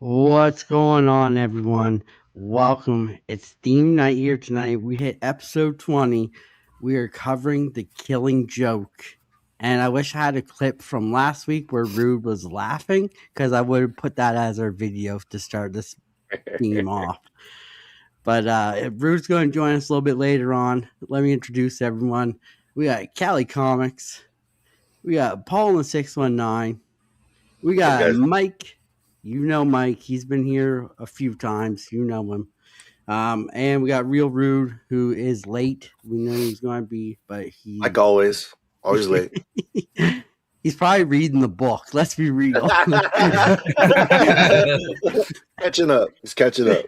What's going on, everyone? Welcome. It's theme night here tonight. We hit episode 20. We are covering the Killing Joke. And I wish I had a clip from last week where Rude was laughing because I would have put that as our video to start this theme off. But Rude's going to join us a little bit later on. Let me introduce everyone. We got Cali Comics. We got Paul in the 619. We Hey, got guys. Mike. You know Mike. He's been here a few times. You know him. And we got Real Rude, who is late. We know he's going to be, but Like always late. he's probably reading the book. Let's be real. Catching up. He's catching up.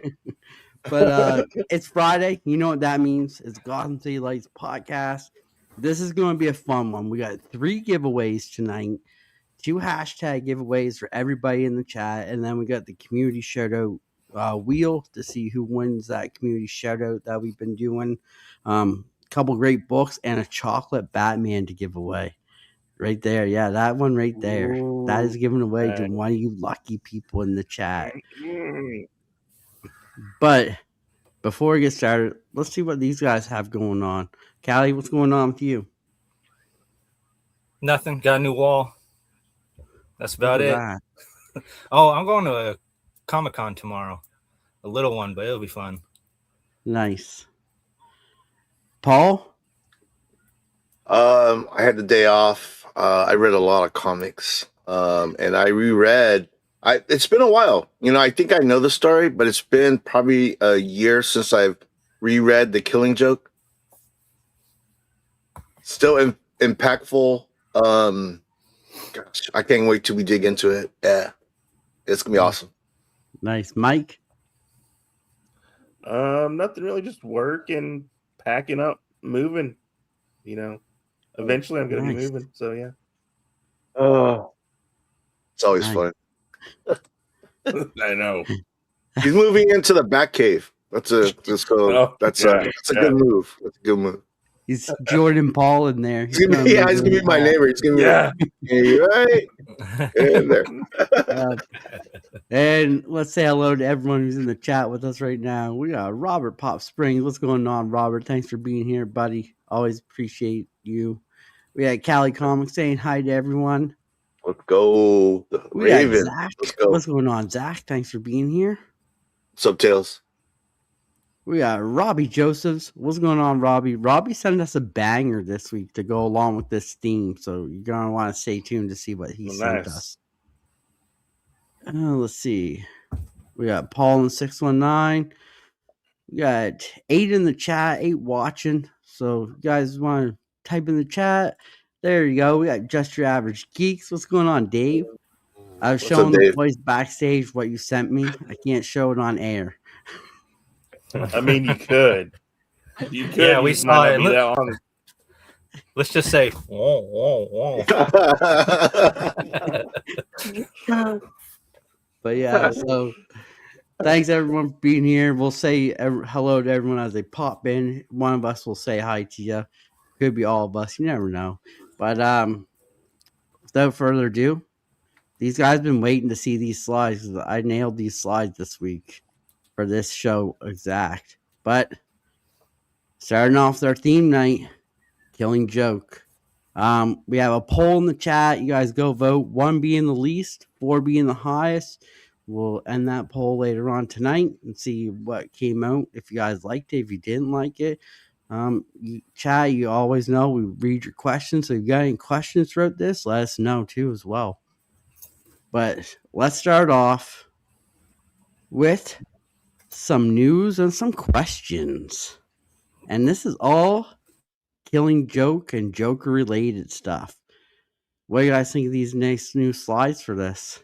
But it's Friday. You know what that means? It's Gotham City Lights podcast. This is going to be a fun one. We got 3 giveaways tonight. 2 hashtag giveaways for everybody in the chat, and then we got the community shout out wheel to see who wins that community shout out that we've been doing. Couple great books and a chocolate Batman to give away. Right there. Yeah, that one right there. Ooh, that is given away to nice. one of you lucky people in the chat. But before we get started, let's see what these guys have going on. Callie, what's going on with you? Nothing. Got a new wall. That's about Look it. at that. Oh, I'm going to a Comic-Con tomorrow. A little one, but it'll be fun. Nice. Paul? I had the day off. I read a lot of comics. And I reread. It's been a while. I think I know the story, but it's been probably a year since I've reread The Killing Joke. Still impactful. Gosh, I can't wait till we dig into it. Yeah, it's gonna be awesome. Nice. Mike? Nothing really, just work and packing up, moving. Eventually I'm gonna Nice. be moving. So yeah. It's always Nice. fun. I know. He's moving into the Batcave. That's a good move. That's a good move. He's Jordan Paul in there. He's gonna be my neighbor. He's gonna be hey, right in there. And let's say hello to everyone who's in the chat with us right now. We got Robert Pop Springs. What's going on, Robert? Thanks for being here, buddy. Always appreciate you. We got Cali Comics saying hi to everyone. Let's go, the We got Raven. Zach. Let's go. What's going on, Zach? Thanks for being here. Subtails. We got Robbie Josephs. What's going on, Robbie? Robbie sent us a banger this week to go along with this theme, so you're going to want to stay tuned to see what he sent us. Let's see. We got Paul in 619. We got 8 in the chat, 8 watching. So you guys want to type in the chat? There you go. We got Just Your Average Geeks. What's going on, Dave? I was showing the boys backstage what you sent me. I can't show it on air. I mean, you could. You could. Yeah, we saw it. Let's just say, whoa. But yeah, so thanks everyone for being here. We'll say hello to everyone as they pop in. One of us will say hi to you. Could be all of us. You never know. But without further ado, these guys have been waiting to see these slides. I nailed these slides this week for this show exact. But starting off with our theme night, Killing Joke. We have a poll in the chat. You guys go vote. 1 being the least, 4 being the highest. We'll end that poll later on tonight and see what came out. If you guys liked it, if you didn't like it. Chat, you always know we read your questions. So if you got any questions throughout this, let us know too as well. But let's start off with some news and some questions. And this is all Killing Joke and Joker related stuff. What do you guys think of these nice new slides for this?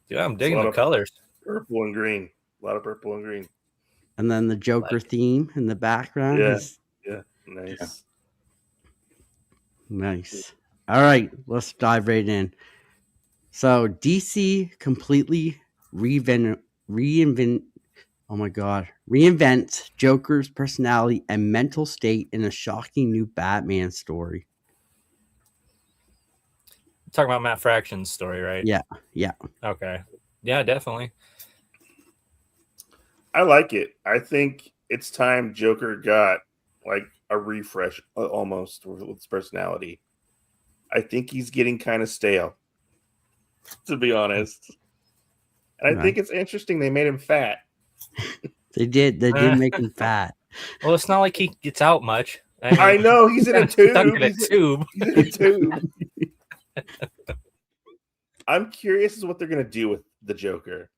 Yeah, I'm digging the colors. Purple and green. A lot of purple and green. And then the Joker theme in the background. Yeah. Nice. Nice. All right, let's dive right in. So DC completely reinvents Joker's personality and mental state in a shocking new Batman story. Talking about Matt Fraction's story, right? Yeah. Okay. Yeah, definitely. I like it. I think it's time Joker got like a refresh almost with his personality. I think he's getting kind of stale, to be honest. And I Right. think it's interesting they made him fat. They did. They did make him fat. Well, it's not like he gets out much. I know he's in a Stuck tube. in a tube. He's in a tube. I'm curious as what they're gonna do with the Joker,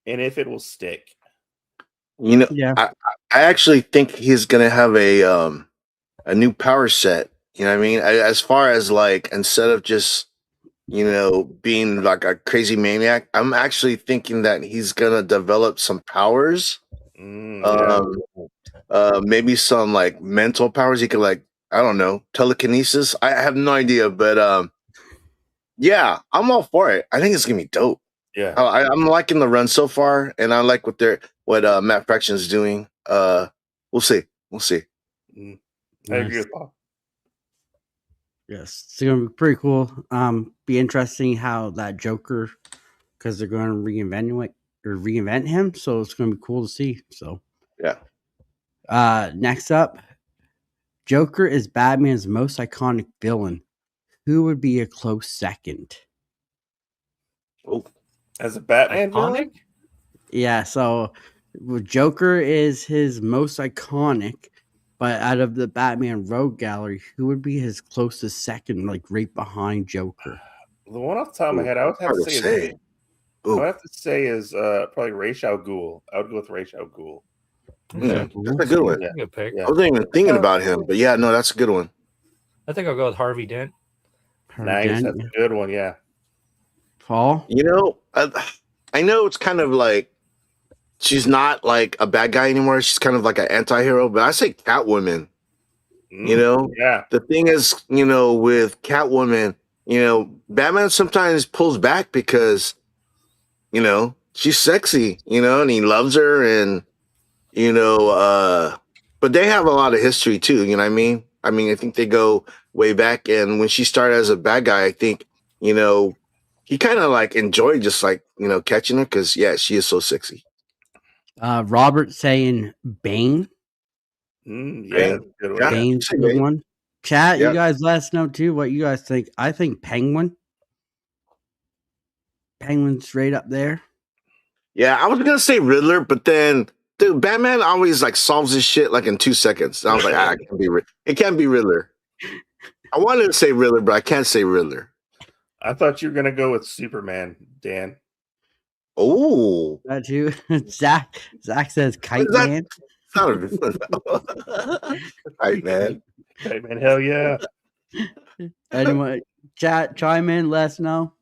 and if it will stick. You know, Yeah. I actually think he's gonna have a new power set. You know what I mean? As far as like instead of just being like a crazy maniac, I'm actually thinking that he's gonna develop some powers. Yeah. Maybe some like mental powers. He could like I don't know telekinesis. I have no idea, but yeah, I'm all for it. I think it's gonna be dope. Yeah. I'm liking the run so far, and I like what Matt Fraction's doing. We'll see. We'll see. I agree Nice. with Paul. Yes, it's gonna be pretty cool. Be interesting how that Joker, because they're going to reinvent him. So it's gonna be cool to see. So Yeah. next up, Joker is Batman's most iconic villain. Who would be a close second? Oh, As a Batman villain, Iconic? Yeah, so Joker is his most iconic, but out of the Batman Rogue Gallery, who would be his closest second, like right behind Joker? the one off the top of my ooh, head, I would have hard to to say, say. Ooh, is probably Ra's al Ghul. I would go with Ra's al Ghul. Okay. that's a good one. Yeah. Good pick. I Yeah. wasn't even thinking about him, but yeah, no, that's a good one. I think I'll go with Harvey Dent. Nice. Dent, That's a good one. Yeah. Paul? You know, I know it's kind of like she's not like a bad guy anymore. She's kind of like an anti-hero, but I say Catwoman. You know, Yeah. the thing is, with Catwoman, Batman sometimes pulls back because, she's sexy, and he loves her and, but they have a lot of history too. You know what I mean? I think they go way back. And when she started as a bad guy, I think, he kind of like enjoyed just like, catching her because, yeah, she is so sexy. Robert saying Bane. Yeah. That's a good one. Yeah. Yeah. Bane's say a good Bane. one. Chat, Yeah. you guys let us know too what you guys think. I think Penguin. Penguin's right up there. Yeah, I was gonna say Riddler, but then dude, Batman always like solves his shit like in 2 seconds. And I was like, it can't be it can't be Riddler. I wanted to say Riddler, but I can't say Riddler. I thought you were gonna go with Superman, Dan. Oh, That too. Zach says Kite that? Man. Right, man. Hey man, hell yeah. Anyone, chat, chime in, let us know.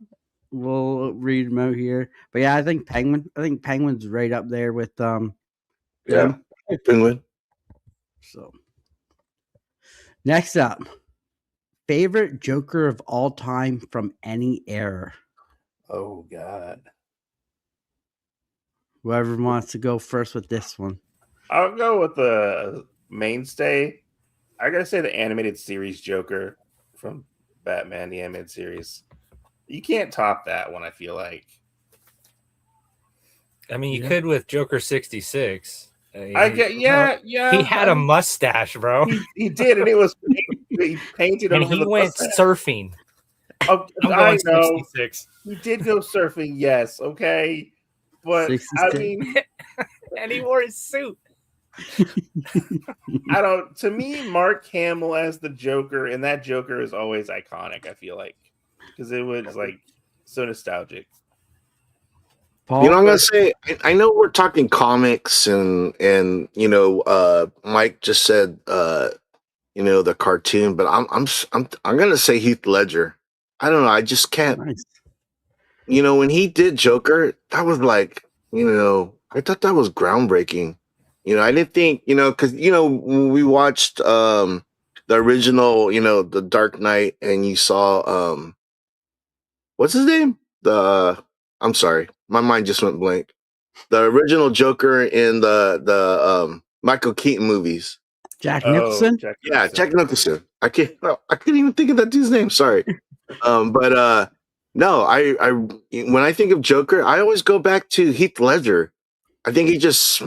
We'll read them out here. But yeah, I think Penguin. I think Penguin's right up there with Yeah, them. Penguin. So next up, favorite Joker of all time from any era. Oh God. Whoever wants to go first with this one. I'll go with the mainstay. I gotta say the animated series Joker from Batman, the animated series. You can't top that one, I feel like. I mean, you Yeah. could with Joker 66. I get yeah. He had a mustache, bro. He did, and it was he painted And over he the went mustache. surfing. Oh, I'm I going know 66. he did go surfing, yes, okay, but 66. I mean, And he wore his suit. I don't. To me, Mark Hamill as the Joker, and that Joker is always iconic. I feel like because it was like so nostalgic. Paul? I'm gonna say I know we're talking comics and Mike just said the cartoon, but I'm gonna say Heath Ledger. I don't know. I just can't. Nice. When he did Joker, that was like, I thought that was groundbreaking. I didn't think, because, when we watched the original, The Dark Knight, and you saw, what's his name? I'm sorry, my mind just went blank. The original Joker in the Michael Keaton movies. Jack Nicholson? Jack Yeah, Nicholson. Jack Nicholson. I couldn't even think of that dude's name. Sorry. But No, when I think of Joker, I always go back to Heath Ledger. I think he just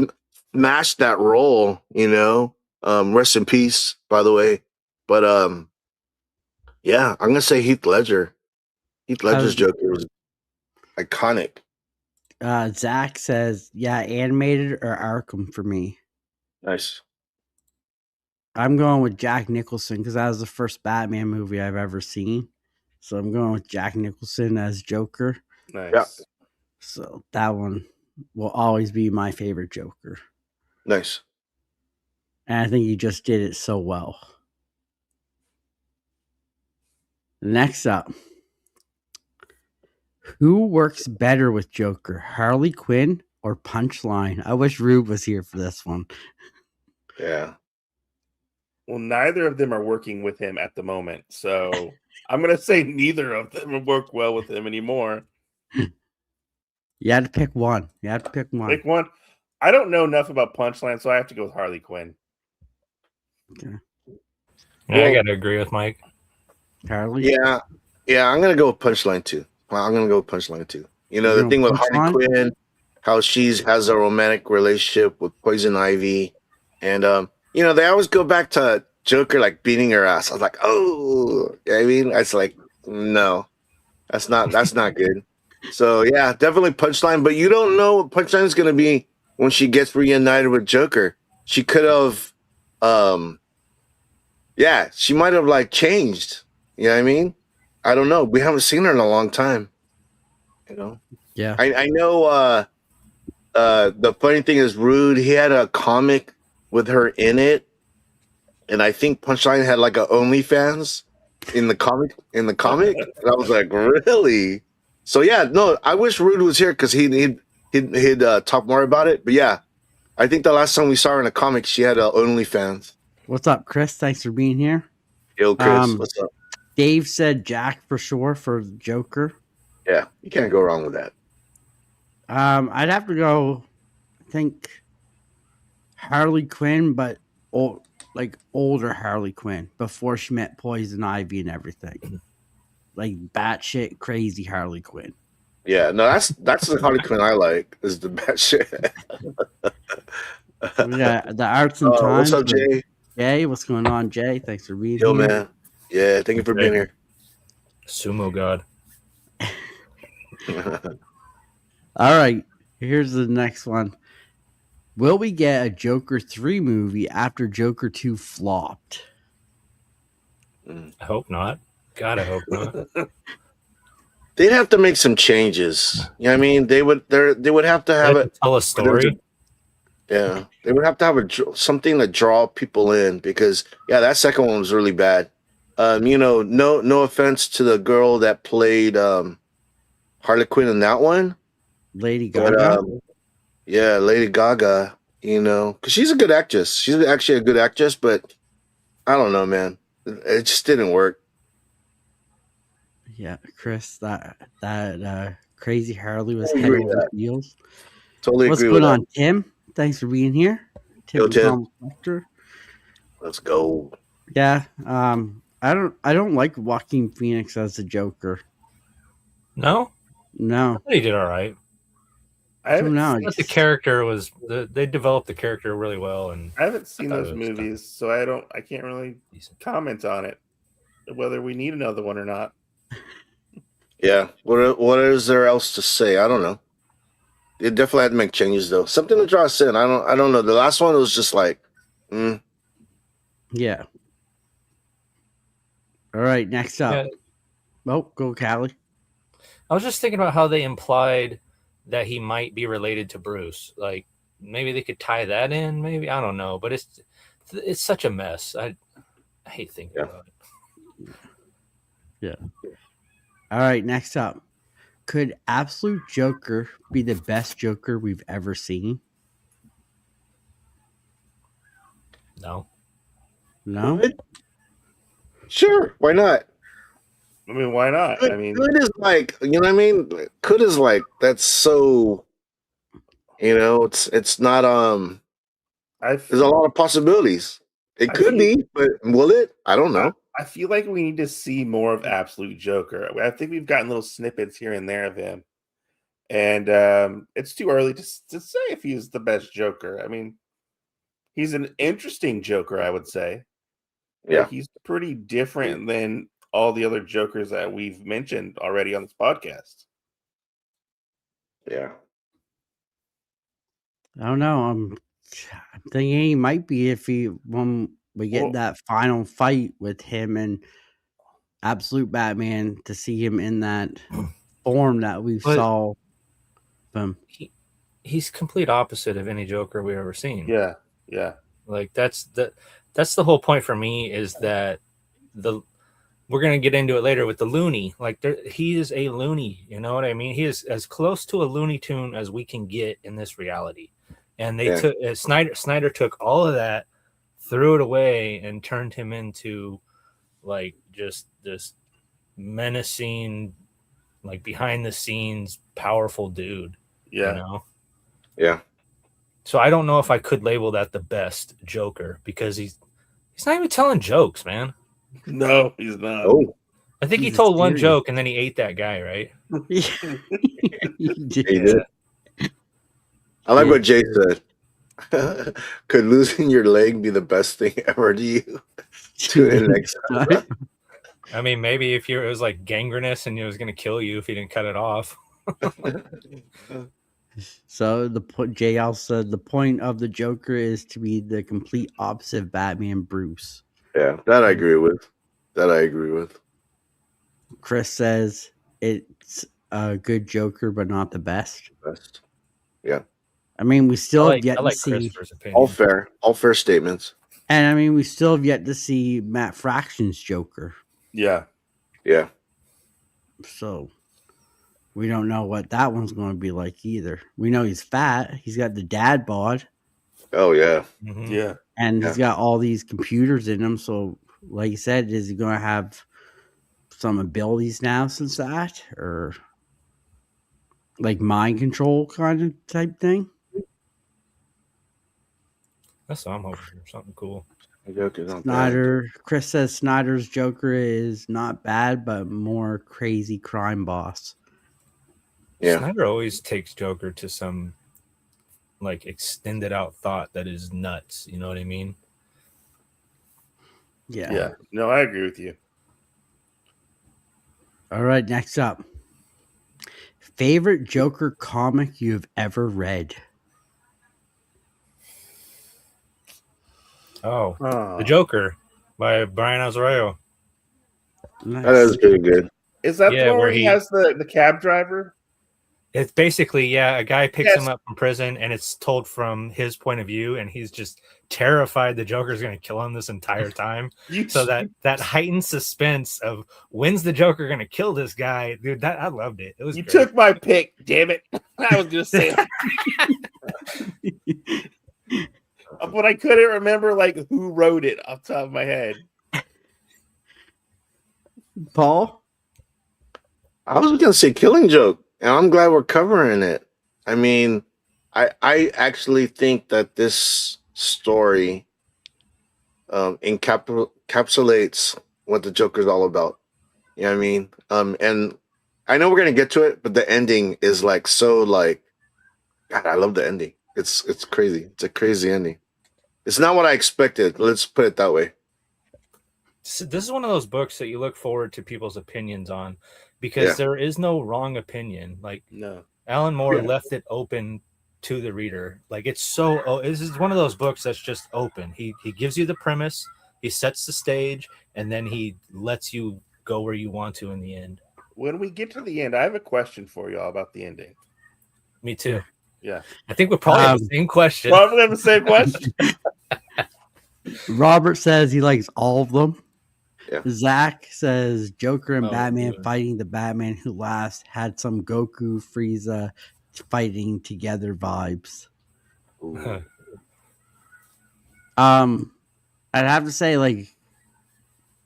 smashed that role. Rest in peace, by the way. But yeah, I'm gonna say Heath Ledger. Heath Ledger's Joker was iconic. Zach says, yeah, animated or Arkham for me. Nice. I'm going with Jack Nicholson because that was the first Batman movie I've ever seen. So I'm going with Jack Nicholson as Joker. Nice. Yeah. So that one will always be my favorite Joker. Nice. And I think he just did it so well. Next up, who works better with Joker, Harley Quinn or Punchline? I wish Rube was here for this one. Yeah. Well, neither of them are working with him at the moment, so I'm gonna say neither of them work well with him anymore. You had to pick one. Pick one. I don't know enough about Punchline, so I have to go with Harley Quinn. Okay. Yeah, I gotta agree with Mike. Harley? Yeah, I'm gonna go with Punchline too. The thing with Harley Quinn, how she has a romantic relationship with Poison Ivy, and they always go back to Joker like beating her ass. I was like, oh, I mean, it's like, no, that's not good. So yeah, definitely Punchline, but you don't know what Punchline is gonna be when she gets reunited with Joker. She could have, she might have like changed. You know what I mean? I don't know. We haven't seen her in a long time. Yeah. I know. The funny thing is, Rude. He had a comic with her in it, and I think Punchline had like a OnlyFans in the comic. And I was like, really? So yeah, no. I wish Rude was here because he'd talk more about it. But yeah, I think the last time we saw her in a comic, she had a OnlyFans. What's up, Chris? Thanks for being here. Yo, Chris, what's up? Dave said Jack for sure for Joker. Yeah, you can't go wrong with that. I'd have to go, I think, Harley Quinn, but older Harley Quinn before she met Poison Ivy and everything. Like batshit crazy Harley Quinn. Yeah, no, that's the Harley Quinn I like, is the batshit. Yeah, the arts and times. What's up, Jay? Jay, what's going on, Jay? Thanks for being here. Yo, here. Man. Yeah, thank you for being here. Sumo God. All right, here's the next one. Will we get a Joker 3 movie after Joker 2 flopped? I hope not. God, I hope not. They'd have to make some changes. You know what I mean? They would have to have tell a story. Yeah, they would have to have something to draw people in, because that second one was really bad. No offense to the girl that played Harley Quinn in that one, Lady Gaga. But, Lady Gaga. Because she's a good actress. She's actually a good actress, but I don't know, man. It just didn't work. Yeah, Chris, that crazy Harley was head over heels. Totally What's agree going with on, Tim? Thanks for being here. Tim. Let's go. Yeah, I don't like Joaquin Phoenix as the Joker. No, no, he did all right. I haven't. The character was they developed the character really well, and I haven't seen those movies, so I can't really comment on it, whether we need another one or not. Yeah, what is there else to say? I don't know. They definitely had to make changes, though. Something to draw us in. I don't know. The last one was just like, Yeah. All right, next up. Yeah. Oh, go Callie. I was just thinking about how they implied that he might be related to Bruce. Like maybe they could tie that in. Maybe, I don't know. But it's such a mess. I hate thinking about it. Yeah. All right, next up. Could Absolute Joker be the best Joker we've ever seen? No. Sure, why not? I mean, why not? Good is like, you know what I mean? Could is like, that's so, it's not, there's a lot of possibilities. It could be, but will it? I don't know. I feel like we need to see more of Absolute Joker. I think we've gotten little snippets here and there of him, and it's too early to say if he's the best Joker. I mean, he's an interesting Joker, I would say. Yeah. Like, he's pretty different than all the other Jokers that we've mentioned already on this podcast. Yeah. I don't know. I'm thinking he might be if when we get Well- that final fight with him and Absolute Batman to see him in that form that we But- saw him. He's complete opposite of any Joker we've ever seen. Yeah, yeah. Like that's the whole point for me, is that we're gonna get into it later with the loony. Like he is a loony, you know what I mean? He is as close to a Looney Tune as we can get in this reality. And they took Snyder took all of that, threw it away, and turned him into like just this menacing, like behind the scenes powerful dude. Yeah. You know? Yeah. So I don't know if I could label that the best Joker, because he's not even telling jokes, man. No, he's not. Oh, I think he He's told one serious. joke and then he ate that guy, right? He he did. did. I like what Jay said. Could losing your leg be the best thing ever to you? To an extent. I mean, maybe if it was like gangrenous and it was going to kill you if you didn't cut it off. So JL said the point of the Joker is to be the complete opposite of Batman Bruce. Yeah, that I agree with. Chris says it's a good Joker, but not the best. Best. Yeah. I mean, we still have I yet like to see, Christopher's opinion. All fair statements. and I mean, we still have yet to see Matt Fraction's Joker. Yeah. Yeah. So we don't know what that one's going to be like either. We know he's fat. He's got the dad bod, Oh yeah. Mhm. Yeah. and he's got all these computers in him. So, like you said, is he going to have some abilities now since that, or like mind control kind of type thing? That's what I'm hoping for. Something cool. The Joker's not bad. Snyder. Chris says Snyder's Joker is not bad, but more crazy crime boss. Yeah. Snyder always takes Joker to some like extended out thought that is nuts. You know what I mean? Yeah. Yeah. No, I agree with you. All right. Next up, favorite Joker comic you've ever read. Oh, Oh. The Joker by Brian Azzarello. Nice. That is pretty good. Is that Yeah, the one where where he he- has the cab driver? It's basically, yeah, a guy picks Yes. him up from prison, and it's told from his point of view, and he's just terrified the Joker's going to kill him this entire time. So that heightened suspense of when's the Joker going to kill this guy, dude. That I loved it. It was you great. took my pick, damn it. I was gonna say that. But I couldn't remember like who wrote it off the top of my head. Paul? I was gonna say Killing Joke, and I'm glad we're covering it. I mean, I actually think that this story encapsulates what the Joker's all about. You know what I mean? And I know we're gonna get to it, but the ending is like so like, God, I love the ending. It's crazy. It's a crazy ending. It's not what I expected. Let's put it that way. So this is one of those books that you look forward to people's opinions on, because Yeah. there is no wrong opinion. Like No. Alan Moore Yeah. left it open to the reader. Like it's so. Oh, this is one of those books that's just open. He gives you the premise, he sets the stage, and then he lets you go where you want to in the end. When we get to the end, I have a question for y'all about the ending. Me too. Yeah. I think we probably have the same question. Probably have the same question. Robert says he likes all of them. Yeah. Zach says Joker and Oh, Batman good. fighting the Batman who last had some Goku Frieza fighting together vibes. Ooh. I'd have to say, like,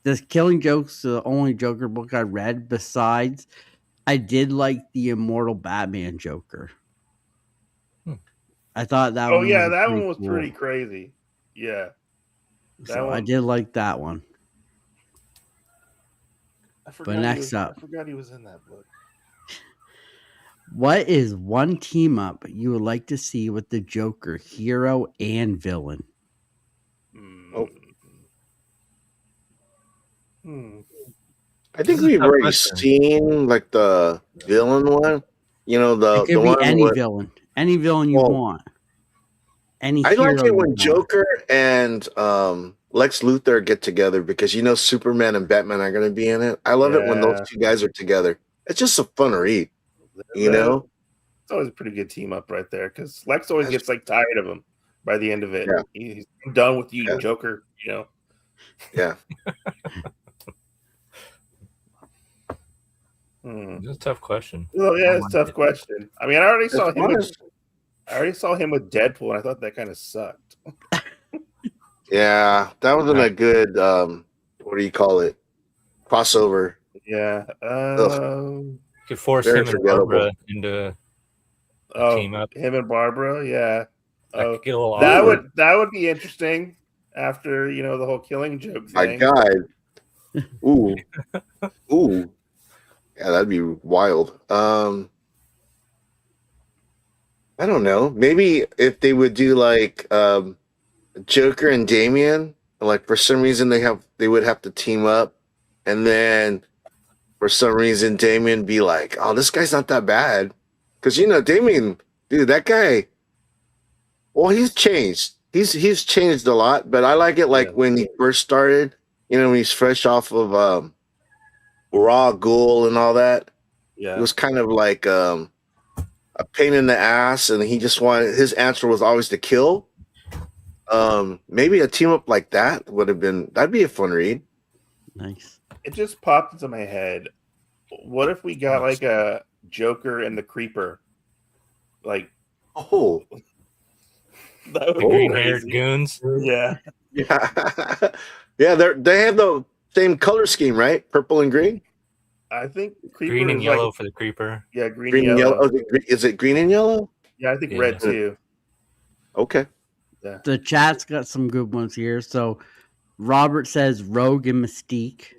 this Killing Joke's the only Joker book I read. Besides, I did like the Immortal Batman Joker. I thought that Oh one yeah, was that pretty one was cool. pretty crazy. Yeah. So I one- did like that one. But next up, I forgot he was in that book. what is one team up you would like to see with the Joker, hero and villain? Oh. Hmm. I think This is a we've tough already question. seen like the villain one. You know, It the could be one any where, villain. Any villain you well, want. Any I like hero it you when want. Joker and Lex Luthor get together because you know Superman and Batman are going to be in it. I love it when those Yeah. two guys are together. It's just a fun read, you know. It's always a pretty good team up right there because Lex always That's- gets like tired of him by the end of it. Yeah. He's I'm done with you, Yeah. Joker. You know. Yeah. It's a tough question. Well, yeah, it's a tough question. I mean, I already saw It's him. fun. I already saw him with Deadpool, and I thought that kind of sucked. Yeah, that wasn't a good what do you call it? Crossover. Yeah. Ugh, Could force very him and forgettable. Barbara into a team up. him and Barbara. Yeah. That could get a little That awkward. would be interesting after the whole Killing Joke My thing. God. Ooh. Ooh. Yeah, that'd be wild. I don't know. Maybe if they would do like Joker and Damien, like for some reason they would have to team up, and then for some reason Damien be like, "Oh, this guy's not that bad," because you know Damien, dude, that guy. Well, he's changed. He's changed a lot, but I like it like when he first started. You know, when he's fresh off of Raw Ghoul and all that. Yeah. It was kind of like a pain in the ass, and he just wanted his answer was always to kill. Maybe a team up like that that'd be a fun read. Nice. It just popped into my head. What if we got like a Joker and the Creeper? Like, Oh, that would The be green-haired crazy. goons. Yeah. yeah, yeah. They have the same color scheme, right? Purple and green. I think Creeper Green and is yellow like, for the creeper. yeah, green, Green and and yellow. yellow. Oh, is it green and yellow? Yeah, I think Yeah. red too. Okay. Yeah. The chat's got some good ones here. So Robert says Rogue and Mystique.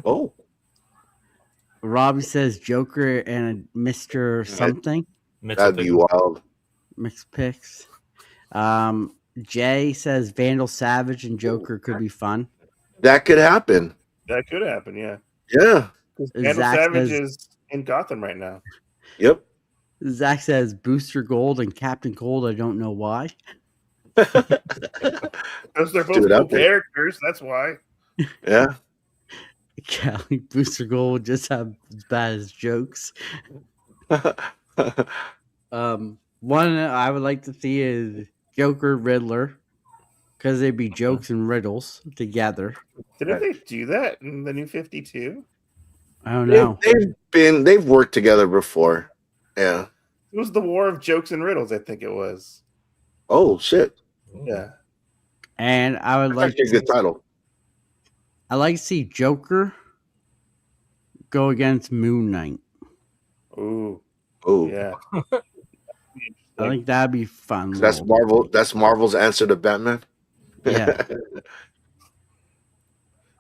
Oh, Robbie says Joker and Mr. something. that'd be wild. Mixed picks. Jay says Vandal Savage and Joker could be fun. That could happen. That could happen, yeah. Yeah. Because Vandal Zach Savage says- is in Gotham right now. Yep. Zach says Booster Gold and Captain Cold. I don't know why. Because they're both Dude, cool out there. characters, that's why. Yeah. Callie Booster Gold just have as bad as jokes. One I would like to see is Joker Riddler, because they'd be jokes and riddles together. Didn't they do that in the New 52? I don't know. They've worked together before. Yeah. It was the War of Jokes and Riddles, I think it was. Oh shit. Yeah. And I would That's like actually a good title. I like to see Joker go against Moon Knight. Ooh. Oh, Yeah. I think that'd be fun. that's little- Marvel. That's Marvel's answer to Batman. Yeah.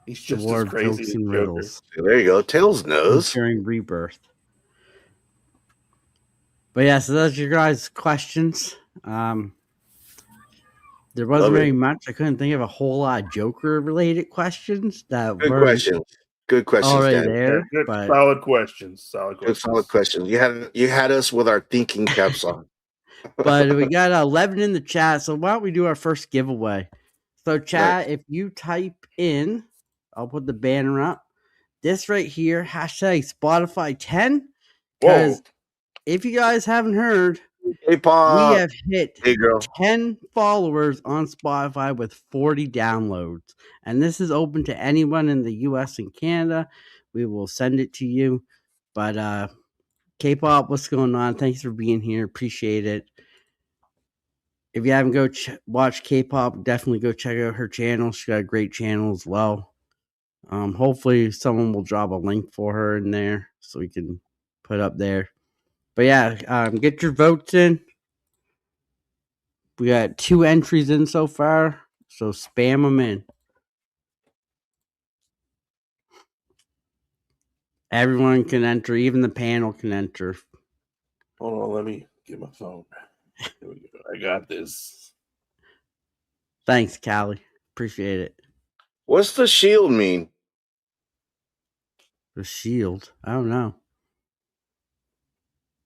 He's The just War as of crazy Jokes as and Joker. Riddles. There you go. Tails knows. During Rebirth. But yeah, so those are your guys' questions. There wasn't Love it. very much. I couldn't think of a whole lot of Joker related questions that Good were questions. Good questions, already Dan. there. Yeah, good, But solid questions. Solid Good questions. solid questions. You had us with our thinking caps on. but we got 11 in the chat. So why don't we do our first giveaway? So chat, if you type in, I'll put the banner up. This right here, hashtag Spotify 10. Because Whoa. if you guys haven't heard, Hey, Paul. we have hit Hey, girl. 10 followers on Spotify with 40 downloads. And this is open to anyone in the US and Canada. We will send it to you. But K-pop, what's going on? Thanks for being here. Appreciate it. If you haven't watched K-pop, definitely go check out her channel. She got a great channel as well. Hopefully someone will drop a link for her in there so we can put up there. But yeah, get your votes in. We got 2 entries in so far, so spam them in. Everyone can enter, even the panel can enter. Hold on, let me get my phone. Here we go. I got this. Thanks, Callie. Appreciate it. What's the shield mean? The shield. I don't know.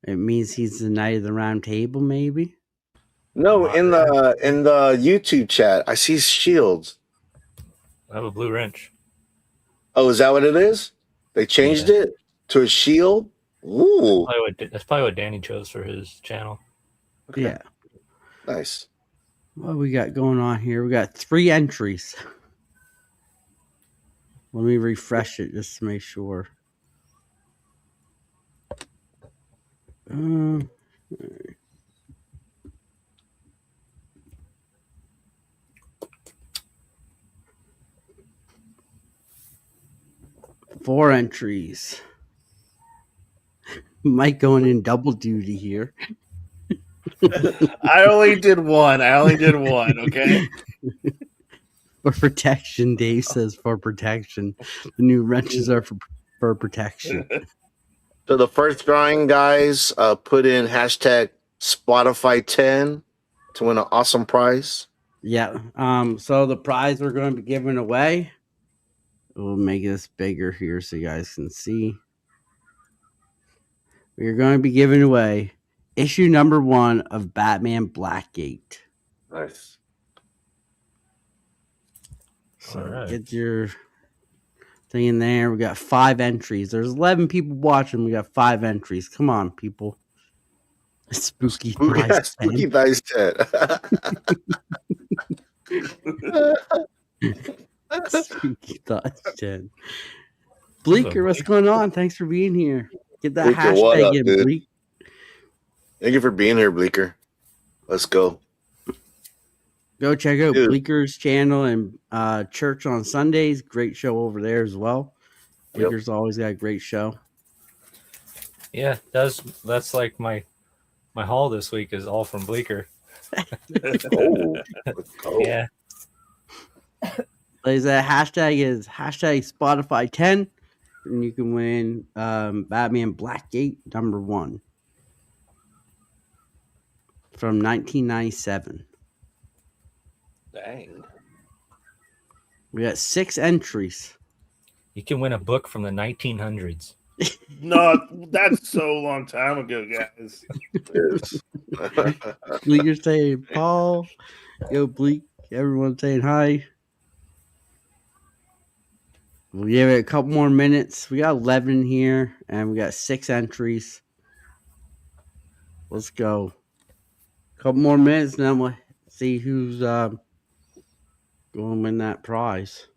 It means he's the knight of the round table, maybe? No, in the YouTube chat, I see shields. I have a blue wrench. Oh, is that what it is? They changed it to a shield? Ooh. That's probably what Danny chose for his channel. Okay. Yeah. Nice. What we got going on here? We got 3 entries. Let me refresh it just to make sure. 4 entries. Mike going in double duty here. I only did one. Okay. For protection, Dave says for protection. The new wrenches are for protection. So the first drawing, guys, put in hashtag Spotify 10 to win an awesome prize. Yeah. So the prize we're going to be giving away. We'll make this bigger here so you guys can see. We're going to be giving away issue number 1 of Batman Blackgate. Nice. So Alright. get your thing in there. We got 5 entries. There's 11 people watching. We got 5 entries. Come on, people. Spooky Thighs Spooky 10. Thighs 10. Spooky Thighs 10. Bleaker, what's going on? Thanks for being here. Get that Bleaker, what hashtag up, in, dude? Bleak. Thank you for being here, Bleaker. Let's go. Go check out Dude. Bleaker's channel and Church on Sundays. Great show over there as well. Yep. Bleaker's always got a great show. Yeah, that's like my haul this week is all from Bleaker. Let's go. Yeah. Ladies, that hashtag is hashtag Spotify 10. And you can win Batman Blackgate number 1 from 1997. Dang. We got 6 entries. You can win a book from the 1900s. No, that's so long time ago, guys. Bleaker saying Paul. Yo, Bleak. Everyone saying hi. We'll give it a couple more minutes. We got 11 here, and we got 6 entries. Let's go. Couple more minutes, and then we'll see who's going to win that prize.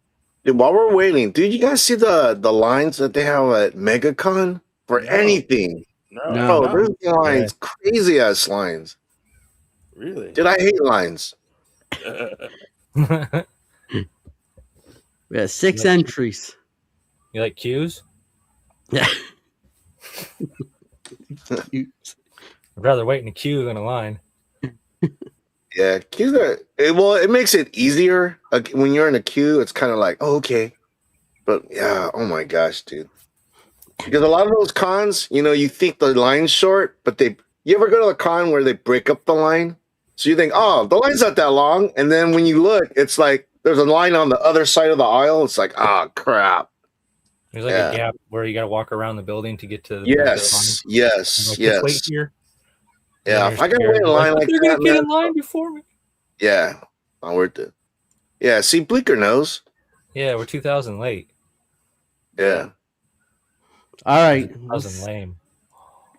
Dude, while we're waiting, dude, you guys see the lines that they have at MegaCon for No. anything? No. Bro, there's lines, crazy ass lines. Really? Dude, I hate lines. We got 6 entries. You like cues? Yeah. I'd rather wait in a queue than a line. Yeah, queues are it makes it easier. When you're in a queue, it's kind of like, oh, okay. But yeah, oh my gosh, dude. Because a lot of those cons, you think the line's short, but you ever go to a con where they break up the line? So you think, oh, the line's not that long, and then when you look, it's like there's a line on the other side of the aisle. It's like, oh crap. There's like Yeah. a gap where you got to walk around the building to get to the Yes, yes, like, yes. just wait here. Yeah, And if you're I gotta scared. wait in line like they're that, gonna get man, in line before me. yeah, not worth it. Yeah, see, Bleaker knows. Yeah, we're 2000 late. Yeah. All right. 2000 lame.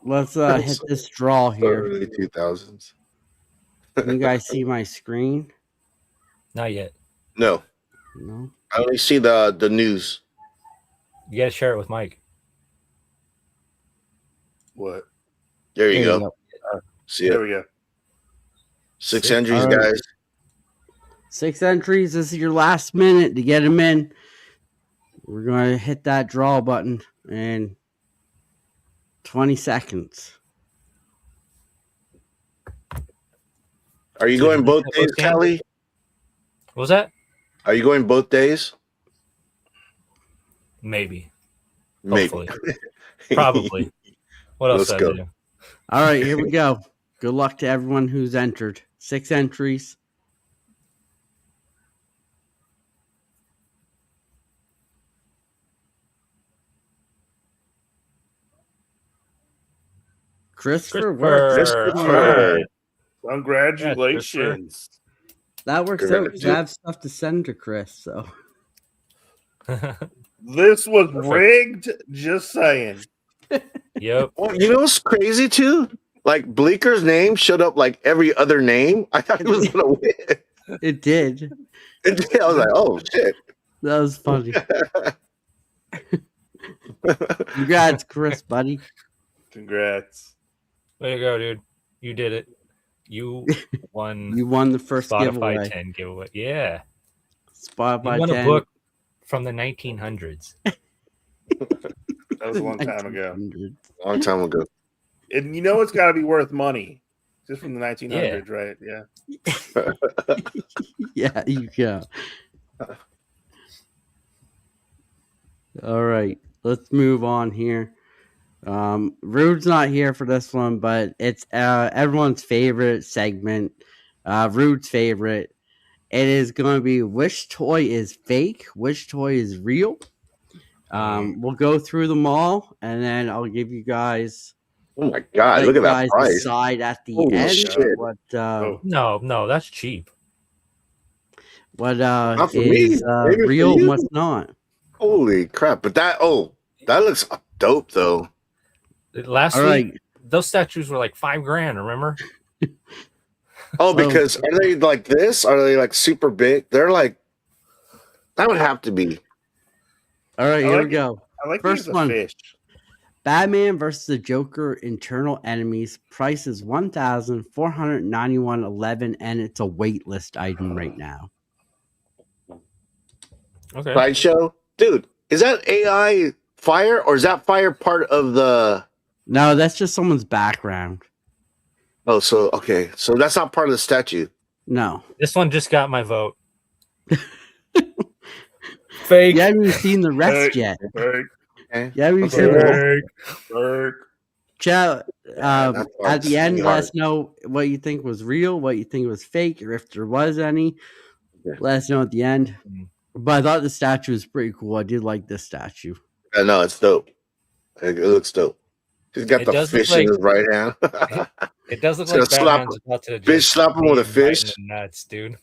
Let's hit this draw here. Early 2000s. Can you guys see my screen? Not yet. No, No. I only see the news. You gotta share it with Mike. What? There you go. See There it. we go. 6 Six. entries, All right. guys. 6 entries. This is your last minute to get them in. We're going to hit that draw button in 20 seconds. Are you So going you both think days, both games? Callie? What was that? Are you going both days? Maybe. Hopefully. Probably. What else Let's did I go. do? All right, here we go. Good luck to everyone who's entered. 6 entries. Christopher works. Christopher. Congratulations. That works out. I have stuff to send to Chris, so. This was Perfect. rigged. Just saying. Yep. Well, you know what's crazy too? Like Bleeker's name showed up like every other name. I thought he was gonna win. It did. And I was like, oh shit. That was funny. Congrats, Chris, buddy. Congrats. There you go, dude. You did it. You won. You won the first Spotify giveaway. 10 giveaway. Yeah. Spotify You won 10. a book from the 1900s. That was a long time ago. 1900s. Long time ago. And you know it's got to be worth money. Just from the 1900s, right? Yeah. Yeah, you go. All right, let's move on here. Rude's not here for this one, but it's everyone's favorite segment. Rude's favorite. It is going to be which toy is fake, which toy is real. We'll go through them all, and then I'll give you guys. Oh my god! Let Look you at that guys price. decide at the Holy end shit. what No, that's cheap. what Not for is me. Maybe for real, you. what's not. Holy crap! But that looks dope though. Last All week, right, those statues were like $5,000. Remember? Oh, So- because are they like this? Are they like super big? They're like that would have to be. all right, I here like we go. I like First these as a one. fish. Batman versus the Joker internal enemies. Price is $1,491.11, and it's a waitlist item right now. Okay. Sideshow? Dude, is that AI fire or is that fire part of the No, that's just someone's background. Oh, so okay. So that's not part of the statue. No, This one just got my vote. Fake. you haven't even seen the rest Hey. yet. Okay. You haven't even seen the rest. Berg. Chat, that's why at the it's end, really let hard. us know what you think was real, what you think was fake, or if there was any. Yeah. Let us know at the end. Mhm. But I thought the statue was pretty cool. I did like this statue. I know it's dope. It looks dope. He's got It the does look fish in like- his right hand. It does look So like slap Batman's about to bitch just slap him with a be right in fish. the nuts, dude.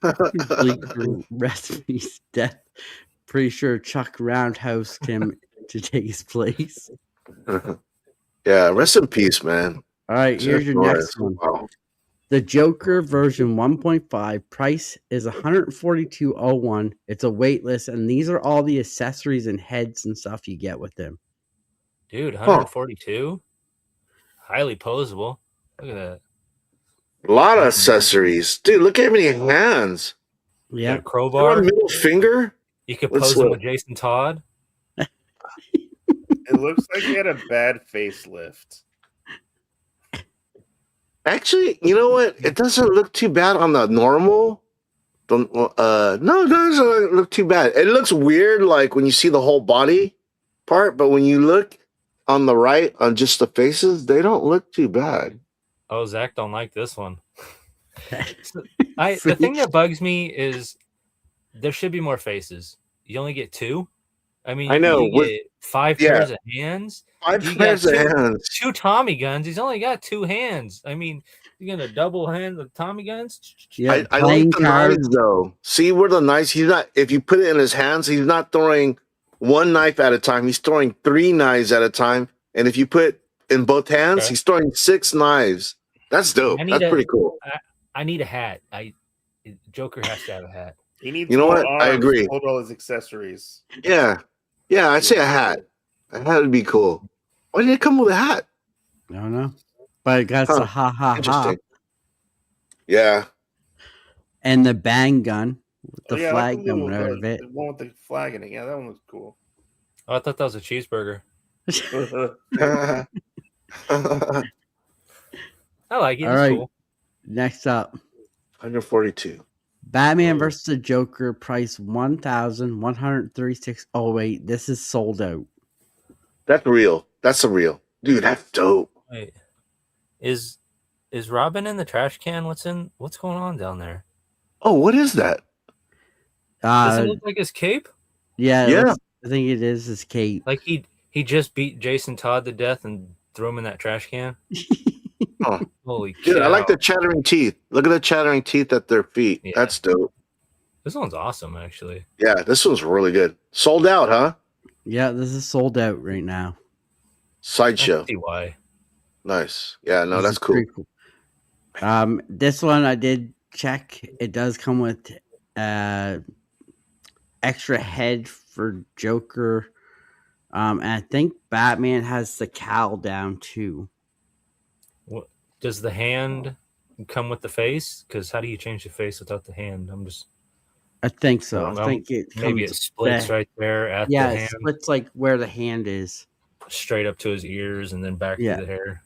Bleeker recipes death. Pretty sure Chuck roundhoused him to take his place. Yeah, rest in peace, man. All right, here's your next one. Wow. The Joker version 1.5 price is $142.01. It's a wait list, and these are all the accessories and heads and stuff you get with them. Dude, 142? Highly posable. Look at that. A lot of accessories. Dude, look at how many hands. Got Yeah, a You crowbar. got a middle finger? You could Let's pose him look. with Jason Todd. It looks like he had a bad facelift. Actually, you know what? It doesn't look too bad on the normal. No, it doesn't look too bad. It looks weird, like when you see the whole body part, but when you look on the right on just the faces, they don't look too bad. Oh, Zach don't like this one. The thing that bugs me is there should be more faces. You only get 2. I mean, I know, you with- get 5 yeah. pairs of hands. 5 You pairs got of two- hands. 2 Tommy guns. He's only got 2 hands. I mean, you're gonna double hand the Tommy guns? yeah. I like playing the cards. knives though. See where the knives? He's not. If you put it in his hands, he's not throwing one knife at a time. He's throwing 3 knives at a time. And if you put in both hands, Okay. he's throwing 6 knives. That's dope. I need That's a- pretty cool. I need a hat. Joker has to have a hat. He needs You know more what? I arms agree. to hold all his accessories. Yeah, I'd say a hat. A hat would be cool. Why did it come with a hat? I don't know. But it got the ha ha ha Interesting. Yeah. and the bang gun with the Oh, yeah, I flag like the coming little, out of it. the one with the flag in it. Yeah, that one was cool. Oh, I thought that was a cheeseburger. I like it. All It's right. cool. Next up, 142. Batman versus the Joker, price $1,136. Oh wait, this is sold out. That's real. That's a real. Dude, that's dope. Wait, is Robin in the trash can? What's going on down there? Oh, what is that? Does it look like his cape? Yeah, Yeah. I think it is his cape. Like he just beat Jason Todd to death and threw him in that trash can? Huh. Holy Dude, cow. I like the chattering teeth. Look at the chattering teeth at their feet. Yeah. That's dope. This one's awesome, actually. Yeah, this one's really good. Sold out, huh? Yeah, this is sold out right now. I Sideshow. see why. Nice. Yeah, no, This that's is cool. pretty cool. This one I did check. It does come with extra head for Joker. And I think Batman has the cowl down too. What does the hand come with the face? Because how do you change the face without the hand? I think so. I think it maybe comes it splits right there at the it hand, splits like where the hand is. straight up to his ears and then back Yeah. through the hair.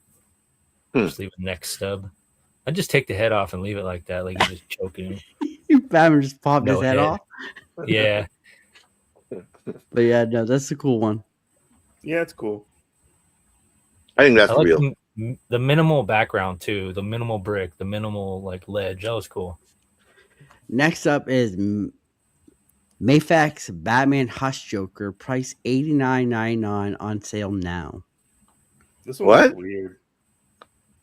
Hmm. Just leave a neck stub. I'd just take the head off and leave it like that, like you're just choking him. Batman just popped No his head head. off. Yeah. But yeah, no, that's a cool one. Yeah, it's cool. I think that's I like real. the minimal background too, the minimal brick, the minimal like ledge. That was cool. Next up is Mayfax Batman Hush Joker, price $89.99 on sale now. This one What? looks weird.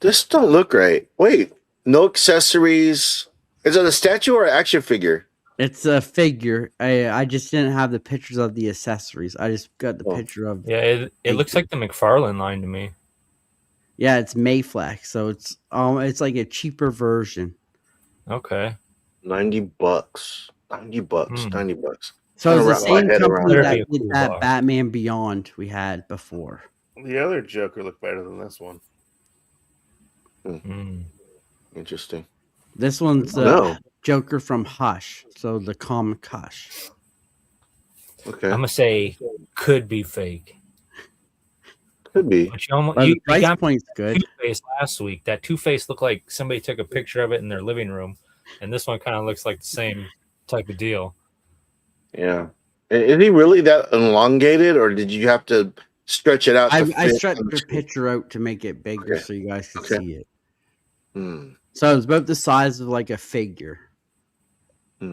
This don't look right. Wait, no accessories. Is it a statue or an action figure? It's a figure. I just didn't have the pictures of the accessories. I just got the Oh. picture of. Yeah, it looks like the McFarlane line to me. Yeah, it's Mayflex, so it's like a cheaper version. Okay. $90. $90. Hmm. $90. So it's the Trying to wrap my same head around company that. that That'd be a did cool that box. Batman Beyond we had before. The other Joker looked better than this one. Mm. Interesting. This one's No. Joker from Hush, so the comic Hush. Okay. I'm gonna say could be fake. Could be. But you The price got point's good. Two-Face last week. That Two-Face looked like somebody took a picture of it in their living room, and this one kind of looks like the same type of deal. Yeah. Is he really that elongated, or did you have to stretch it out? I fit stretched on the screen? picture out to make it bigger Okay. so you guys could Okay. see it. Hmm. So it's about the size of like a figure. I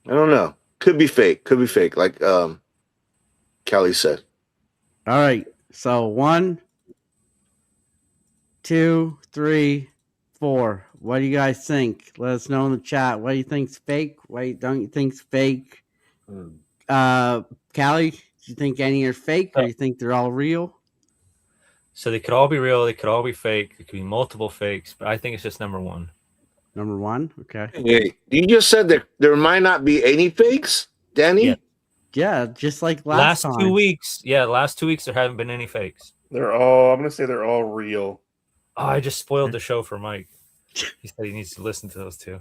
don't know. Could be fake. Could be fake. Like Callie said. All right. So 1, 2, 3, 4. What do you guys think? Let us know in the chat. What do you think's fake? What don't you think's fake? Callie, do you think any are fake, or do you think they're all real? So they could all be real. They could all be fake. There could be multiple fakes, but I think it's just number one. Number 1. Okay. Hey, you just said that there might not be any fakes, Danny? Yeah. Yeah, just like Last time. 2 weeks, last 2 weeks there haven't been any fakes. I'm gonna say they're all real. Oh, I just spoiled the show for Mike. He said he needs to listen to those too.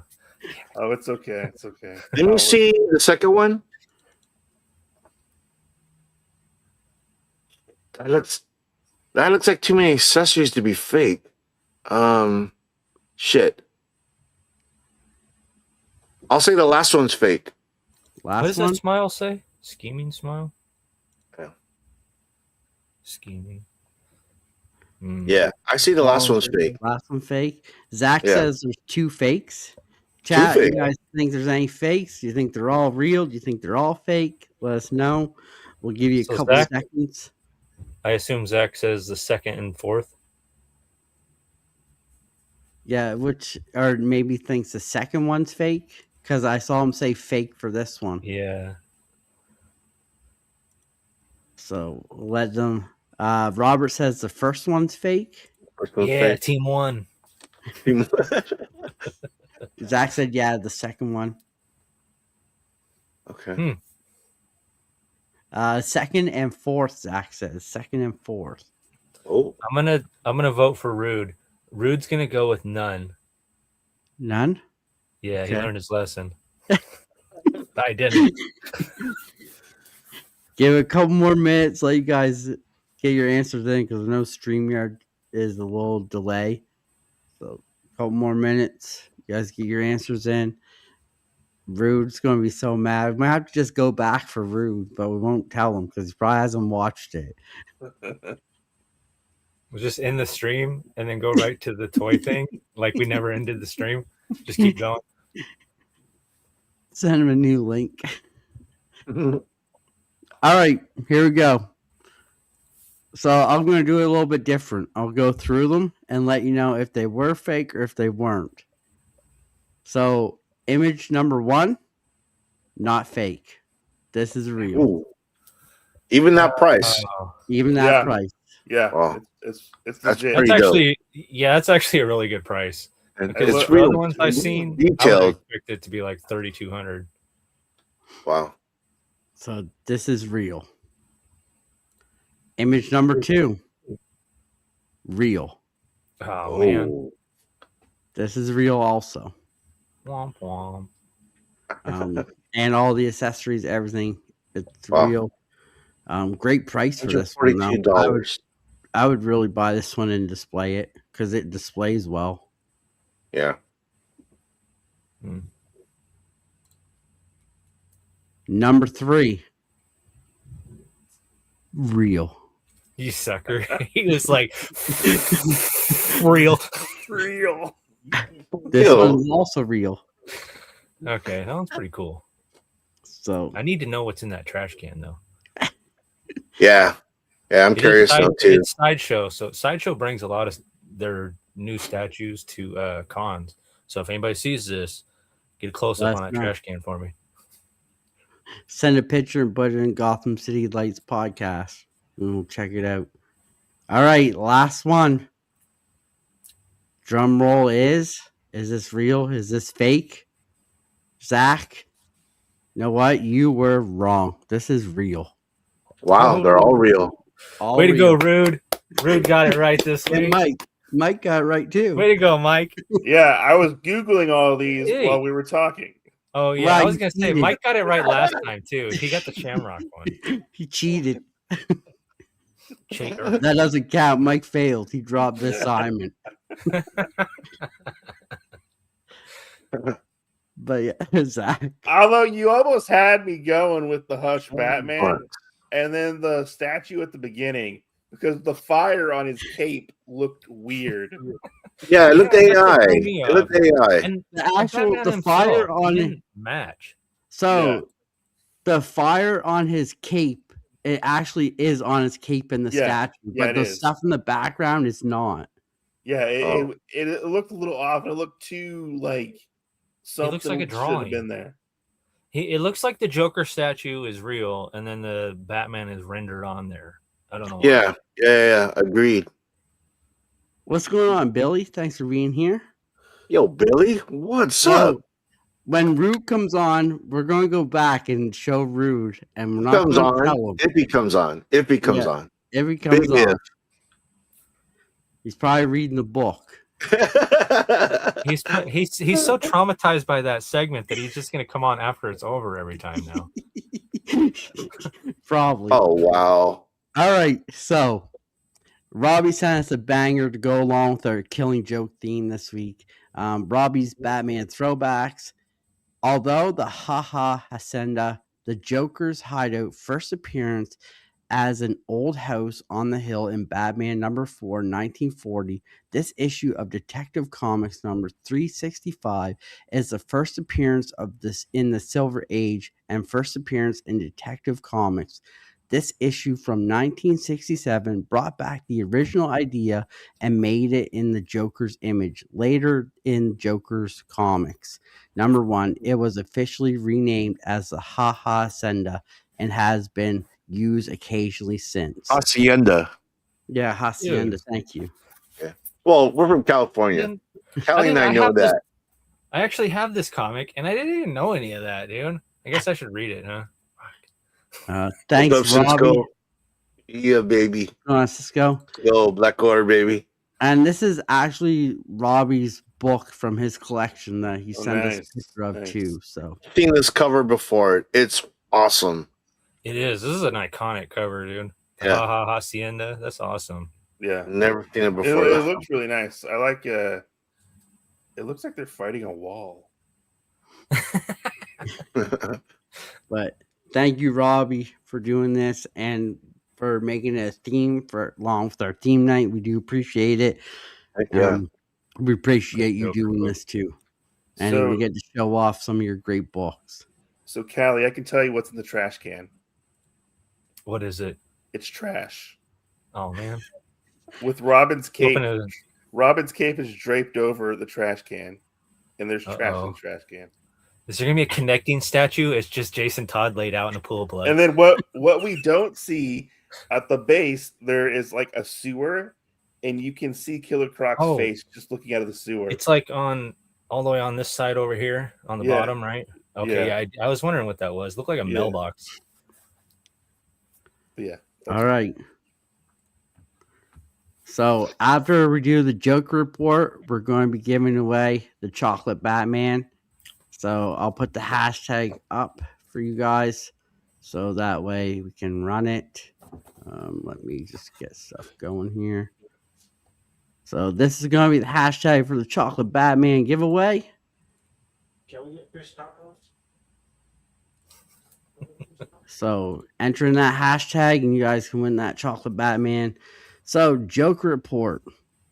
Oh, it's okay. It's okay. Didn't you see the second one? That looks like too many accessories to be fake. Shit. I'll say the last one's fake. What does Last one? that smile say? Scheming smile? Yeah. Scheming. Yeah, I see the last one's fake. Last one fake. Zach Yeah. says there's 2 fakes. Chat, fakes. you guys think there's any fakes? Do you think they're all real? Do you think they're all fake? Let us know. We'll give you a So couple Zach- seconds. I assume Zach says the second and fourth. Yeah, or maybe thinks the second one's fake because I saw him say fake for this one. Yeah. So let them. Robert says the first one's fake. First one's Yeah, team one. fake. Zach said yeah, the second one. Okay. Second and fourth. Zach says second and fourth. Oh, I'm gonna vote for Rude. Rude's gonna go with none. None. Yeah, he Okay. learned his lesson. I didn't. Give it a couple more minutes. Let you guys get your answers in because I know StreamYard is a little delay. So a couple more minutes. You guys get your answers in. Rude's going to be so mad. We might have to just go back for Rude, but we won't tell him because he probably hasn't watched it. We'll just end the stream and then go right to the toy thing, like we never ended the stream. Just keep going. Send him a new link. All right, here we go. So I'm going to do it a little bit different. I'll go through them and let you know if they were fake or if they weren't. So image number 1, not fake. This is real. Ooh. Even that price. Even that Yeah. price. Yeah, Wow. it's That's legit. pretty That's dope. that's actually a really good price. And Because it's the real other ones I've seen, I would detailed. expect it to be like 3,200. Wow. So this is real. Image number 2, real. Oh man, Oh. This is real also. womp womp. And all the accessories, everything. It's Wow. real. Great price for this one. Though. $142. I would really buy this one and display it because it displays well. Yeah. Number 3, real. You sucker. He was like, real. Real. This Ew. one's also real. Okay, that one's pretty cool. So I need to know what's in that trash can, though. Yeah. Yeah, I'm curious though too. It's Sideshow. So Sideshow brings a lot of their new statues to cons. So if anybody sees this, get a close up Let on us that know. trash can for me. send a picture and put it in Gotham City Lights podcast. And we'll check it out. All right, last one. Drum roll is this real? Is this fake? Zach, you know what? You were wrong. This is real. Wow, they're all real. All Way to real. go, Rude. Rude got it right this And week. Mike got it right too. Way to go, Mike. Yeah, I was Googling all these Hey. while we were talking. Oh, yeah. Right, I was going to say, cheated. Mike got it right last time, too. He got the Shamrock one. He cheated. Cheater. That doesn't count. Mike failed. He dropped the assignment. But yeah, Zach. Although you almost had me going with the Hush Batman and then the statue at the beginning because the fire on his cape looked weird. Yeah, it looked Yeah, that's AI. what threw me It looked off. AI. And The actual Batman the himself, fire he on didn't match. so Yeah. the fire on his cape, it actually is on his cape in the Yeah. statue, Yeah, but it the is. stuff in the background is not. Yeah, Oh. it looked a little off. It looked too like something looks like a should have drawing. been there. It looks like the Joker statue is real, and then the Batman is rendered on there. I don't know. Yeah, yeah, agreed. What's going on, Billy? Thanks for being here. Yo, Billy, what's So, up? when Rude comes on, we're going to go back and show Rude, and we're He not comes going to on. tell him If he comes on. If he comes Yeah. on. if he comes Big on. if. He's probably reading the book. He's so traumatized by that segment that he's just going to come on after it's over every time now. Probably. Oh, wow. All right, so Robbie sent us a banger to go along with our Killing Joke theme this week. Robbie's Batman throwbacks. Although the Haha Hacienda, the Joker's hideout, first appearance as an old house on the hill in Batman number 4, 1940, this issue of Detective Comics number 365 is the first appearance of this in the Silver Age and first appearance in Detective Comics. This issue from 1967 brought back the original idea and made it in the Joker's image. Later in Joker's comics, number 1, it was officially renamed as the Haha Hacienda and has been used occasionally since. Hacienda. Yeah, Hacienda. Dude. Thank you. Well, we're from California. Then- Callie and I know have this- that. I actually have this comic, and I didn't even know any of that, dude. I guess I should read it, huh? Thanks, What's up, Robbie. Cisco? Yeah, baby. Cisco. Yo, Black Order, baby. And this is actually Robbie's book from his collection that he Oh, sent us a nice. picture of Nice. too. So Seen this cover before. It's awesome. It is. This is an iconic cover, dude. Yeah. Ha Hacienda. That's awesome. Yeah. Never seen it It, before. it looks really nice. I like it looks like they're fighting a wall. But thank you, Robbie, for doing this and for making it a theme for along with our theme night. We do appreciate it. Heck yeah. We appreciate you Joker doing book. this too. And we So, get to show off some of your great books. so Callie, I can tell you what's in the trash can. What is it? It's trash. Oh man. With Robin's cape. Open it. Robin's cape is draped over the trash can, and there's trash in Uh-oh. the trash can. Is there gonna be a connecting statue? It's just Jason Todd laid out in a pool of blood. And then what we don't see at the base, there is like a sewer, and you can see Killer Croc's Oh. face just looking out of the sewer. It's like on all the way on this side over here on the Yeah. bottom, right? Okay, Yeah. I was wondering what that was. Looked like a Yeah. mailbox. Yeah. All right. So after we do the Joker report, we're going to be giving away the chocolate Batman. So I'll put the hashtag up for you guys so that way we can run it. Let me just get stuff going here. So this is going to be the hashtag for the chocolate Batman giveaway. Can we get Chris tacos? So enter in that hashtag and you guys can win that chocolate Batman. So Joker report.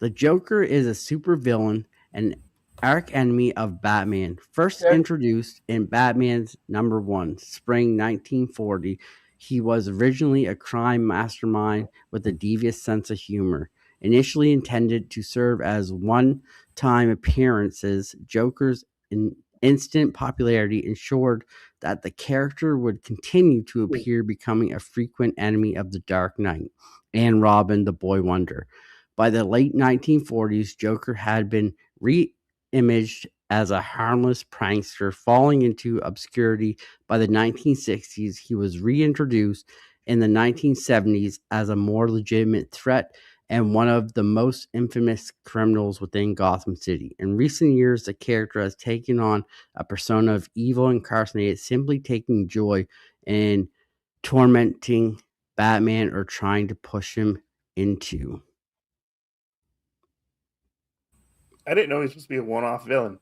The Joker is a supervillain and arch enemy of Batman. First introduced in Batman's #1, spring 1940, he was originally a crime mastermind with a devious sense of humor. Initially intended to serve as one-time appearances, Joker's instant popularity ensured that the character would continue to appear, becoming a frequent enemy of the Dark Knight and Robin the Boy Wonder. By the late 1940s, Joker had been re-imaged as a harmless prankster, falling into obscurity. By the 1960s, he was reintroduced in the 1970s as a more legitimate threat and one of the most infamous criminals within Gotham City. In recent years, the character has taken on a persona of evil incarnated, simply taking joy in tormenting Batman or trying to push him into. I didn't know he was supposed to be a one-off villain.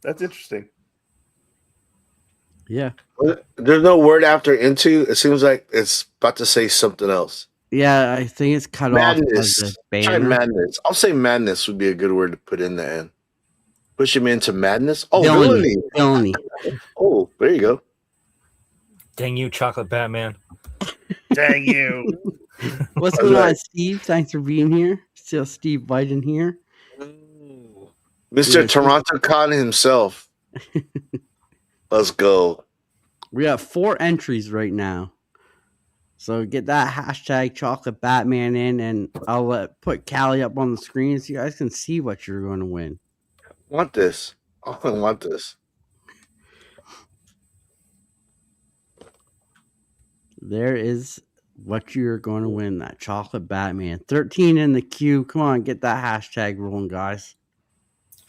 That's interesting. Yeah. There's no word after into. It seems like it's about to say something else. Yeah, I think it's cut off of Madness. the Try banner. madness. I'll say madness would be a good word to put in the end. Push him into madness. Oh, Villainy. villainy. Villainy. Oh, there you go. Dang you, chocolate Batman. Dang you. What's going on, Steve? Thanks for being here. Still Steve Biden here. Mr. Yeah. Toronto Khan himself. Let's go. We have 4 entries right now. So get that hashtag chocolate Batman in, and I'll put Callie up on the screen so you guys can see what you're going to win. I want this. Oh, I want this. There is what you're going to win, that chocolate Batman. 13 in the queue. Come on, get that hashtag rolling, guys.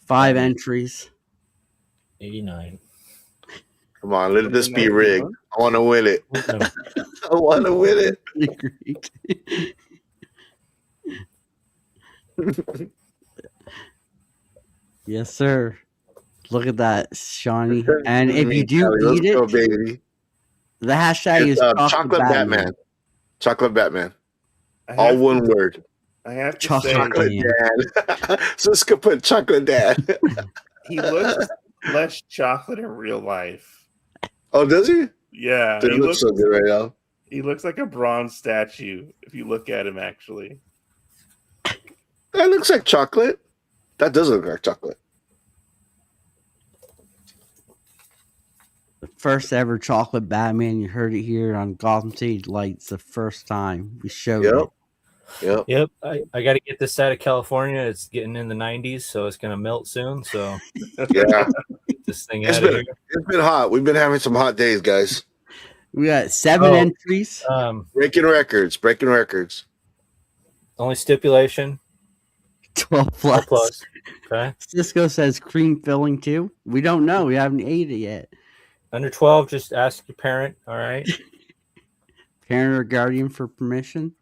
5 entries. 89. Come on, let this be rigged. I want to win it. I want to win it. Great. Yes, sir. Look at that, Shawnee. And if you do Let's beat go, it, baby. the hashtag It's, is chocolate Batman. Chocolate Batman. All one word. I have to Chocolate say, Chocolate Dad. Cisco put chocolate Dad. he looks less chocolate in real life. Oh, does he? Yeah. Dude, he looks so good right now. He looks like a bronze statue if you look at him, actually. That looks like chocolate. That does look like chocolate. The first ever chocolate Batman. You heard it here on Gotham City Lights. The first time we showed it. Yep. Yep. I got to get this out of California. It's getting in the 90s, so it's going to melt soon. So Yeah. get this thing out of here. It's been hot. We've been having some hot days, guys. We got 7 entries. Breaking records. Only stipulation 12 plus. 12 plus. Okay. Cisco says cream filling too. We don't know. We haven't ate it yet. Under 12, just ask your parent. All right. Parent or guardian for permission.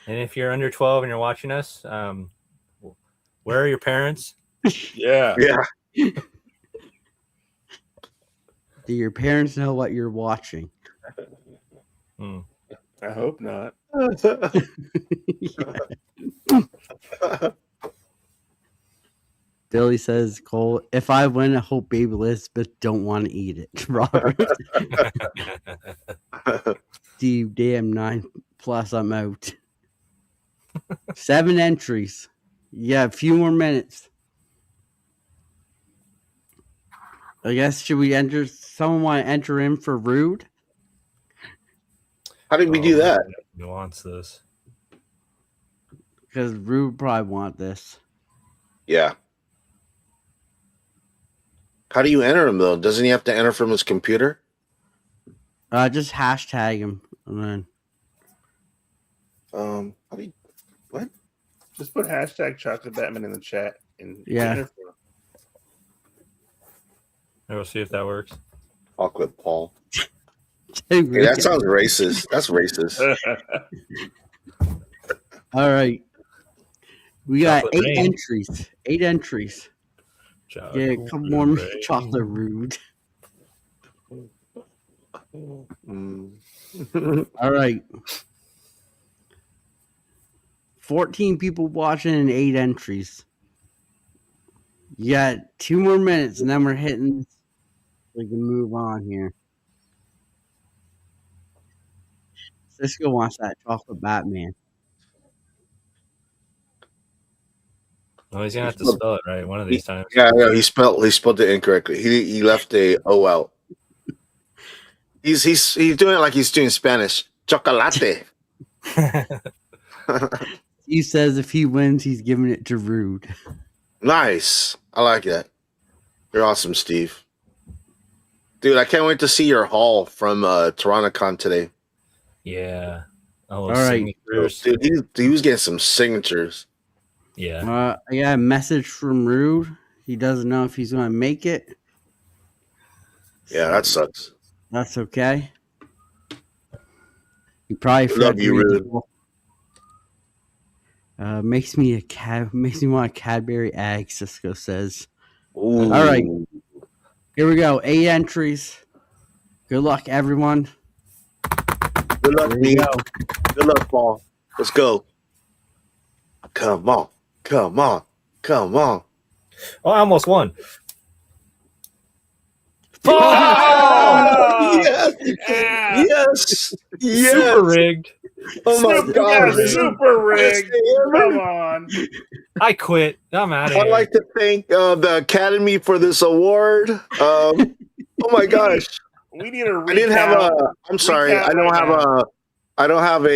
And if you're under 12 and you're watching us, where are your parents? Yeah. Yeah. Do your parents know what you're watching? Hmm. I hope not. Billy says, Cole, if I win, I hope Baby Elizabeth don't want to eat it. Robert. Steve, damn, 9+, I'm out. 7 entries. Yeah, a few more minutes. I guess, should we enter? Someone want to enter in for Rude? How did we do that? Who wants this? Because Rude probably want this. Yeah. How do you enter him though? Doesn't he have to enter from his computer? Just hashtag him. And then How do you, what? Just put hashtag Chocolate Batman in the chat and Yeah. enter for him. We'll see if that works. Chocolate Paul. Hey, Hey, that sounds racist. That's racist. all right. We got Chocolate 8 rain. entries. 8 entries. Yeah, come on, chocolate Rude. All right. 14 people watching and 8 entries. You got 2 more minutes and then we're hitting. We can move on here. Cisco wants that chocolate Batman. Oh, he's gonna have to spell it right one of these times. Yeah, no, he spelled it incorrectly. He left a O out. He's doing it like he's doing Spanish. Chocolate. He says if he wins, he's giving it to Rude. Nice. I like that. You're awesome, Steve. Dude, I can't wait to see your haul from TorontoCon today. Yeah. All right. Dude, he was getting some signatures. Yeah. I got a message from Rude. He doesn't know if he's going to make it. Yeah, that sucks. That's okay. He probably Love you, Rude. Makes me want a Cadbury egg, Cisco says. Ooh. All right. Here we go. 8 entries. Good luck, everyone. Good luck, me. Good luck, Paul. Let's go. Come on. Come on. Come on. Oh, I almost won. Oh! Yes. Yeah. Yes. Yes. Super rigged. Oh my God. Yeah, super rigged. Come on. I quit. I'm out of here. I'd like to thank the Academy for this award. Oh my gosh. We need a recount. I didn't have a. I'm sorry. Recount I don't have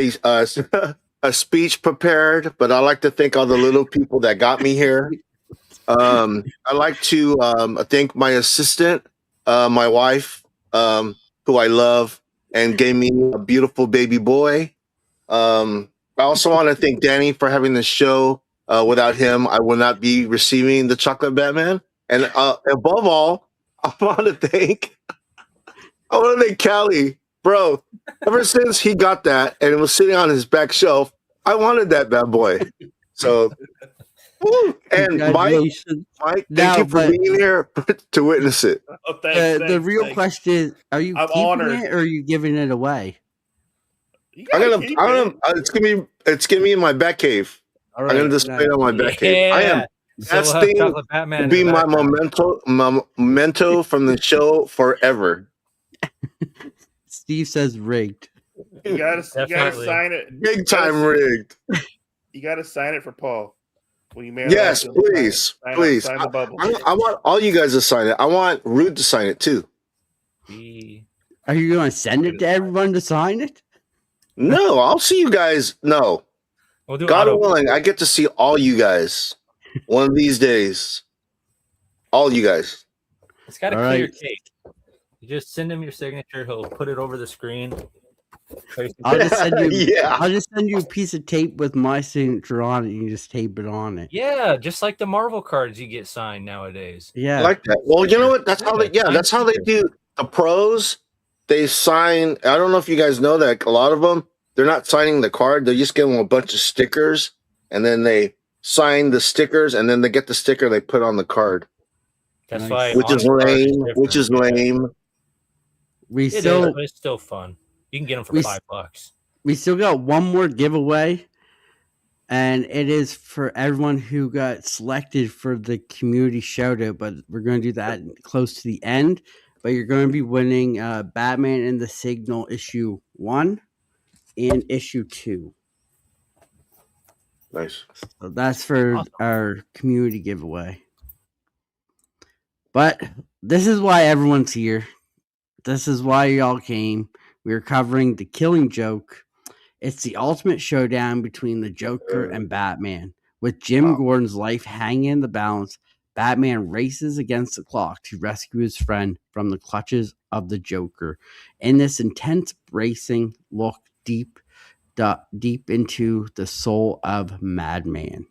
a speech prepared, but I like to thank all the little people that got me here. I like to thank my assistant, my wife, who I love and gave me a beautiful baby boy. I also want to thank Danny for having the show. Without him, I would not be receiving the Chocolate Batman. And above all, I want to thank Callie, bro. Ever since he got that and it was sitting on his back shelf, I wanted that bad boy. So, and Mike, thank you for being here to witness it. Oh, thanks, The real question is: are you I'm keeping honored. it or are you giving it away? It's gonna be in my back cave. All I'm gonna display it on my back cave. I am. So That's we'll have thing Chocolate Batman will in be the my background. memento from the show forever. Steve says rigged. You gotta Definitely. sign it. Big time rigged. You gotta sign it for Paul. When you mail Yes, it, please, please. Sign the bubble. I want all you guys to sign it. I want Rude to sign it too. Are you going to send it to everyone to sign it? No, I'll see you guys. No, We'll do God auto. willing, I get to see all you guys one of these days. All you guys. It's got a All clear right. tape. You just send him your signature. He'll put it over the screen. I'll just send you. Yeah. I'll just send you a piece of tape with my signature on it. And you just tape it on it. Yeah, just like the Marvel cards you get signed nowadays. Yeah. I like that. Well, you know what? That's how they. Yeah, that's how they do the pros. They sign. I don't know if you guys know that a lot of them, they're not signing the card. They just give them a bunch of stickers, and then they sign the stickers, and then they get the sticker they put on the card, That's Nice. why which is on the card lame. different. Which is lame. we It is, still but it's still fun. You can get them for we $5. we still got one more giveaway, and it is for everyone who got selected for the community shout out. But we're going to do that close to the end. But you're going to be winning Batman and the Signal issue 1 and issue 2. Nice. So that's for Awesome. our community giveaway. But this is why everyone's here. This is why y'all came. We're covering The Killing Joke. It's the ultimate showdown between the Joker and Batman. With Jim Gordon's life hanging in the balance, Batman races against the clock to rescue his friend from the clutches of the Joker. In this intense bracing look deep into the soul of Madman.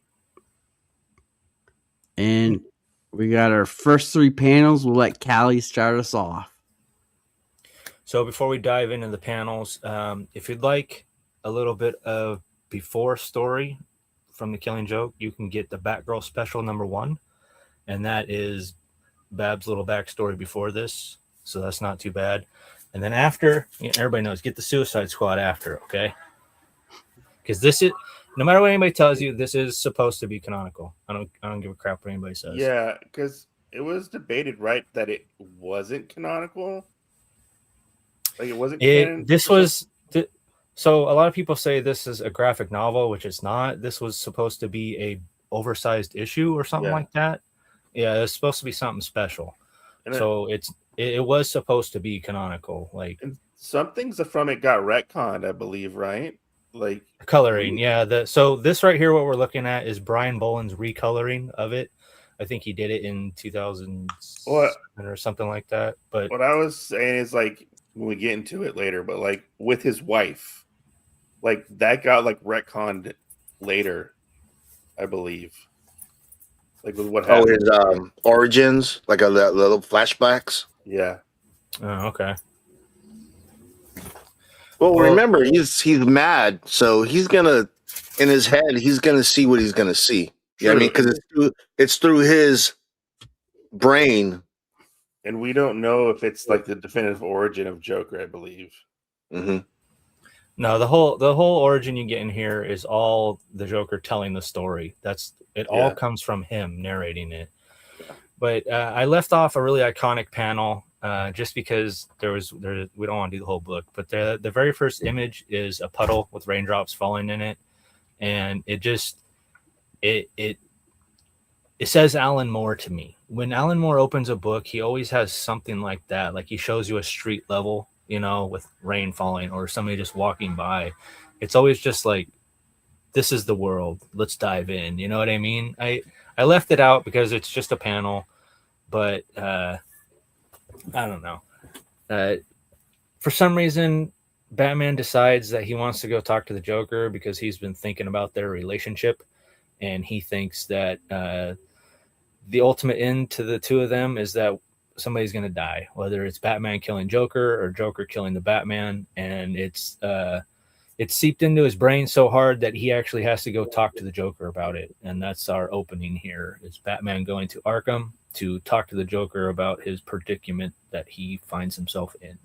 And we got our first 3 panels. We'll let Callie start us off. So before we dive into the panels, if you'd like a little bit of before story from The Killing Joke, you can get the Batgirl special #1, and that is Bab's little backstory before this, so that's not too bad. And then after, everybody knows, get the Suicide Squad after, okay? Because this is, no matter what anybody tells you, this is supposed to be canonical. I don't give a crap what anybody says. Yeah, because it was debated, right, that it wasn't canonical. Like it wasn't canon. This was so a lot of people say this is a graphic novel, which it's not. This was supposed to be a oversized issue or something like that. Yeah, it's supposed to be something special. And so it was supposed to be canonical. Like, and some things from it got retconned, I believe, right? Like coloring, yeah. So this right here, what we're looking at is Brian Boland's recoloring of it. I think he did it in 2007 or something like that. But what I was saying is, like, when we get into it later, but like with his wife, like that got like retconned later, I believe. Like with what happened. Oh, his origins, like the little flashbacks. Yeah. Oh, okay. Well, remember, he's mad, so he's gonna, in his head, he's gonna see what he's gonna see. Yeah, I mean, because it's through his brain, and we don't know if it's like the definitive origin of Joker. I believe. Mm-hmm. No, the whole origin you get in here is all the Joker telling the story. All comes from him narrating it. Yeah. But I left off a really iconic panel. Just because we don't want to do the whole book, but the very first image is a puddle with raindrops falling in it, and it says Alan Moore to me. When Alan Moore opens a book, he always has something like that, like he shows you a street level, with rain falling or somebody just walking by. It's always just like, this is the world, let's dive in. You know what I mean? I left it out because it's just a panel, but I don't know. For some reason, Batman decides that he wants to go talk to the Joker because he's been thinking about their relationship, and he thinks that the ultimate end to the two of them is that somebody's going to die, whether it's Batman killing Joker or Joker killing the Batman, and it's seeped into his brain so hard that he actually has to go talk to the Joker about it. And that's our opening here. It's Batman going to Arkham to talk to the Joker about his predicament that he finds himself in.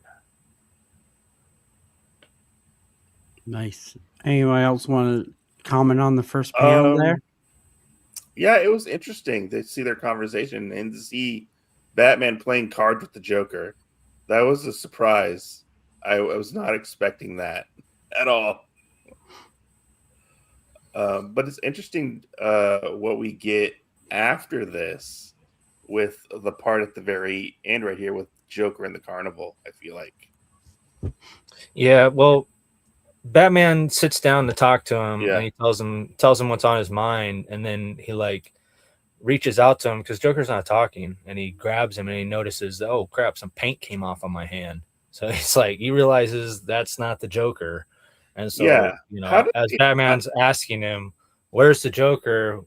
Nice. Anyone else want to comment on the first panel there? Yeah, it was interesting to see their conversation and to see Batman playing cards with the Joker. That was a surprise. I was not expecting that at all. But it's interesting what we get after this with the part at the very end right here with Joker and the carnival, I feel like. Yeah, well, Batman sits down to talk to him, and he tells him what's on his mind, and then he like reaches out to him because Joker's not talking, and he grabs him and he notices that, oh crap, some paint came off on my hand. So it's like he realizes that's not the Joker. And so, as Batman's asking him, where's the Joker?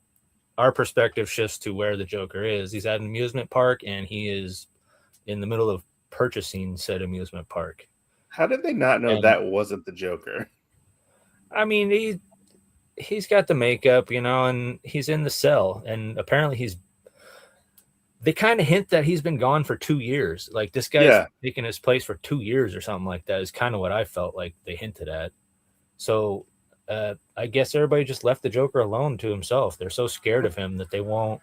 Our perspective shifts to where the Joker is. He's at an amusement park, and he is in the middle of purchasing said amusement park. How did they not know that wasn't the Joker? I mean, he's got the makeup, and he's in the cell, and apparently they kind of hint that he's been gone for 2 years. Like this guy's Yeah. taking his place for 2 years or something like that is kind of what I felt like they hinted at. So I guess everybody just left the Joker alone to himself. They're so scared of him that they won't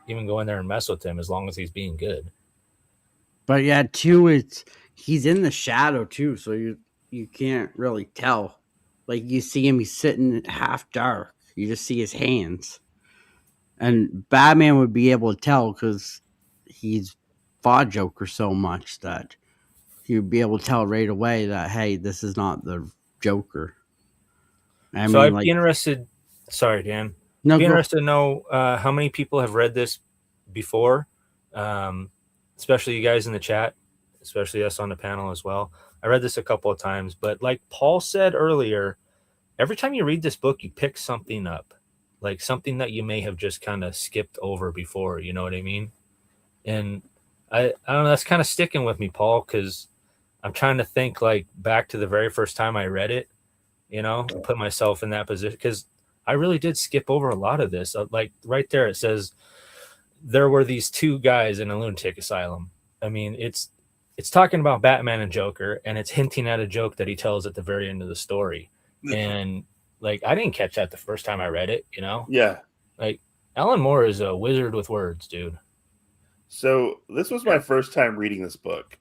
even go in there and mess with him as long as he's being good. But yeah, too, it's he's in the shadow too, so you can't really tell. Like you see him, he's sitting half dark. You just see his hands, and Batman would be able to tell because he's fought Joker so much that he would be able to tell right away that hey, this is not the Joker. I So mean, I'd be like interested. Sorry, Dan. no, Be go. interested to know how many people have read this before, especially you guys in the chat, especially us on the panel as well. I read this a couple of times, but like Paul said earlier, every time you read this book, you pick something up, like something that you may have just kind of skipped over before. You know what I mean? And I don't know. That's kind of sticking with me, Paul, because I'm trying to think like back to the very first time I read it, and put myself in that position because I really did skip over a lot of this. Like right there, it says there were these two guys in a lunatic asylum. I mean, it's talking about Batman and Joker, and it's hinting at a joke that he tells at the very end of the story. And like, I didn't catch that the first time I read it. Yeah. Like Alan Moore is a wizard with words, dude. So this was my first time reading this book.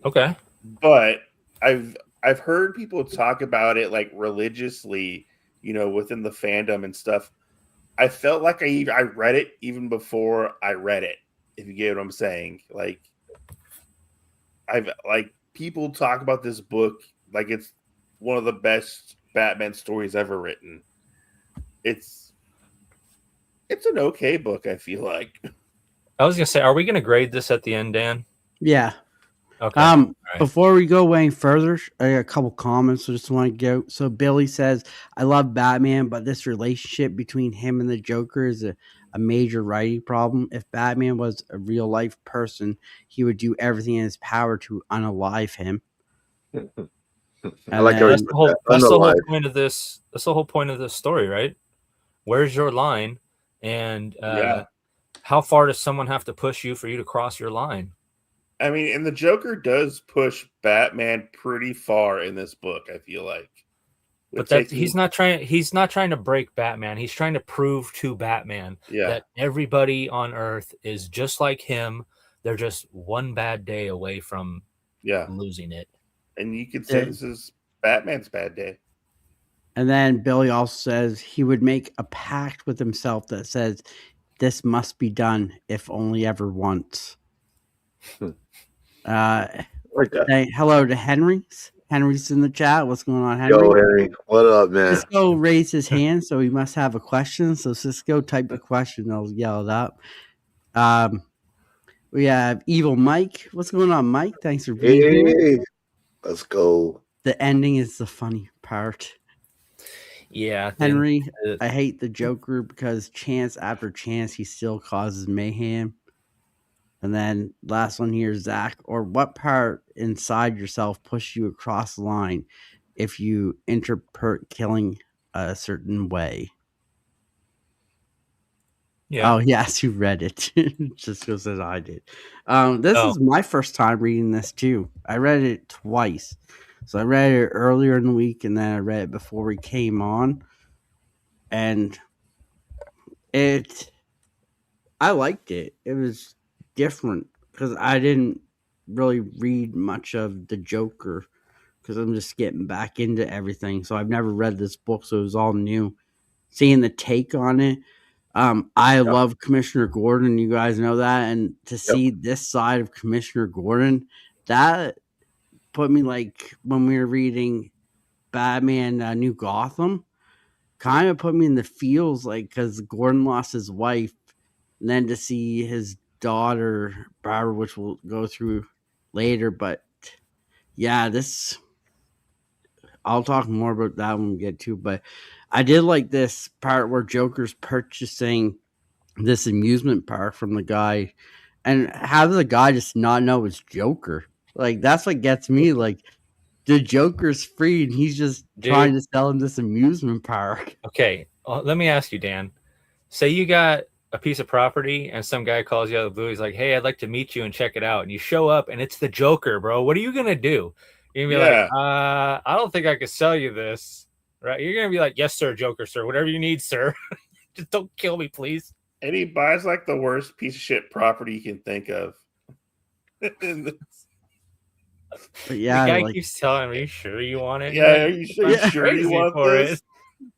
Okay. But I've heard people talk about it like religiously, within the fandom and stuff. I felt like I read it even before I read it, if you get what I'm saying. Like people talk about this book like it's one of the best Batman stories ever written. It's an okay book, I feel like. I was gonna say, are we gonna grade this at the end, Dan? Yeah. Okay. Right. Before we go any further, I got a couple comments I just want to go. So Billy says, I love Batman, but this relationship between him and the Joker is a major writing problem. If Batman was a real life person, he would do everything in his power to unalive him. I like how that's the whole unalive. point of this. That's the whole point of this story, right? Where's your line? And how far does someone have to push you for you to cross your line? I mean, and the Joker does push Batman pretty far in this book, I feel like. But he's not trying to break Batman. He's trying to prove to Batman that everybody on Earth is just like him. They're just one bad day away from losing it. And you could say this is Batman's bad day. And then Billy also says he would make a pact with himself that says this must be done if only ever once. Say hello to Henry's. Henry's in the chat. What's going on, Henry? Yo, Henry. What up, man? Cisco raised his hand, so he must have a question. So Cisco, type the question. I'll yell it up. We have Evil Mike. What's going on, Mike? Thanks for being here. Let's go. The ending is the funny part. Yeah, Henry, I hate the Joker because chance after chance he still causes mayhem. And then last one here, Zach, or what part inside yourself pushed you across the line if you interpret killing a certain way? Yeah. Oh, yes, you read it. Just because I did. This is my first time reading this too. I read it twice. So I read it earlier in the week and then I read it before we came on. And I liked it. It was different because I didn't really read much of the Joker because I'm just getting back into everything. So I've never read this book, so it was all new. Seeing the take on it. I love Commissioner Gordon. You guys know that. And to see this side of Commissioner Gordon, that put me like when we were reading Batman New Gotham, kind of put me in the feels like because Gordon lost his wife. And then to see his daughter, Barbara, which we'll go through later. But yeah, I'll talk more about that when we get to. But I did like this part where Joker's purchasing this amusement park from the guy. And how does the guy just not know it's Joker? Like, that's what gets me. Like, the Joker's free and he's just trying to sell him this amusement park. Okay, let me ask you, Dan. Say you got a piece of property and some guy calls you out of the blue. He's like, "Hey, I'd like to meet you and check it out." And you show up and it's the Joker, bro. What are you gonna do? You're gonna be like, I don't think I could sell you this, right? You're gonna be like, "Yes, sir, Joker, sir. Whatever you need, sir. Just don't kill me, please." And he buys like the worst piece of shit property you can think of. But yeah, the guy like, keeps telling me, "Are you sure you want it?" Yeah, You're are like, you sure, "I'm you sure you crazy want for this?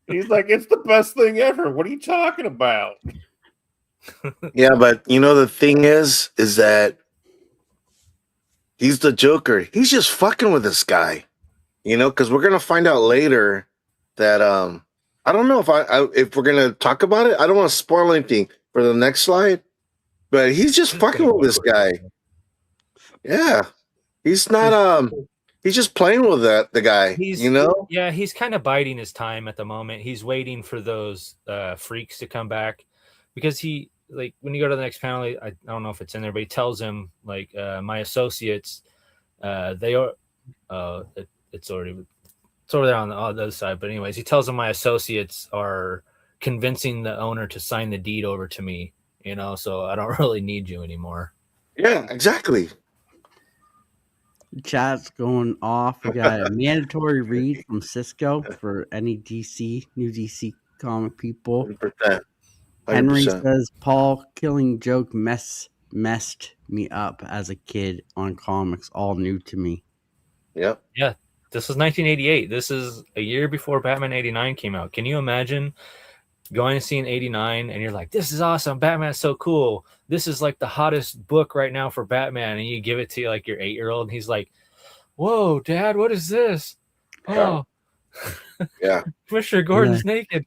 He's like, it's the best thing ever. What are you talking about? Yeah, but you know the thing is that he's the Joker. He's just fucking with this guy, you know, because we're gonna find out later that I don't know if we're gonna talk about it. I don't want to spoil anything for the next slide, but he's just fucking with this guy. Yeah, he's not he's just playing with the guy. You know, Yeah, he's kind of biding his time at the moment. He's waiting for those freaks to come back because he, like, when you go to the next panel, I don't know if it's in there, but he tells him, like, my associates, they are, it's over there on the other side. But anyways, he tells him my associates are convincing the owner to sign the deed over to me, you know, so I don't really need you anymore. yeah, exactly. chat's going off. We got a mandatory read from Cisco for any new DC comic people. 100%. Henry says Paul killing joke messed me up as a kid on comics, all new to me. Yep. Yeah, this was 1988. This is a year before Batman 89 came out. Can you imagine going to see an 89 and you're like, "This is awesome. Batman's so cool. This is like the hottest book right now for Batman." And you give it to like your 8-year-old and he's like, "Whoa, Dad, what is this? Oh, yeah. Commissioner Gordon's naked."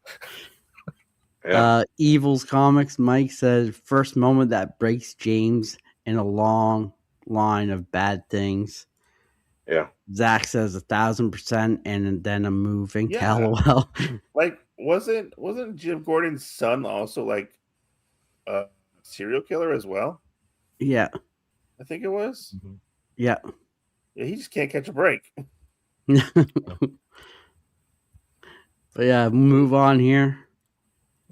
Yeah. Evil's Comics, Mike said, first moment that breaks James in a long line of bad things. Yeah. Zach says 1,000%, and then a moving. Yeah. LOL. Like, wasn't Jim Gordon's son also like a serial killer as well? Yeah. I think it was. Mhm. Yeah. Yeah, he just can't catch a break. But yeah, move on here.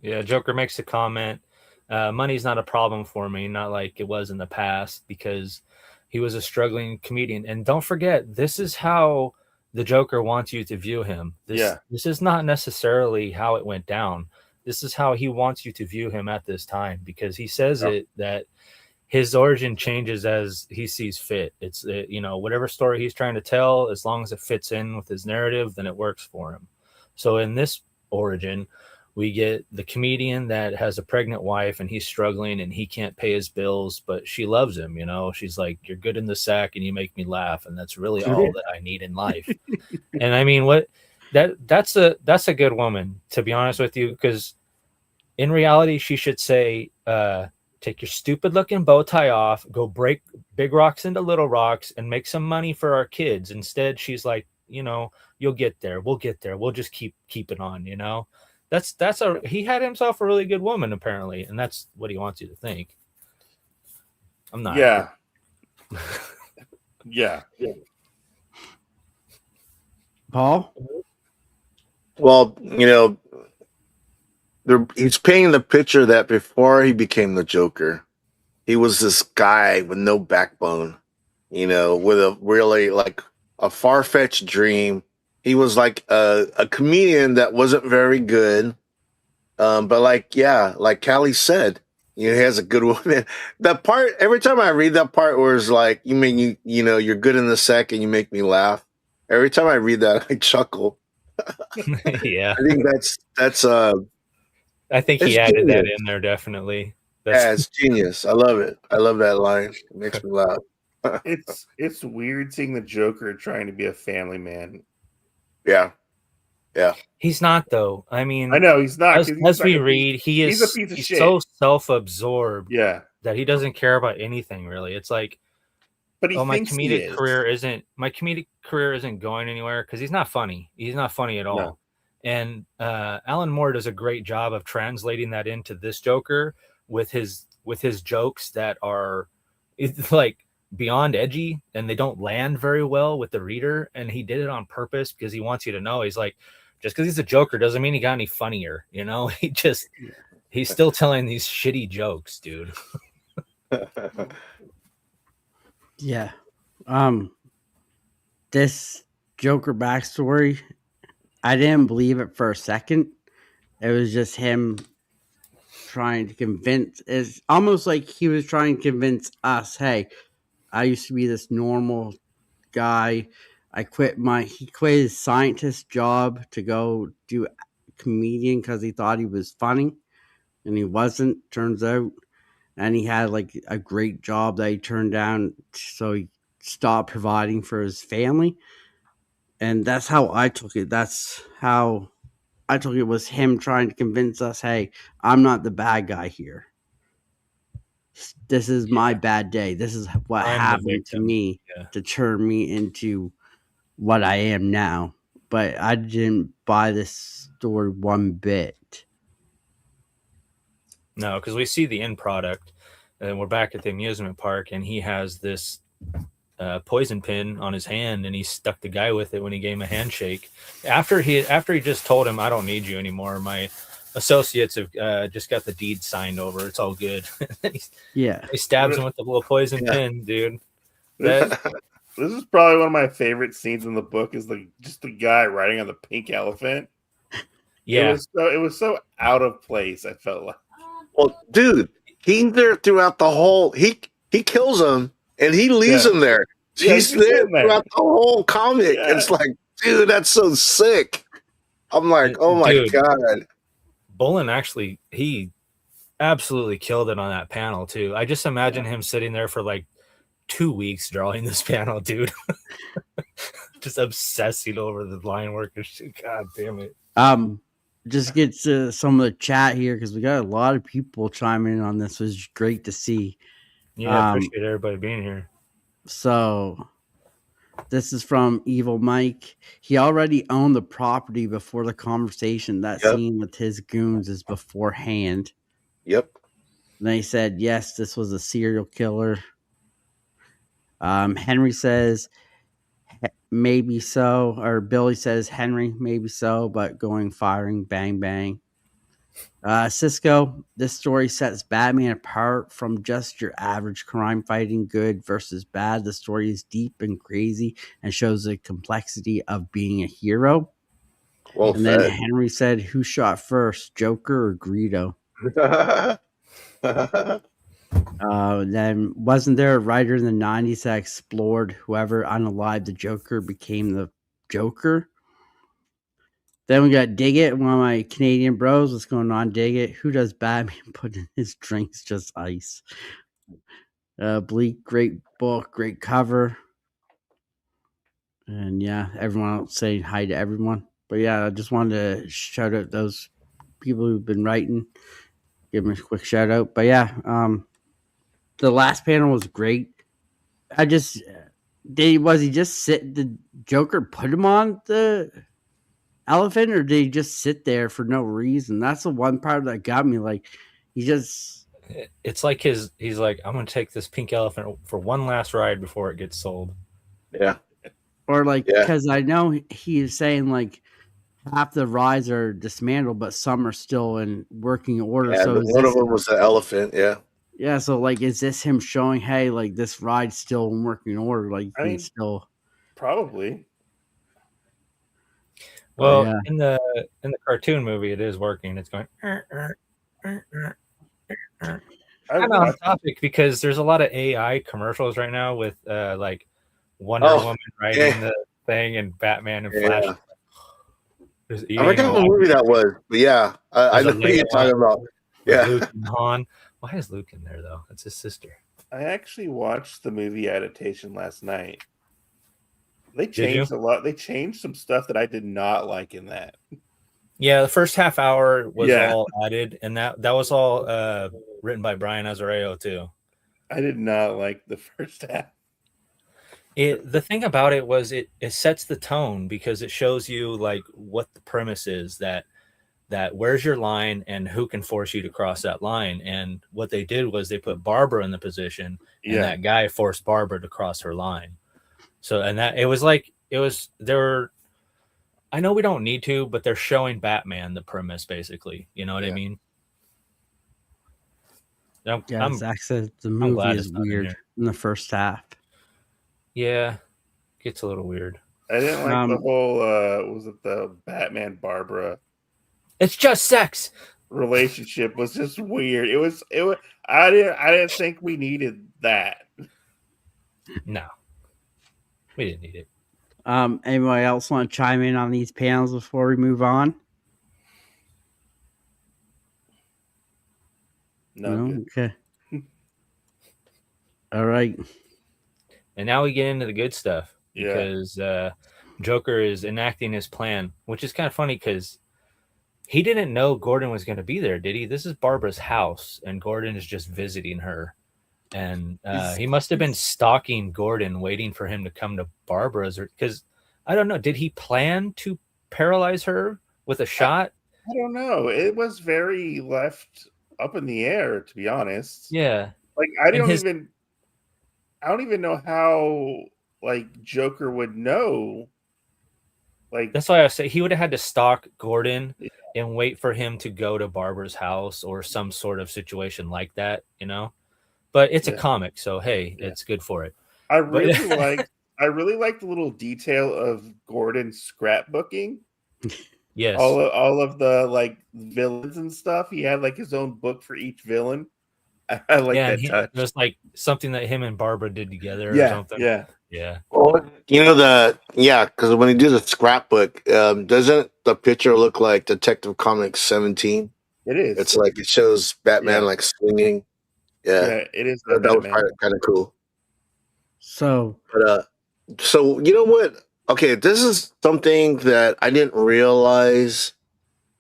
Yeah, Joker makes a comment. Money's not a problem for me, not like it was in the past, because he was a struggling comedian. And don't forget, this is how the Joker wants you to view him. This is not necessarily how it went down. This is how he wants you to view him at this time, because he says that his origin changes as he sees fit. It's, whatever story he's trying to tell, as long as it fits in with his narrative, then it works for him. So in this origin, we get the comedian that has a pregnant wife and he's struggling and he can't pay his bills, but she loves him. You know, she's like, "You're good in the sack and you make me laugh. And that's really all that I need in life." And I mean, that's a good woman, to be honest with you, because in reality, she should say, "Take your stupid looking bow tie off, go break big rocks into little rocks and make some money for our kids." Instead, she's like, "You'll get there. We'll get there. We'll just keep it on." He had himself a really good woman, apparently, and that's what he wants you to think. I'm not. Yeah. Yeah. Paul? Well, he's painting the picture that before he became the Joker, he was this guy with no backbone, with a really like a far-fetched dream. He was like a comedian that wasn't very good. But like Callie said, he has a good woman. That part, every time I read that part where it's like, you're good in the sack and you make me laugh. Every time I read that, I chuckle. Yeah. I think that's I think he added that in there, definitely. It's genius. I love it. I love that line. It makes me laugh. It's weird seeing the Joker trying to be a family man. Yeah. He's not, though. I mean, I know he's not. As we read, he's a piece of shit. So self-absorbed, that he doesn't care about anything really. It's like, but my comedic career isn't going anywhere because he's not funny. He's not funny at all. No. And Alan Moore does a great job of translating that into this Joker with his jokes that are like beyond edgy and they don't land very well with the reader. And he did it on purpose because he wants you to know. He's like, just because he's a Joker doesn't mean he got any funnier. He just He's still telling these shitty jokes, dude. Yeah. This Joker backstory, I didn't believe it for a second. It was just him trying to convince. It's almost like he was trying to convince us, hey, I used to be this normal guy. He quit his scientist job to go do comedian because he thought he was funny and he wasn't, turns out. And he had like a great job that he turned down, so he stopped providing for his family. And that's how I took it. That's how I took it, was him trying to convince us, hey, I'm not the bad guy here. This is my bad day. This is what I'm the happened to victim. me Yeah. to turn me into what I am now. But I didn't buy this story one bit. No, because we see the end product, and we're back at the amusement park, and he has this poison pin on his hand, and he stuck the guy with it when he gave him a handshake. After he just told him, "I don't need you anymore. My associates have just got the deed signed over. It's all good." Yeah. He stabs him with the little poison pin, dude. This is probably one of my favorite scenes in the book. Is just the guy riding on the pink elephant. Yeah, it was so out of place. I felt like. Well, dude, he's there throughout the whole. He kills him and he leaves him there. Yeah, He's there throughout the whole comic. Yeah. It's like, dude, that's so sick. I'm like, oh my god. Bolin actually, he absolutely killed it on that panel too. I just imagine him sitting there for like 2 weeks drawing this panel, dude. Just obsessing over the line work and shit. God damn it. Just get to some of the chat here because we got a lot of people chiming in on this, which is great to see. Yeah, I appreciate everybody being here. So this is from Evil Mike. He already owned the property before the conversation. That scene with his goons is beforehand. Yep. And then he said, yes, this was a serial killer. Henry says, maybe so. Or Billy says, Henry, maybe so, but going firing, bang, bang. Cisco, this story sets Batman apart from just your average crime fighting good versus bad. The story is deep and crazy and shows the complexity of being a hero. Well and said. Then Henry said, who shot first, Joker or Greedo? Then wasn't there a writer in the 90s that explored whoever unalived the Joker became the Joker? Then we got Dig It, one of my Canadian bros. What's going on, Dig It? Who does Batman put in his drinks just ice? Bleak, great book, great cover. And yeah, everyone else saying hi to everyone. But yeah, I just wanted to shout out those people who've been writing. Give them a quick shout out. But yeah, the last panel was great. Was he just sit? The Joker put him on the elephant, or did he just sit there for no reason? That's the one part that got me. Like, it's like he's like, I'm gonna take this pink elephant for one last ride before it gets sold. Yeah. Or like, because I know he is saying like half the rides are dismantled, but some are still in working order. Yeah, so one of them was the elephant. Yeah. Yeah. So like, is this him showing, hey, like this ride's still in working order? Like, I mean, still probably. Well, in the cartoon movie, it is working. It's going. I'm on topic because there's a lot of AI commercials right now with like Wonder Woman riding the thing and Batman and Flash. I forgot what movie that was, but yeah, I know what you're talking about. Yeah. Luke and Han. Why is Luke in there though? That's his sister. I actually watched the movie adaptation last night. They changed a lot. They changed some stuff that I did not like in that. Yeah, the first half hour was all added, and that was all written by Brian Azzarello too. I did not like the first half. The thing about it was it sets the tone because it shows you like what the premise is, that where's your line and who can force you to cross that line. And what they did was they put Barbara in the position, and that guy forced Barbara to cross her line. So, and that I know we don't need to, but they're showing Batman the premise basically. You know what I mean? Yeah, Zach said the I'm movie glad is it's not in weird here. in the first half. Yeah, gets a little weird. I didn't like the Um, whole was it the Batman Barbara It's just sex. relationship was just weird. It was I didn't think we needed that. No, we didn't need it. Anybody else want to chime in on these panels before we move on? No, good. Okay. All right. And now we get into the good stuff Yeah. because Joker is enacting his plan, which is kind of funny because he didn't know Gordon was going to be there, did he? This is Barbara's house, and Gordon is just visiting her. And he must have been stalking Gordon, waiting for him to come to Barbara's. Because I don't know, did he plan to paralyze her with a shot? I don't know. It was very left up in the air, to be honest. Yeah. Like I don't even know how like Joker would know. Like That's why I say he would have had to stalk Gordon and wait for him to go to Barbara's house or some sort of situation like that, you know. But it's a comic, so hey, it's good for it. I really like the little detail of Gordon's scrapbooking. Yes. All of the like villains and stuff. He had like his own book for each villain. I like that touch. It was like something that him and Barbara did together or something. Yeah. Well, because when you do the scrapbook, doesn't the picture look like Detective Comics 17? It is. It's like it shows Batman like swinging. Yeah, it is. That was kind of cool. So, so you know what? Okay, this is something that I didn't realize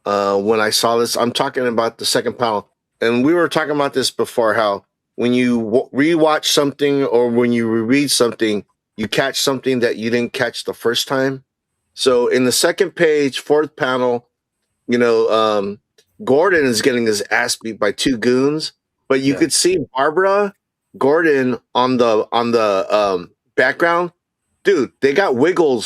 when I saw this. I'm talking about the second panel, and we were talking about this before. How when you rewatch something or when you reread something, you catch something that you didn't catch the first time. So in the second page, fourth panel, Gordon is getting his ass beat by two goons, but you could see Barbara Gordon on the background. Dude, they got wiggle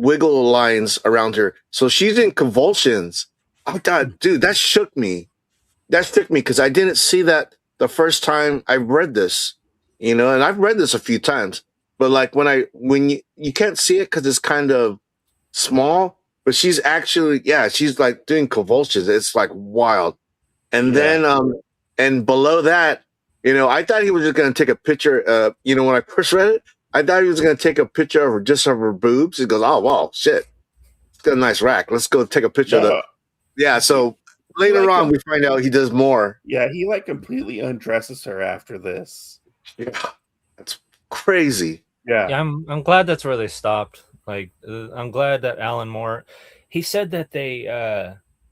lines around her. So she's in convulsions. I thought, dude, that shook me. That shook me because I didn't see that the first time I read this, and I've read this a few times. But like when you can't see it because it's kind of small, but she's actually, she's like doing convulsions. It's like wild. And then, and below that, I thought he was just going to take a picture. When I first read it, I thought he was going to take a picture of her, just of her boobs. He goes, oh, wow, shit. It's got a nice rack. Let's go take a picture of that. Yeah. So later on, we find out he does more. Yeah. He like completely undresses her after this. Yeah. That's crazy. Yeah. I'm glad that's where they stopped. Like, I'm glad that Alan Moore, he said that they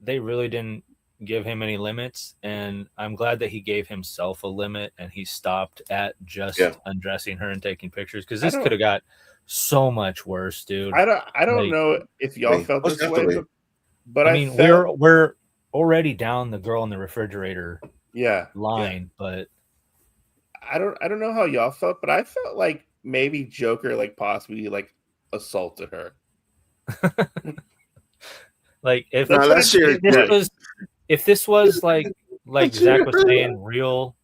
really didn't give him any limits, and I'm glad that he gave himself a limit and he stopped at just undressing her and taking pictures, because this could have got so much worse, dude. I don't know if y'all felt this way, but I mean, we're already down the girl in the refrigerator line, but I don't know how y'all felt, but I felt like maybe Joker like possibly like assaulted her. Like if this was like Zach was saying, real,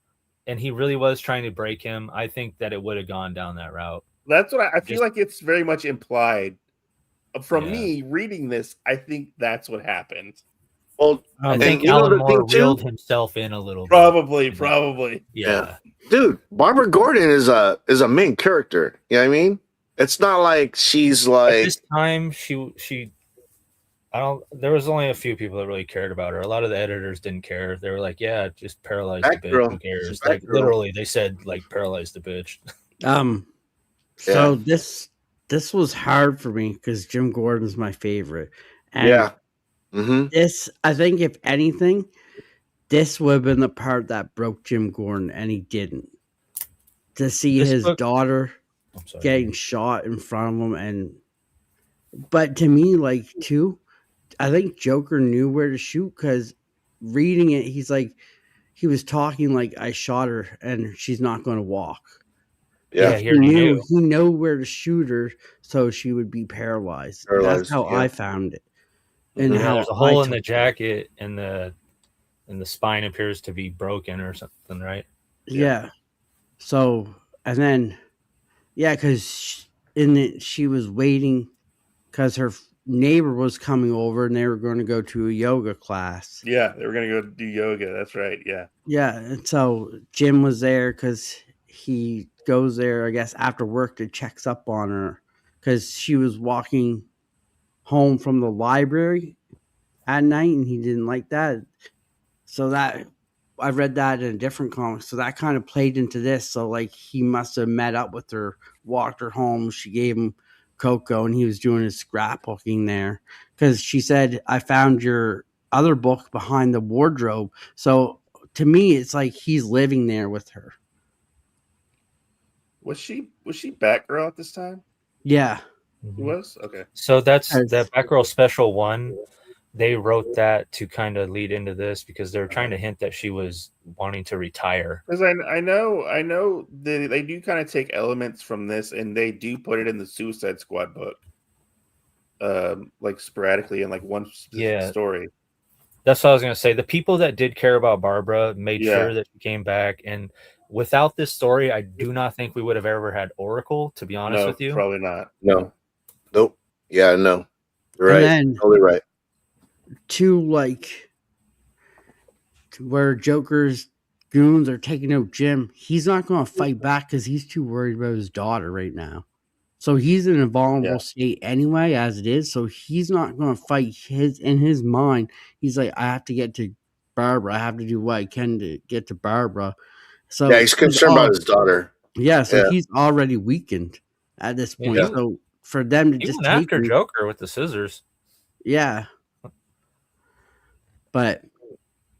and he really was trying to break him, I think that it would have gone down that route. That's what I feel like. It's very much implied from me reading this. I think that's what happened. Well, I think Alan Moore reeled himself in a little bit. Probably. Yeah. Dude, Barbara Gordon is a main character. You know what I mean? It's not like she's like at this time there was only a few people that really cared about her. A lot of the editors didn't care. They were like, yeah, just paralyze the bitch. Who cares? Like literally they said like paralyze the bitch. So this was hard for me because Jim Gordon's my favorite. And this, I think if anything, this would have been the part that broke Jim Gordon, and he didn't. To see his daughter getting shot in front of him, but to me, like, too, I think Joker knew where to shoot, because reading it, he was talking like, I shot her and she's not going to walk. Yeah, he knew where to shoot her so she would be paralyzed. That's how I found it. And there's a hole in the jacket, and and the spine appears to be broken or something, right? Yeah. So, and then, yeah, because she was waiting because her neighbor was coming over and they were going to go to a yoga class. Yeah, they were gonna go do yoga. That's right. Yeah. Yeah. And so Jim was there because he goes there, I guess, after work to checks up on her because she was walking home from the library at night and he didn't like that. So that I read that in a different comic. So that kind of played into this. So like he must have met up with her, walked her home. She gave him cocoa and he was doing his scrapbooking there. Because she said, I found your other book behind the wardrobe. So to me, it's like he's living there with her. Was she Batgirl at this time? Yeah. She was? Okay. So that's As- that Batgirl Special 1. They wrote that to kind of lead into this because they were trying to hint that she was wanting to retire. Because I know they do kind of take elements from this and they do put it in the Suicide Squad book, like sporadically in like one specific story. That's what I was gonna say. The people that did care about Barbara made sure that she came back, and without this story, I do not think we would have ever had Oracle. To be honest with you, probably not. No. Nope. Yeah, no. You're And right. then- Totally right. to like to where Joker's goons are taking out Jim, he's not going to fight back because he's too worried about his daughter right now. So he's in a vulnerable state anyway, as it is. So he's not going to fight. In his mind, he's like, I have to get to Barbara. I have to do what I can to get to Barbara. So Yeah, he's concerned about his daughter. Yeah, so he's already weakened at this point. Yeah. So for them to he just went take after him, Joker with the scissors. yeah. But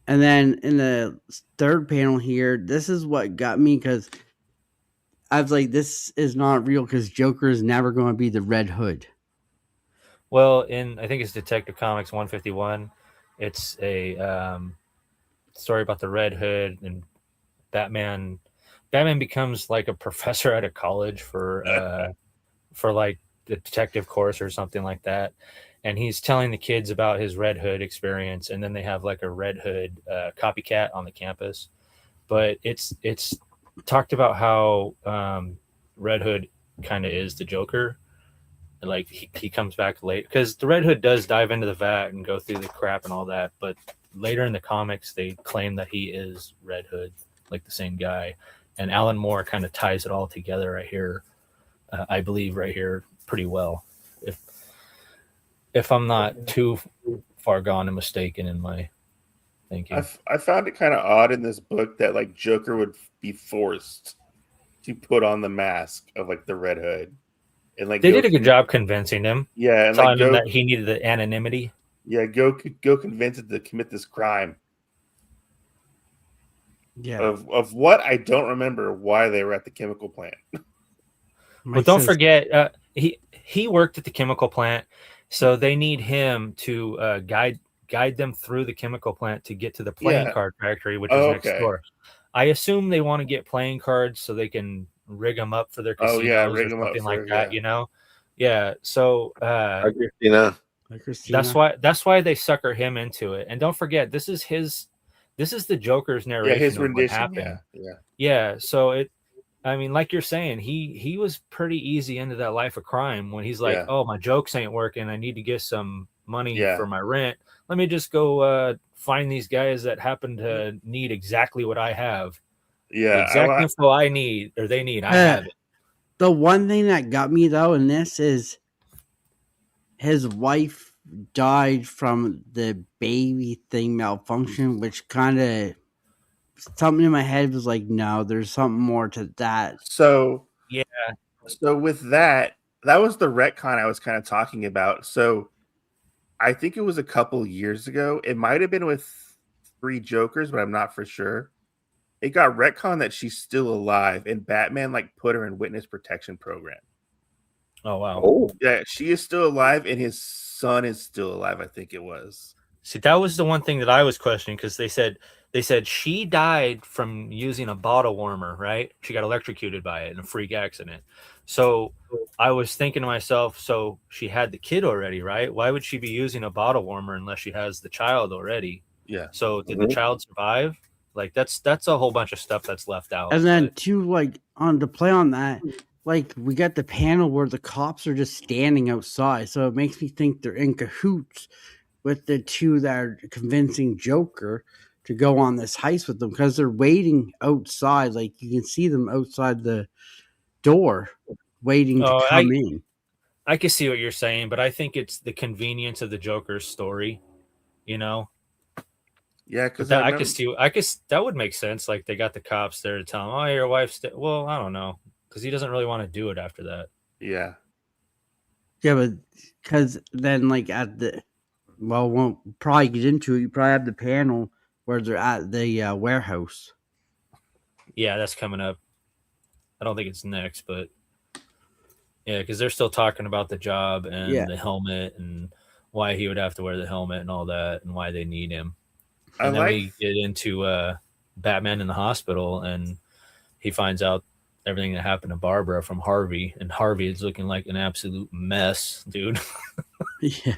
and then in the third panel here, this is what got me because I was like, this is not real because Joker is never going to be the Red Hood. Well, I think it's Detective Comics 151. It's a story about the Red Hood and Batman. Batman becomes like a professor at a college for like the detective course or something like that, and he's telling the kids about his Red Hood experience, and then they have like a Red Hood copycat on the campus. But it's talked about how Red Hood kind of is the Joker. Like he comes back late because the Red Hood does dive into the vat and go through the crap and all that, but later in the comics they claim that he is Red Hood, like the same guy. And Alan Moore kind of ties it all together right here, I believe right here pretty well, if I'm not too far gone and mistaken in my thinking. I found it kind of odd in this book that like Joker would be forced to put on the mask of like the Red Hood. And like they did a good job convincing him. Yeah, and telling him that he needed the anonymity. Yeah, go convince him to commit this crime. Yeah. Of what I don't remember why they were at the chemical plant. Well, don't forget he worked at the chemical plant, so they need him to guide them through the chemical plant to get to the playing card factory, which is next door. I assume they want to get playing cards so they can rig them up for their casinos or something like that, you know? Yeah. So Christina. that's why they sucker him into it. And don't forget, this is the Joker's narration. Yeah, his of rendition. What happened. Yeah. Yeah. So I mean, like you're saying, he was pretty easy into that life of crime when he's like, oh, my jokes ain't working. I need to get some money for my rent. Let me just go find these guys that happen to need exactly what I have. Yeah. The exact info I need or they need, I have it. The one thing that got me though in this is his wife died from the baby thing malfunction, which kind of something in my head was like, no, there's something more to that. So yeah. So with that was the retcon I was kind of talking about. So I think it was a couple years ago. It might have been with 3 Jokers, but I'm not for sure. It got retcon that she's still alive, and Batman like put her in witness protection program. Oh wow! Oh yeah, she is still alive, and his son is still alive. I think it was. See, that was the one thing that I was questioning because they said she died from using a bottle warmer, right? She got electrocuted by it in a freak accident. So I was thinking to myself, so she had the kid already, right? Why would she be using a bottle warmer unless she has the child already? Yeah. So did the child survive? Like that's a whole bunch of stuff that's left out. And then but- too, like on to play on that, like we got the panel where the cops are just standing outside, so it makes me think they're in cahoots with the two that are convincing Joker to go on this heist with them because they're waiting outside. Like you can see them outside the door, waiting to oh, come in. I can see what you're saying, but I think it's the convenience of the Joker's story, you know. Yeah, But because I that I could remember. see, that would make sense. Like they got the cops there to tell him, "Oh, your wife's." Well, I don't know, because he doesn't really want to do it after that. Yeah. Yeah, but because then, like at the won't probably get into it. You probably have the panel where they're at the warehouse. Yeah, that's coming up. I don't think it's next, but yeah, because they're still talking about the job and Yeah. the helmet and why he would have to wear the helmet and all that and why they need him. I And then like. we get into Batman in the hospital, and he finds out everything that happened to Barbara from Harvey, and Harvey is looking like an absolute mess, dude. Yeah,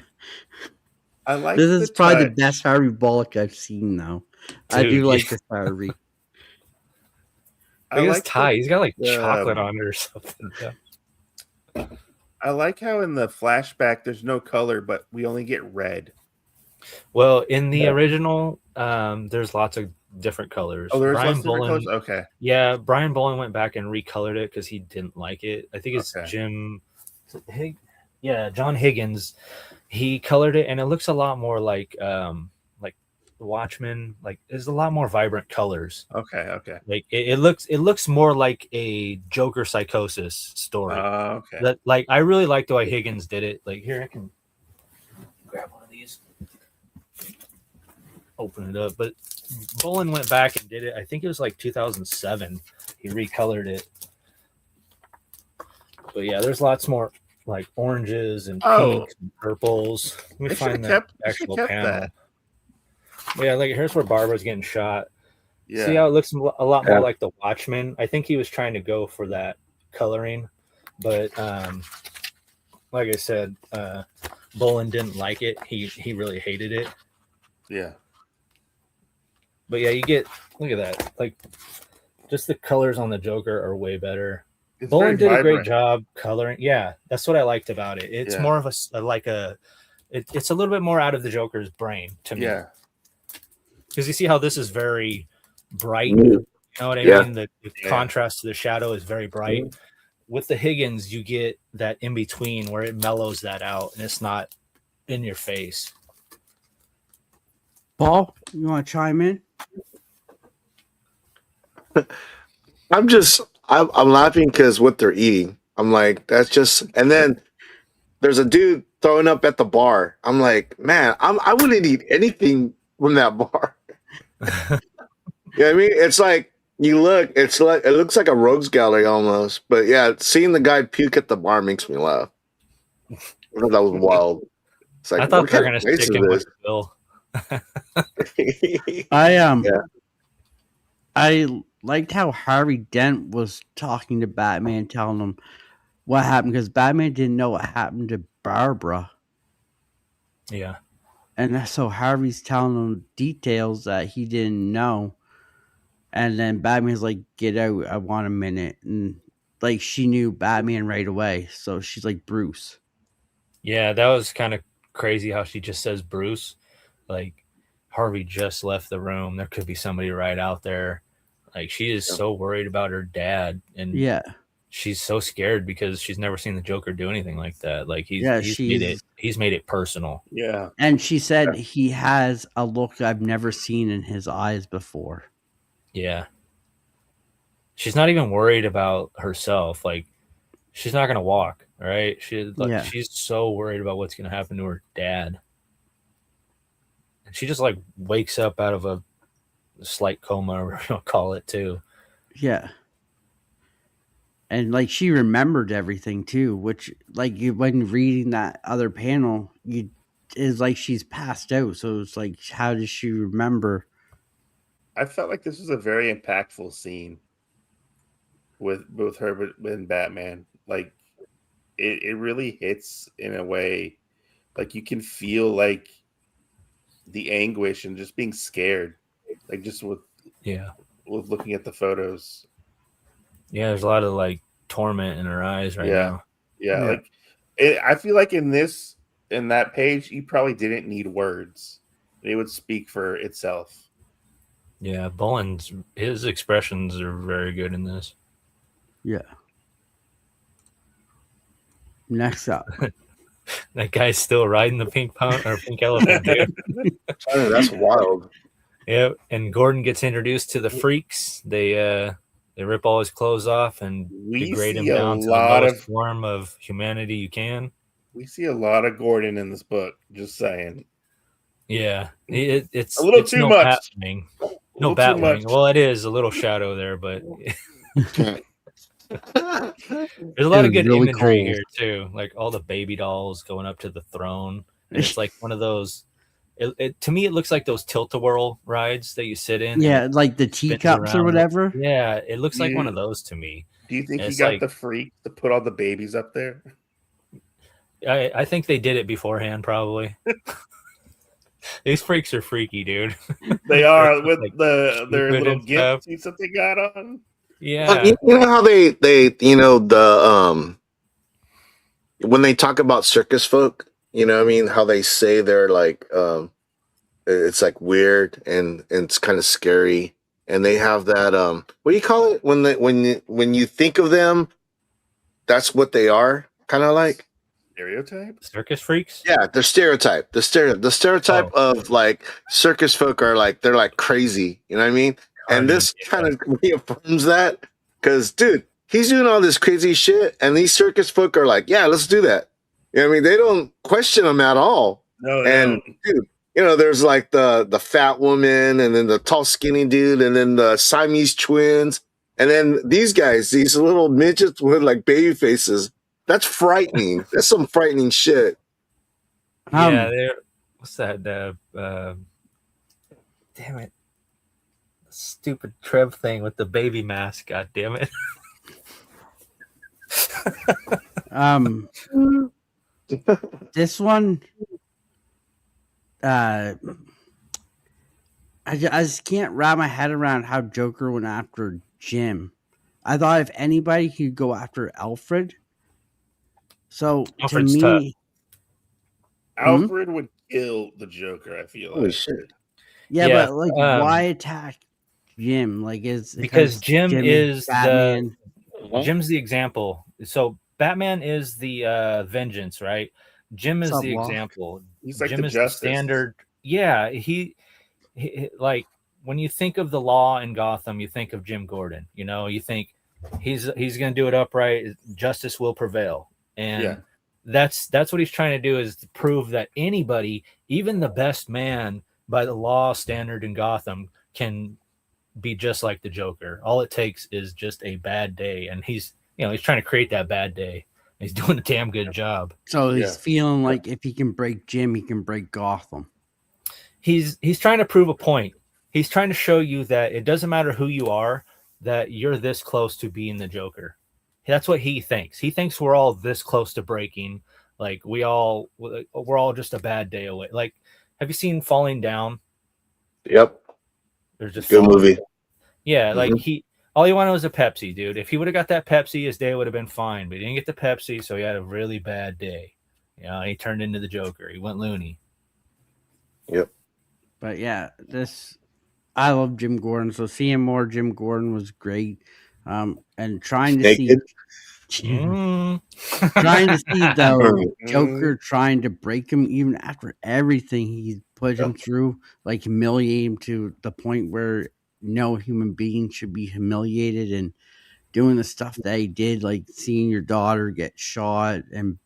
I like this the is probably the touch. best Harvey Bullock I've seen. Though I do Dude, like yeah. this Harvey. I Look at his like tie. He's got like the- chocolate on it or something. Yeah. I like how in the flashback there's no color, but we only get red. Well, in the original, there's lots of different colors. Oh, there's Brian lots of different Bolin, colors. Okay. yeah, Brian Bolin went back and recolored it because he didn't like it. I think it's Okay. Jim, John Higgins. He colored it, and it looks a lot more like The Watchmen. Like there's a lot more vibrant colors. Okay. Okay. Like it looks more like a Joker psychosis story. Okay. That like I really like the way Higgins did it. Like here I can grab one of these, open it up. But Bolin went back and did it. I think it was like 2007. He recolored it. But yeah, there's lots more like oranges and pinks and purples. Let me They find should've that kept- they actual should've kept panel. that. Yeah, like here's where Barbara's getting shot. Yeah. See how it looks a lot Yeah. more like The Watchmen? I think he was trying to go for that coloring, but like I said, Bolin didn't like it. He really hated it. Yeah. But yeah, look at that. Like just the colors on the Joker are way better. It's very Bolin did a great vibrant. job coloring. Yeah, that's what I liked about it. It's Yeah. more of it's a little bit more out of the Joker's brain to me. Yeah. Because you see how this is very bright. Mm. You know what I Yeah. mean? The Yeah. contrast to the shadow is very bright. With the Higgins, you get that in between where it mellows that out and it's not in your face. Paul, you want to chime in? I'm laughing because what they're eating. I'm like, that's just, and then there's a dude throwing up at the bar. I'm like, man, I wouldn't eat anything from that bar. You know what I mean? It's like it looks like a rogues gallery almost. But yeah, seeing the guy puke at the bar makes me laugh. I thought that was wild. It's like, I thought what they were kind going of to place stick him with is Bill. this? I liked how Harvey Dent was talking to Batman, telling him what happened because Batman didn't know what happened to Barbara, Yeah. and so Harvey's telling him details that he didn't know. And then Batman's like, "Get out! I want a minute." And like she knew Batman right away, so she's like, "Bruce." Yeah, that was kind of crazy how she just says Bruce. Like Harvey just left the room. There could be somebody right out there. Like she is so worried about her dad, and Yeah, she's so scared because she's never seen the Joker do anything like that. Like he's made it personal. Yeah. and she said he has a look I've never seen in his eyes before. Yeah. She's not even worried about herself. Like she's not gonna walk. All right. She's so worried about what's gonna happen to her dad. And she just like wakes up out of a slight coma or whatever you want to call it too. Yeah. And like she remembered everything too, which like when reading that other panel, you is like she's passed out. So it's like, how does she remember? I felt like this was a very impactful scene with both her and Batman. Like it really hits in a way, like you can feel like the anguish and just being scared, like just with looking at the photos. Yeah, there's a lot of like torment in her eyes right Yeah. now. Yeah, Yeah. like I feel like in that page, you probably didn't need words; it would speak for itself. Yeah, Bowen's his expressions are very good in this. Yeah. Next up. That guy's still riding the pink elephant, dude. That's wild. Yeah, and Gordon gets introduced to the freaks. They rip all his clothes off and We degrade him see a down to the lot lowest of form of humanity you can. we see a lot of Gordon in this book. Just saying, Yeah, a little it's too no much. Batwing. A No little too Batwing. much. Well, it is a little shadow there, but there's a It lot of was good really imagery cold. here too, like all the baby dolls going up to the throne, and it's like one of those. To me, it looks like those tilt-a-whirl rides that you sit in. Yeah, and like the it spins teacups or around. whatever. Yeah, it looks like one of those to me. Do you think And he it's got like- the freak to put all the babies up there? I think they did it beforehand, probably. These freaks are freaky, dude. They are with Like their Cupid little and gift stuff. suits that they got on. Yeah, You know how they the when they talk about circus folk, you know what I mean, how they say they're like it's like weird and it's kind of scary, and they have that what do you call it when you think of them, that's what they are, kind of like. Stereotype? circus freaks. Yeah, the stereotype. The stereotype of like circus folk are like they're like crazy. You know what I mean? And this kind of reaffirms that because, dude, he's doing all this crazy shit, and these circus folk are like, yeah, let's do that. You know what I mean? They don't question him at all. No, And dude, you know, there's like the fat woman, and then the tall, skinny dude, and then the Siamese twins, and then these guys, these little midgets with like baby faces. That's frightening. That's some frightening shit. Yeah, what's that? Damn it. Stupid Trev thing with the baby mask. God damn it. This one, I just can't wrap my head around how Joker went after Jim. I thought if anybody could go after Alfred. So Alfred's to me, Alfred would kill the Joker, I feel Holy like. shit. yeah, Yeah, but like, why attack Jim? Like, because Jim is Batman. Jim's the example. So Batman is the vengeance, right? Jim is the example. He's like Jim the is justice. the standard. Yeah, he like when you think of the law in Gotham, you think of Jim Gordon. You know, you think he's going to do it upright. Justice will prevail, and that's what he's trying to do, is to prove that anybody, even the best man by the law standard in Gotham, can be just like the Joker. All it takes is just a bad day, and he's trying to create that bad day. He's doing a damn good job. So he's feeling like if he can break Jim, he can break Gotham. He's trying to prove a point. He's trying to show you that it doesn't matter who you are, that you're this close to being the Joker. That's what he thinks. He thinks we're all this close to breaking. Like we're all just a bad day away. Like, have you seen Falling Down? Yep. There's just good movie. Yeah, like all he wanted was a Pepsi, dude. If he would have got that Pepsi, his day would have been fine. But he didn't get the Pepsi, so he had a really bad day. He turned into the Joker. He went loony. Yep. But yeah, I love Jim Gordon. So seeing more Jim Gordon was great. And trying to see trying to see the Joker trying to break him, even after everything he put him through, like humiliate him to the point where no human being should be humiliated, and doing the stuff that he did, like seeing your daughter get shot and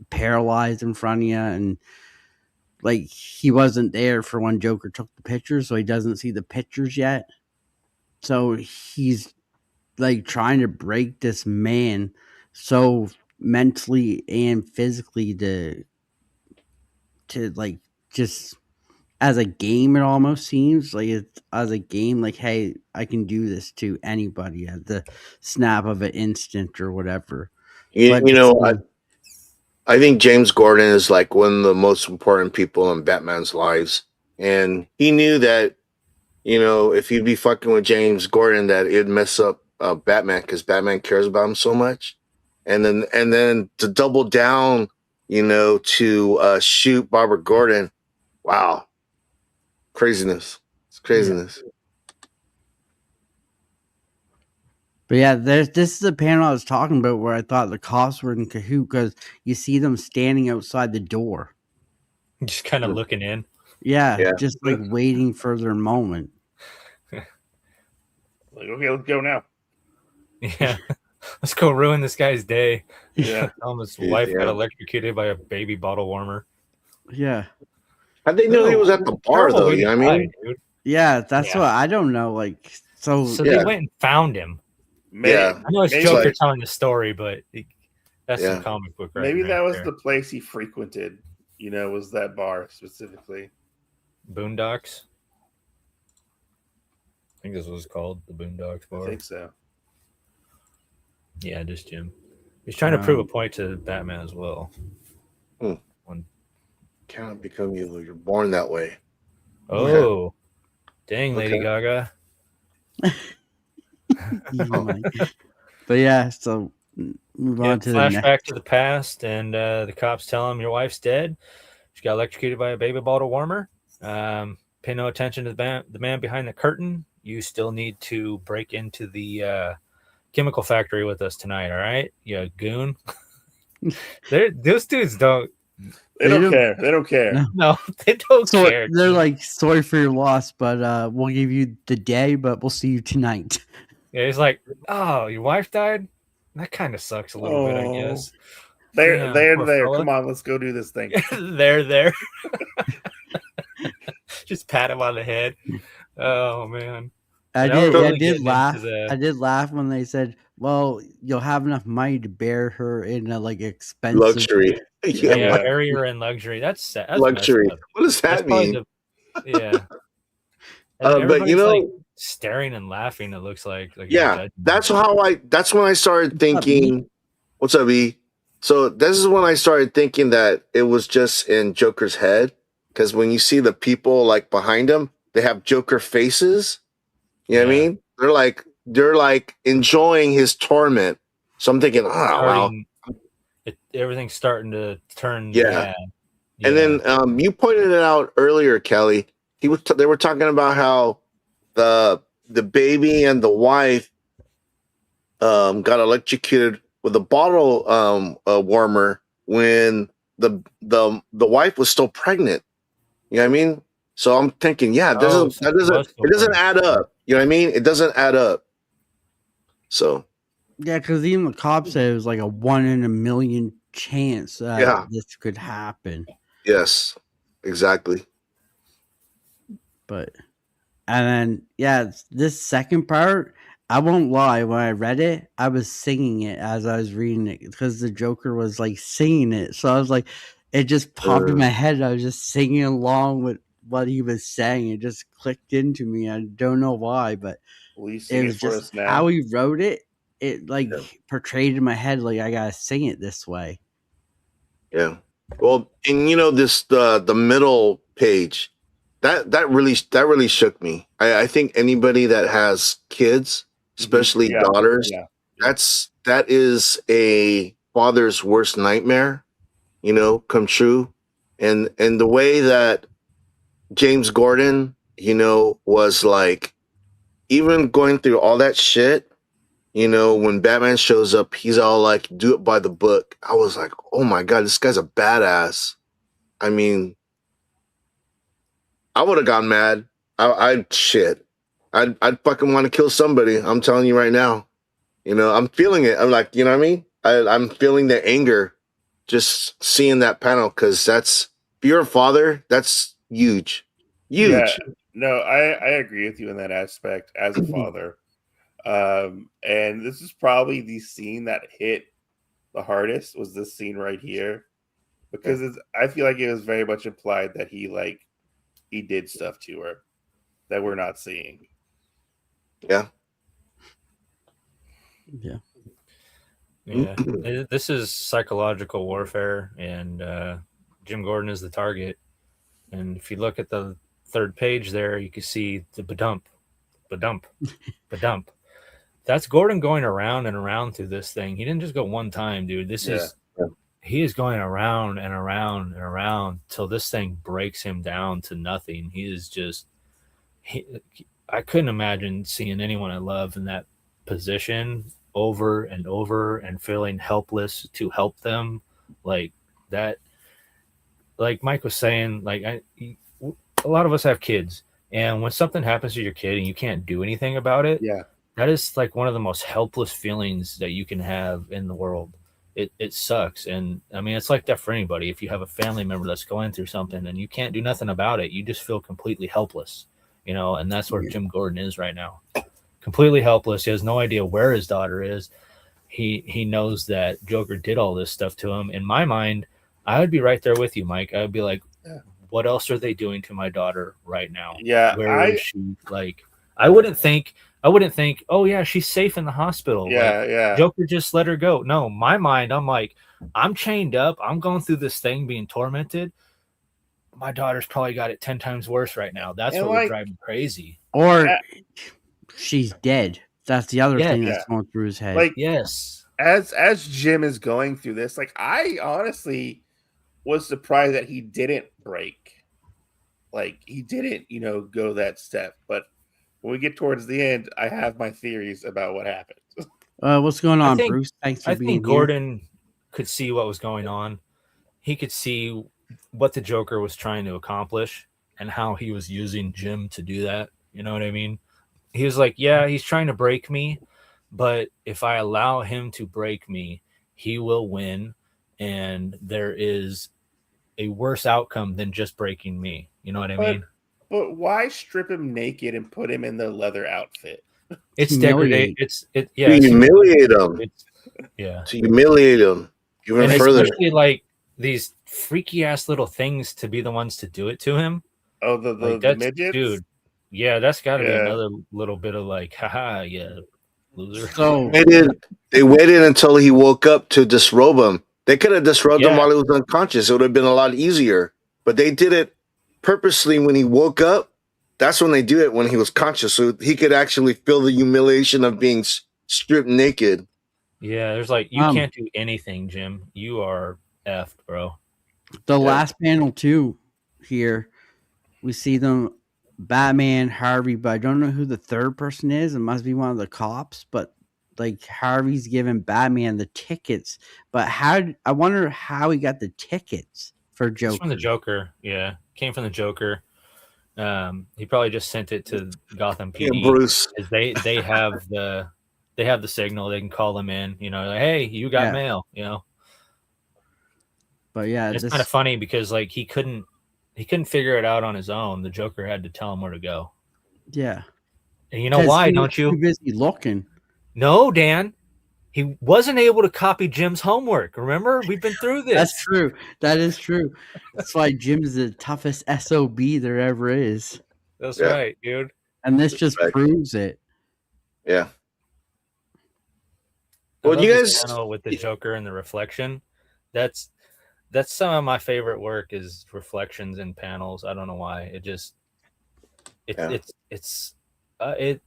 paralyzed in front of you, and like he wasn't there for when Joker took the pictures, so he doesn't see the pictures yet. So he's like trying to break this man so mentally and physically to like, just as a game, it almost seems like it's as a game, like, hey, I can do this to anybody at the snap of an instant or whatever. I think James Gordon is like one of the most important people in Batman's lives. and he knew that if he'd be fucking with James Gordon, that it'd mess up Batman because Batman cares about him so much, and then to double down, to shoot Barbara Gordon. Wow, craziness! It's craziness. But yeah, this is the panel I was talking about where I thought the cops were in cahoot because you see them standing outside the door. Just kind of looking in. Yeah, just like waiting for their moment. Like, okay, let's go now. Yeah. Let's go ruin this guy's day. Yeah. Tell him his wife got electrocuted by a baby bottle warmer. Yeah. How'd they know he was at the bar, though? You know what I mean? Dude. Yeah, that's what I don't know. Like, so they went and found him. Yeah. I know it's Joker telling the story, but that's some comic book right Maybe right that was there. the place he frequented, was that bar specifically. Boondocks? I think this was called the Boondocks bar. I think so. Yeah, just Jim. He's trying to prove a point to Batman as well. Cannot become evil. You're born that way. Oh, dang, Lady Gaga. But yeah, so move on to the next. Flashback to the past, and the cops tell him your wife's dead. She got electrocuted by a baby bottle warmer. Pay no attention to the man behind the curtain. You still need to break into the chemical factory with us tonight, all right? You goon. Those dudes don't. They don't care. They don't care. No, they don't care. They're like, sorry for your loss, but we'll give you the day, but we'll see you tonight. Yeah, he's like, oh, your wife died? That kind of sucks a little bit, I guess. There. Come on, let's go do this thing. there. Just pat him on the head. Oh man. I did laugh. I did laugh when they said, "Well, you'll have enough money to bear her in a expensive luxury." Yeah, bury her in luxury. That's luxury. What does that mean? but staring and laughing. It looks like that's when I started thinking. What's up, E? So this is when I started thinking that it was just in Joker's head, because when you see the people behind him, they have Joker faces. You know what I mean? They're like enjoying his torment. So I'm thinking, wow. Everything's starting to turn bad. And then you pointed it out earlier, Kelly. They were talking about how the baby and the wife got electrocuted with a bottle warmer when the wife was still pregnant. You know what I mean? So I'm thinking, it doesn't add up. You know what I mean? It doesn't add up. So yeah, because even the cops said it was like a 1 in a million chance that this could happen. Yes, exactly. But and then this second part, I won't lie, when I read it, I was singing it as I was reading it because the Joker was singing it. So I was like, it just popped in my head. I was just singing along with what he was saying. It just clicked into me. I don't know why, but it was just how he wrote it. It portrayed in my head I gotta sing it this way. Yeah. Well, and this the middle page that really shook me. I think anybody that has kids, especially daughters, that is a father's worst nightmare, come true. And the way that James Gordon, was even going through all that shit, when Batman shows up, he's all do it by the book. I was like, oh my God, this guy's a badass. I mean, I would have gone mad. I'd fucking want to kill somebody. I'm telling you right now. I'm feeling it. I'm like, you know what I mean? I'm feeling the anger just seeing that panel, because if you're a father, that's huge. Huge. Yeah, no, I agree with you in that aspect as a father. And this is probably the scene that hit the hardest, was this scene right here, because I feel like it was very much implied that he did stuff to her that we're not seeing. Yeah. This is psychological warfare, and Jim Gordon is the target. And if you look at the third page there, you can see the badump, badump, badump. That's Gordon going around and around through this thing. He didn't just go one time, dude. He is going around and around and around till this thing breaks him down to nothing. He is just, I couldn't imagine seeing anyone I love in that position over and over and feeling helpless to help them like that. Like Mike was saying, like a lot of us have kids, and when something happens to your kid and you can't do anything about it, Yeah. that is like one of the most helpless feelings that you can have in the world. It sucks. And I mean, it's like that for anybody. If you have a family member that's going through something and you can't do nothing about it, you just feel completely helpless, you know, and that's where Jim Gordon is right now. Completely helpless. He has no idea where his daughter is. He knows that Joker did all this stuff to him. In my mind, I would be right there with you, Mike. I would be like, what else are they doing to my daughter right now? Yeah. Where is she? Like, I wouldn't think, oh yeah, she's safe in the hospital. Yeah, like, yeah. Joker just let her go. No, my mind, I'm like, I'm chained up. I'm going through this thing being tormented. My daughter's probably got it 10 times worse right now. That's And what would like- drive me crazy. Or Yeah. she's dead. That's the other Yeah, thing yeah. that's going through his head. Like Yes. as Jim is going through this, like I honestly was surprised that he didn't break. Like he didn't, go that step. But when we get towards the end, I have my theories about what happened. What's going on, think- Bruce? Thanks for I being think here. Gordon could see what was going on. He could see what the Joker was trying to accomplish and how he was using Jim to do that. You know what I mean? He was like, yeah, he's trying to break me, but if I allow him to break me, he will win. And there is a worse outcome than just breaking me. You know what I mean? But why strip him naked and put him in the leather outfit? It's humiliate. degradation. To humiliate him. Yeah. To humiliate him even And further. especially like these freaky ass little things to be the ones to do it to him. Oh, the Like, that's, midgets? dude. Yeah, that's got to be Yeah. another little bit of like, haha, yeah, loser. So They waited until he woke up to disrobe him. They could have disrobed him Yeah. while he was unconscious. It would have been a lot easier. But they did it purposely when he woke up. That's when they do it when he was conscious, so he could actually feel the humiliation of being stripped naked. Yeah, there's like, you Um, can't do anything, Jim. You are effed, bro. the Yeah. last panel too, here we see them, Batman, Harvey, but I don't know who the third person is. It must be one of the cops, but like Harvey's giving Batman the tickets. But I wonder how he got the tickets for It's Joker. from the Joker. Yeah, came from the Joker. He probably just sent it to Gotham Yeah, PD. Bruce. 'Cause they have the signal. They can call them in. You know, like, hey, you got Yeah. mail. You know, But yeah, it's this kind of funny because like he couldn't figure it out on his own. The Joker had to tell him where to go. yeah. And you know 'Cause why, he was don't you? Too busy looking. No, Dan. He wasn't able to copy Jim's homework. Remember, we've been through this. That's true. That is true. That's why Jim's the toughest SOB there ever is, That's Yeah. right, dude. and this just Right. proves it. Yeah. I Well, love you this guys- panel with the Joker and the reflection. That's some of my favorite work is reflections in panels. I don't know why. It just Yeah. it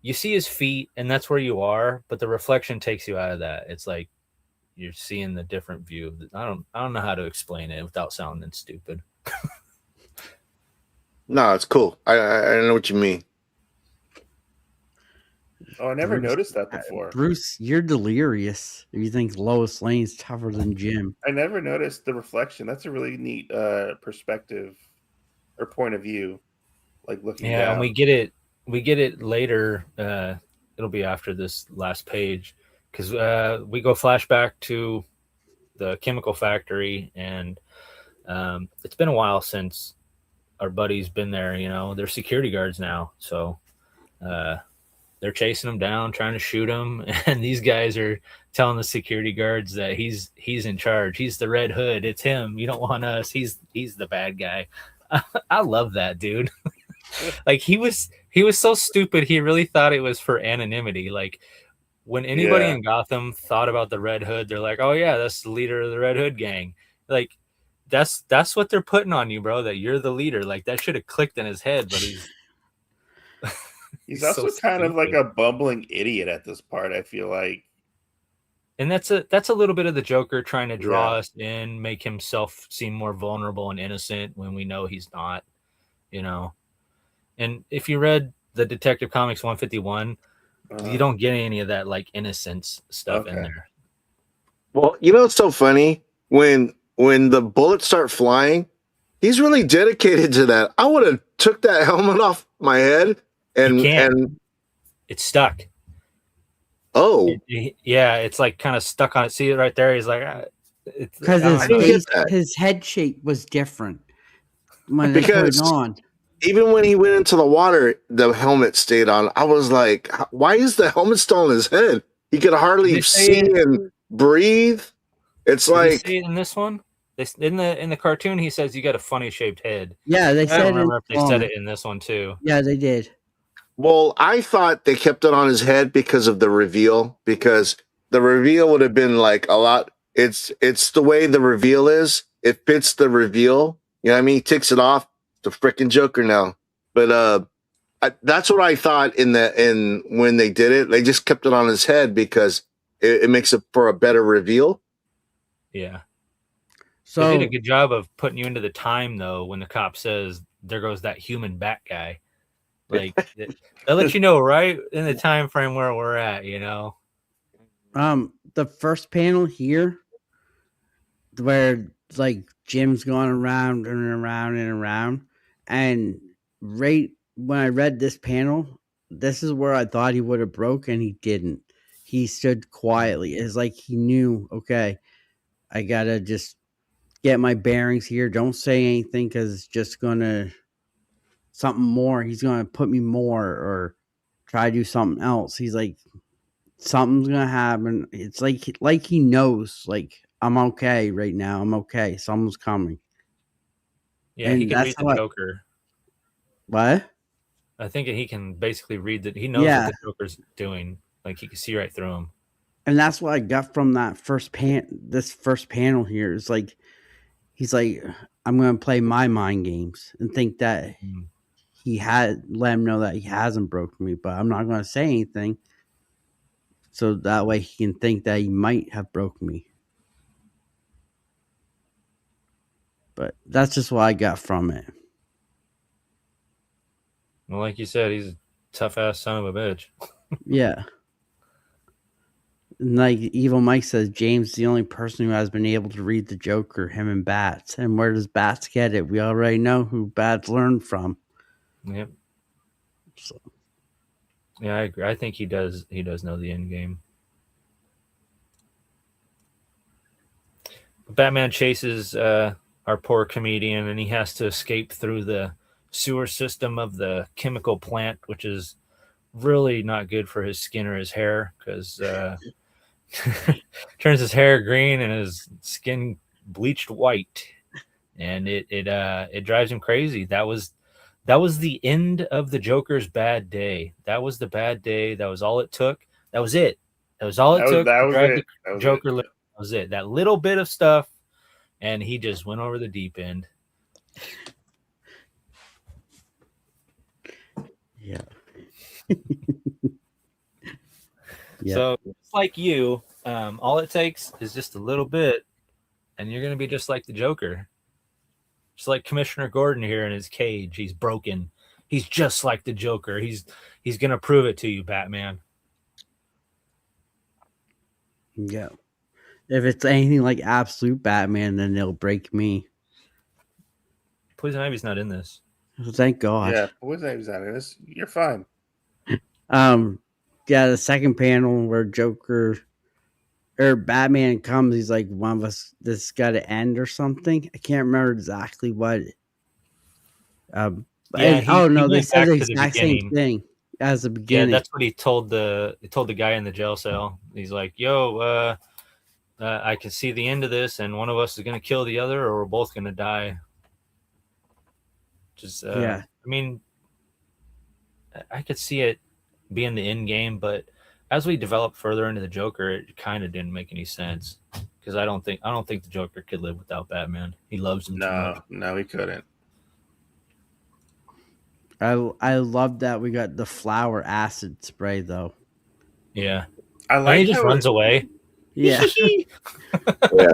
you see his feet and that's where you are, but the reflection takes you out of that. It's like you're seeing the different view. I don't know how to explain it without sounding stupid. No, it's cool. I know what you mean. Oh, I never Bruce- noticed that before. Bruce, you're delirious if you think Lois Lane's tougher than Jim. I never noticed the reflection. That's a really neat perspective or point of view. Like looking Yeah, down. and we get it later. It'll be after this last page because we go flashback to the chemical factory, and it's been a while since our buddy's been there. You know, they're security guards now, so they're chasing him down, trying to shoot him, and these guys are telling the security guards that he's in charge. He's the Red Hood. It's him. You don't want us. He's the bad guy. I love that, dude. Like he was so stupid. He really thought it was for anonymity. Like when anybody Yeah. in Gotham thought about the Red Hood, they're like, "Oh yeah, that's the leader of the Red Hood gang." Like that's what they're putting on you, bro. That you're the leader. Like that should have clicked in his head, but He's so also kind of like stupid. a bumbling idiot at this part. I feel like. And that's a little bit of the Joker trying to draw Yeah. us in, make himself seem more vulnerable and innocent when we know he's not. You know. And if you read the Detective Comics 151, you don't get any of that like innocence stuff in Okay. there. Well, it's so funny when the bullets start flying. He's really dedicated to that. I would have took that helmet off my head He and can't. It's stuck. oh, Yeah, it's like kind of stuck on it. See it right there? He's like, Because I his don't know. didn't get face, that. his head shape was different when they put it Because on. even when he went into the water, the helmet stayed on. I was like, why is the helmet still on his head? He could hardly They say see it- and breathe. It's Did he like, say it in this one? In the cartoon, he says you got a funny shaped head. Yeah, they I don't said it. remember if they said it in this one too. Yeah, they did. well, I thought they kept it on his head because of the reveal, because the reveal would have been like a lot. It's the way the reveal is. It fits the reveal. You know what I mean? He takes it off. The freaking Joker now. But that's what I thought in when they did it. They just kept it on his head because it makes it for a better reveal. Yeah. So They did a good job of putting you into the time though. When the cop says, "There goes that human bat guy," like they'll let you know right in the time frame where we're at. You know. the first panel here, where like Jim's going around and around and around, and right when I read this panel, this is where I thought he would have broke, and he didn't. He stood quietly. It's like he knew, okay, I gotta just get my bearings here. Don't say anything because it's just gonna something more. He's gonna put me more or try to do something else. He's like, something's gonna happen. It's like he knows, like, I'm okay right now. I'm okay. Someone's coming. Yeah, he And can that's read how the Joker. what? I think he can basically read that. He knows Yeah. what the Joker's doing. Like he can see right through him. And that's what I got from that this first panel here. Is like he's like, I'm gonna play my mind games and think that he had let him know that he hasn't broken me, but I'm not gonna say anything. So that way he can think that he might have broken me. But that's just what I got from it. Well, like you said, he's a tough ass son of a bitch. Yeah. And like Evil Mike says, James is the only person who has been able to read the Joker, him and Bats. And where does Bats get it? We already know who Bats learned from. Yep. So. Yeah, I agree. I think he does. He does know the end game. Batman chases our poor comedian, and he has to escape through the sewer system of the chemical plant, which is really not good for his skin or his hair because turns his hair green and his skin bleached white, and it drives him crazy. That was the end of the Joker's bad day. That was the bad day. That was all it took. That was it. That was all it took That to was drive it. the Joker. That was it. That little bit of stuff, and he just went over the deep end. Yeah. So it's like you, all it takes is just a little bit, and you're gonna be just like the Joker. Just like Commissioner Gordon here in his cage. He's broken. He's just like the Joker. He's gonna prove it to you, Batman. Yeah. If it's anything like absolute Batman, then they'll break me. Poison Ivy's not in this. Thank God. Yeah, Poison Ivy's not in this. You're fine. Yeah, the second panel where Joker or Batman comes, he's like, one of us, this got to end or something. I can't remember exactly what. Yeah, no, they went said back the to the exact same beginning. thing as the Yeah, beginning. that's what he told the guy in the jail cell. He's like, "Yo, I can see the end of this, and one of us is gonna kill the other, or we're both gonna die." Just, Yeah. I mean, I could see it being the end game, but as we develop further into the Joker, it kind of didn't make any sense because I don't think the Joker could live without Batman. He loves him too much. No, he couldn't. I love that we got the flower acid spray though. Yeah, I and he liked just how runs away. Yeah. Yeah,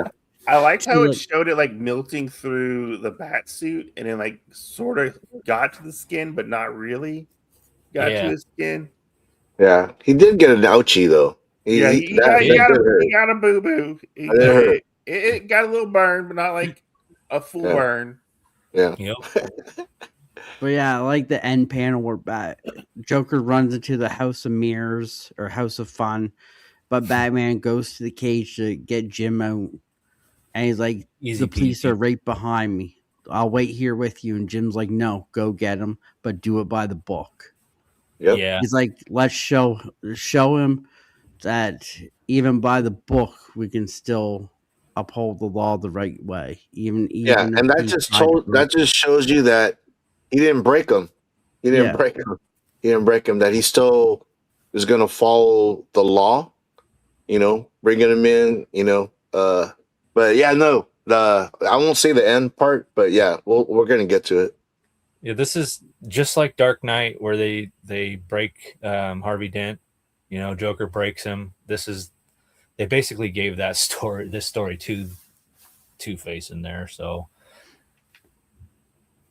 I liked how it Look. showed it like melting through the bat suit and then like sort of got to the skin, but not really got to Yeah, his skin. yeah. He did get an ouchie though. Yeah, He he that got he he that did. got did a hurt. he got a boo boo. That did hurt. It got a little burn, but not like a full Yeah, burn. yeah, Yep. But yeah, I like the end panel where Joker runs into the House of Mirrors or House of Fun, but Batman goes to the cage to get Jim out, and he's like, Easy "The police peasy. are right behind me. I'll wait here with you." And Jim's like, "No, go get him, but do it by the book." yep, Yeah, He's like, "Let's show him that even by the book we can still uphold the law the right way, even yeah. if And that he just tried to break that it." just shows you that he didn't break him. He didn't Yeah, break him. He didn't break him. That he still is going to follow the law. Bringing him in. But yeah, no. I won't say the end part, but yeah, we're going to get to it. yeah. This is just like Dark Knight, where they break Harvey Dent. Joker breaks him. They basically gave this story to Two Face in there. So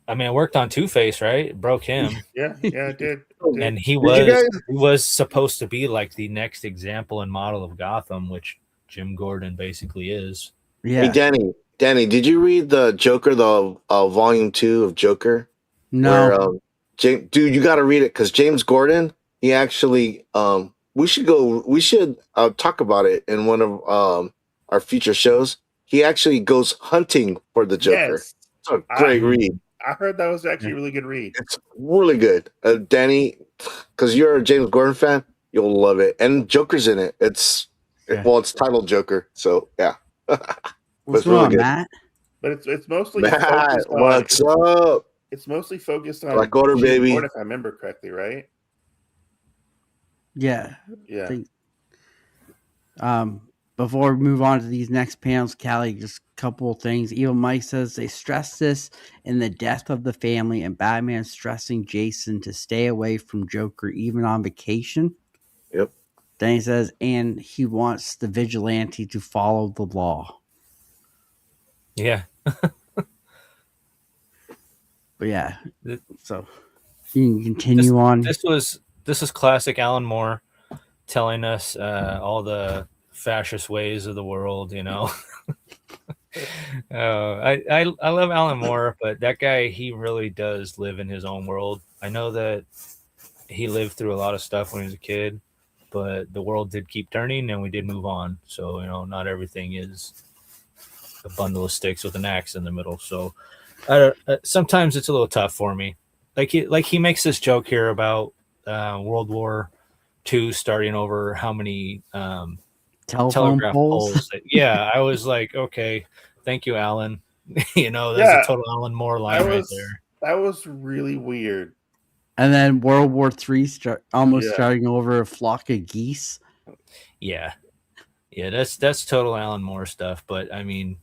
I mean, it worked on Two Face, right? It broke him, Yeah, it did. and he Did you was guys? he was supposed to be like the next example and model of Gotham, which Jim Gordon basically is. Hey, yeah. Danny, did you read the Joker, the volume 2 of Joker? Where No, James, dude, you got to read it because James Gordon, he actually, we should talk about it in one of our future shows. He actually goes hunting for the Joker. Yes, It's a I great read. I heard that was actually Yeah. a really good read. It's really good. Danny, because you're a James Gordon fan, you'll love it. And Joker's in it. yeah. It's titled Joker, so yeah. But What's it's really wrong, good. Matt? But it's mostly Matt, focused on what's up? it's mostly focused on Black Order, Jim baby. Gordon, if I remember correctly, right? Yeah. Yeah. Think- Before we move on to these next panels, Callie, just a couple of things. Evil Mike says they stress this in the death of the family, and Batman stressing Jason to stay away from Joker even on vacation. Yep. Then he says, and he wants the vigilante to follow the law. Yeah, But yeah, Th- so you can continue on. this was classic Alan Moore telling us all the fascist ways of the world. I love Alan Moore, but that guy, he really does live in his own world. I know that he lived through a lot of stuff when he was a kid, but the world did keep turning and we did move on. So, not everything is a bundle of sticks with an axe in the middle. So sometimes it's a little tough for me. Like he makes this joke here about World War II starting over how many Telephone telegraph poles. poles. Yeah, I was like, okay, thank you, Alan. That's Yeah, a total Alan Moore line right there. that was really weird. And then World War III almost Yeah. starting over a flock of geese. Yeah, that's total Alan Moore stuff. But I mean,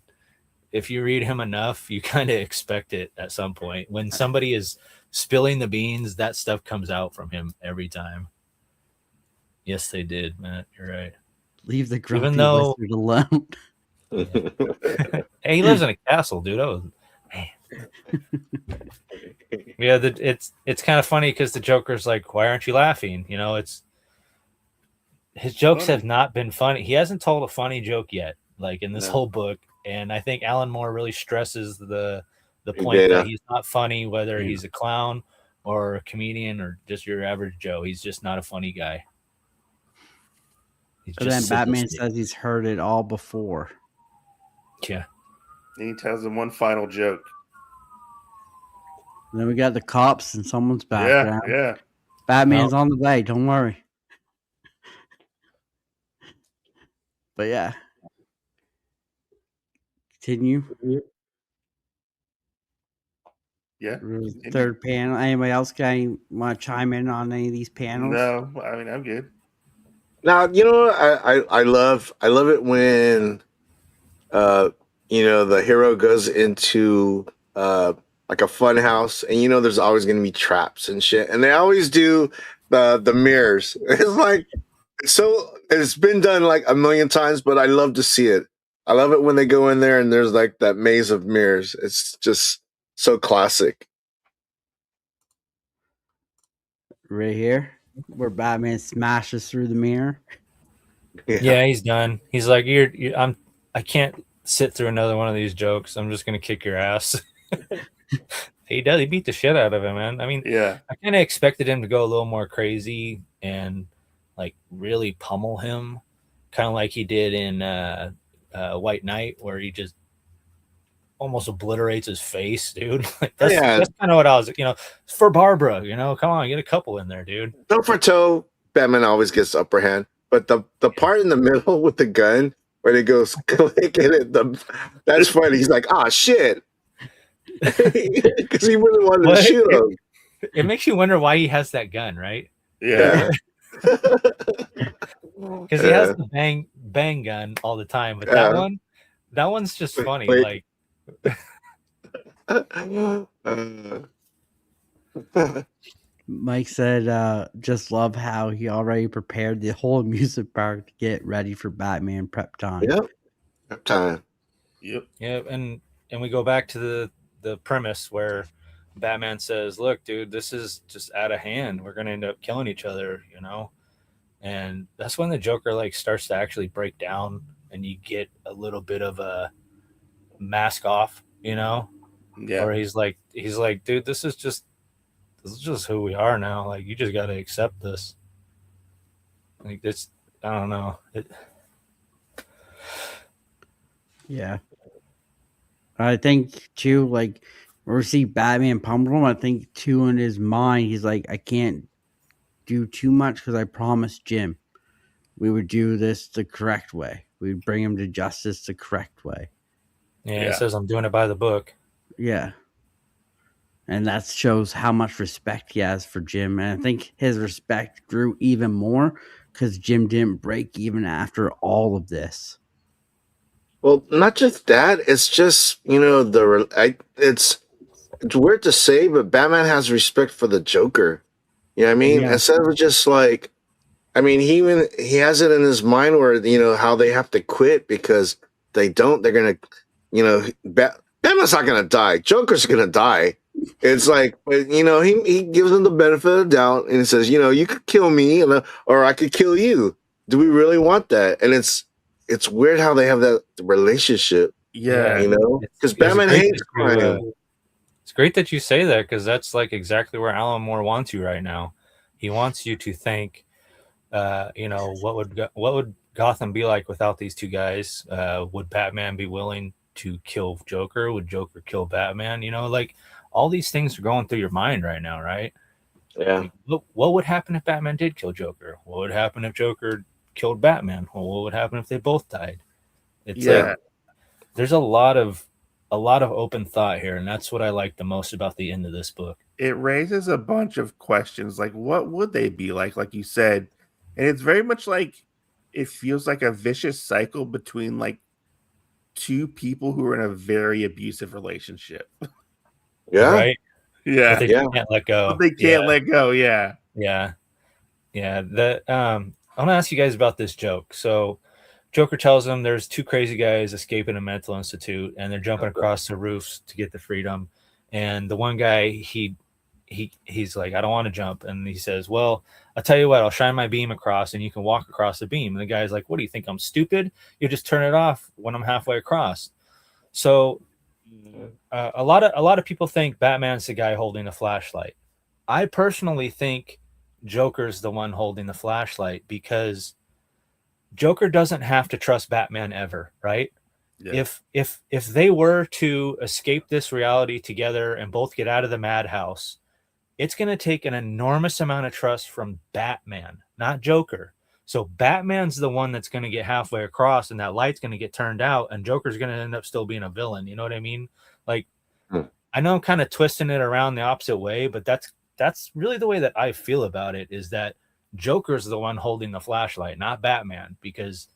if you read him enough, you kind of expect it at some point. When somebody is spilling the beans, that stuff comes out from him every time. Yes, they did, Matt. You're right. Leave the grumpy Even though wizard alone. hey, he lives in a castle, dude. Oh, man. Yeah, it's kind of funny because the Joker's like, "Why aren't you laughing?" It's his jokes have not been funny. He hasn't told a funny joke yet, like in this No. whole book. And I think Alan Moore really stresses the point Data. that he's not funny, whether Yeah. he's a clown or a comedian or just your average Joe. He's just not a funny guy. He's But then just Batman sadistic. says he's heard it all before. Yeah. And he tells him one final joke. And then we got the cops in someone's background. Yeah. Batman's on the way. Don't worry. But yeah. Continue. Yeah. Third panel. Anybody else want to chime in on any of these panels? No, I mean I'm good. Now, I love it when uh the hero goes into like a fun house, and there's always going to be traps and shit, and they always do the mirrors. It's like, so it's been done like a million times, but I love to see it. I love it when they go in there and there's like that maze of mirrors. It's just so classic. Right here, where Batman smashes through the mirror. Yeah. Yeah, he's done. He's like, I can't sit through another one of these jokes. I'm just gonna kick your ass. He does. He beat the shit out of him, man. I mean, Yeah. I kind of expected him to go a little more crazy and like really pummel him, kind of like he did in White Knight, where he just almost obliterates his face, dude. Like Yeah. that's kind of what I was, for Barbara, come on, get a couple in there, dude. Toe for toe, Batman always gets the upper hand. But the part in the middle with the gun where it goes click and that's funny. He's like, ah, shit. Because he really wanted to shoot him. It makes you wonder why he has that gun, right? Yeah. Because he has the bang gun all the time, but that one's just funny. Wait. Like, Mike said, just love how he already prepared the whole amusement park to get ready for Batman prep time. Yep. Prep time. Yep. yeah, and we go back to the premise where Batman says, "Look, dude, this is just out of hand. We're gonna end up killing each other," And that's when the Joker like starts to actually break down, and you get a little bit of a mask off, Yeah. Or he's like, dude, this is just who we are now. Like, you just got to accept this. Like, it's, I don't know. Yeah. I think too, like, or see Batman pummel him. I think too, in his mind, he's like, I can't do too much because I promised Jim we would do this the correct way. We'd bring him to justice the correct way. Yeah, he says, I'm doing it by the book. Yeah. And that shows how much respect he has for Jim. And I think his respect grew even more because Jim didn't break even after all of this. Well, not just that. It's just it's weird to say, but Batman has respect for the Joker. You know what I mean? Yeah. Instead of just like, I mean, he has it in his mind where how they have to quit because they don't. They're gonna, Batman's not gonna die. Joker's gonna die. It's like, but he gives them the benefit of the doubt and he says, you could kill me, or I could kill you. Do we really want that? And it's weird how they have that relationship. Yeah. Because Batman hates crime. It's great that you say that, because that's like exactly where Alan Moore wants you right now. He wants you to think, what would Gotham be like without these two guys? Would Batman be willing to kill Joker? Would Joker kill Batman? Like, all these things are going through your mind right now, right? Yeah. Like, what would happen if Batman did kill Joker? What would happen if Joker killed Batman? Well, what would happen if they both died? It's like, there's a lot of open thought here, and that's what I like the most about the end of this book. It raises a bunch of questions, like what would they be like you said, and it's very much like it feels like a vicious cycle between like two people who are in a very abusive relationship. Yeah. Right? Yeah. But they can't let go. But they can't let go. Yeah. Yeah. I want to ask you guys about this joke. So Joker tells them there's two crazy guys escaping a mental institute, and they're jumping across the roofs to get the freedom. And the one guy, he's like, I don't want to jump. And he says, well, I'll tell you what, I'll shine my beam across and you can walk across the beam. And the guy's like, what do you think? I'm stupid? You just turn it off when I'm halfway across. So a lot of people think Batman's the guy holding the flashlight. I personally think Joker's the one holding the flashlight, because Joker doesn't have to trust Batman ever, right? Yeah. If they were to escape this reality together and both get out of the madhouse, it's going to take an enormous amount of trust from Batman, not Joker. So Batman's the one that's going to get halfway across, and that light's going to get turned out, and Joker's going to end up still being a villain. You know what I mean? Like, I know I'm kind of twisting it around the opposite way, but that's really the way that I feel about it, is that Joker's the one holding the flashlight, not Batman, because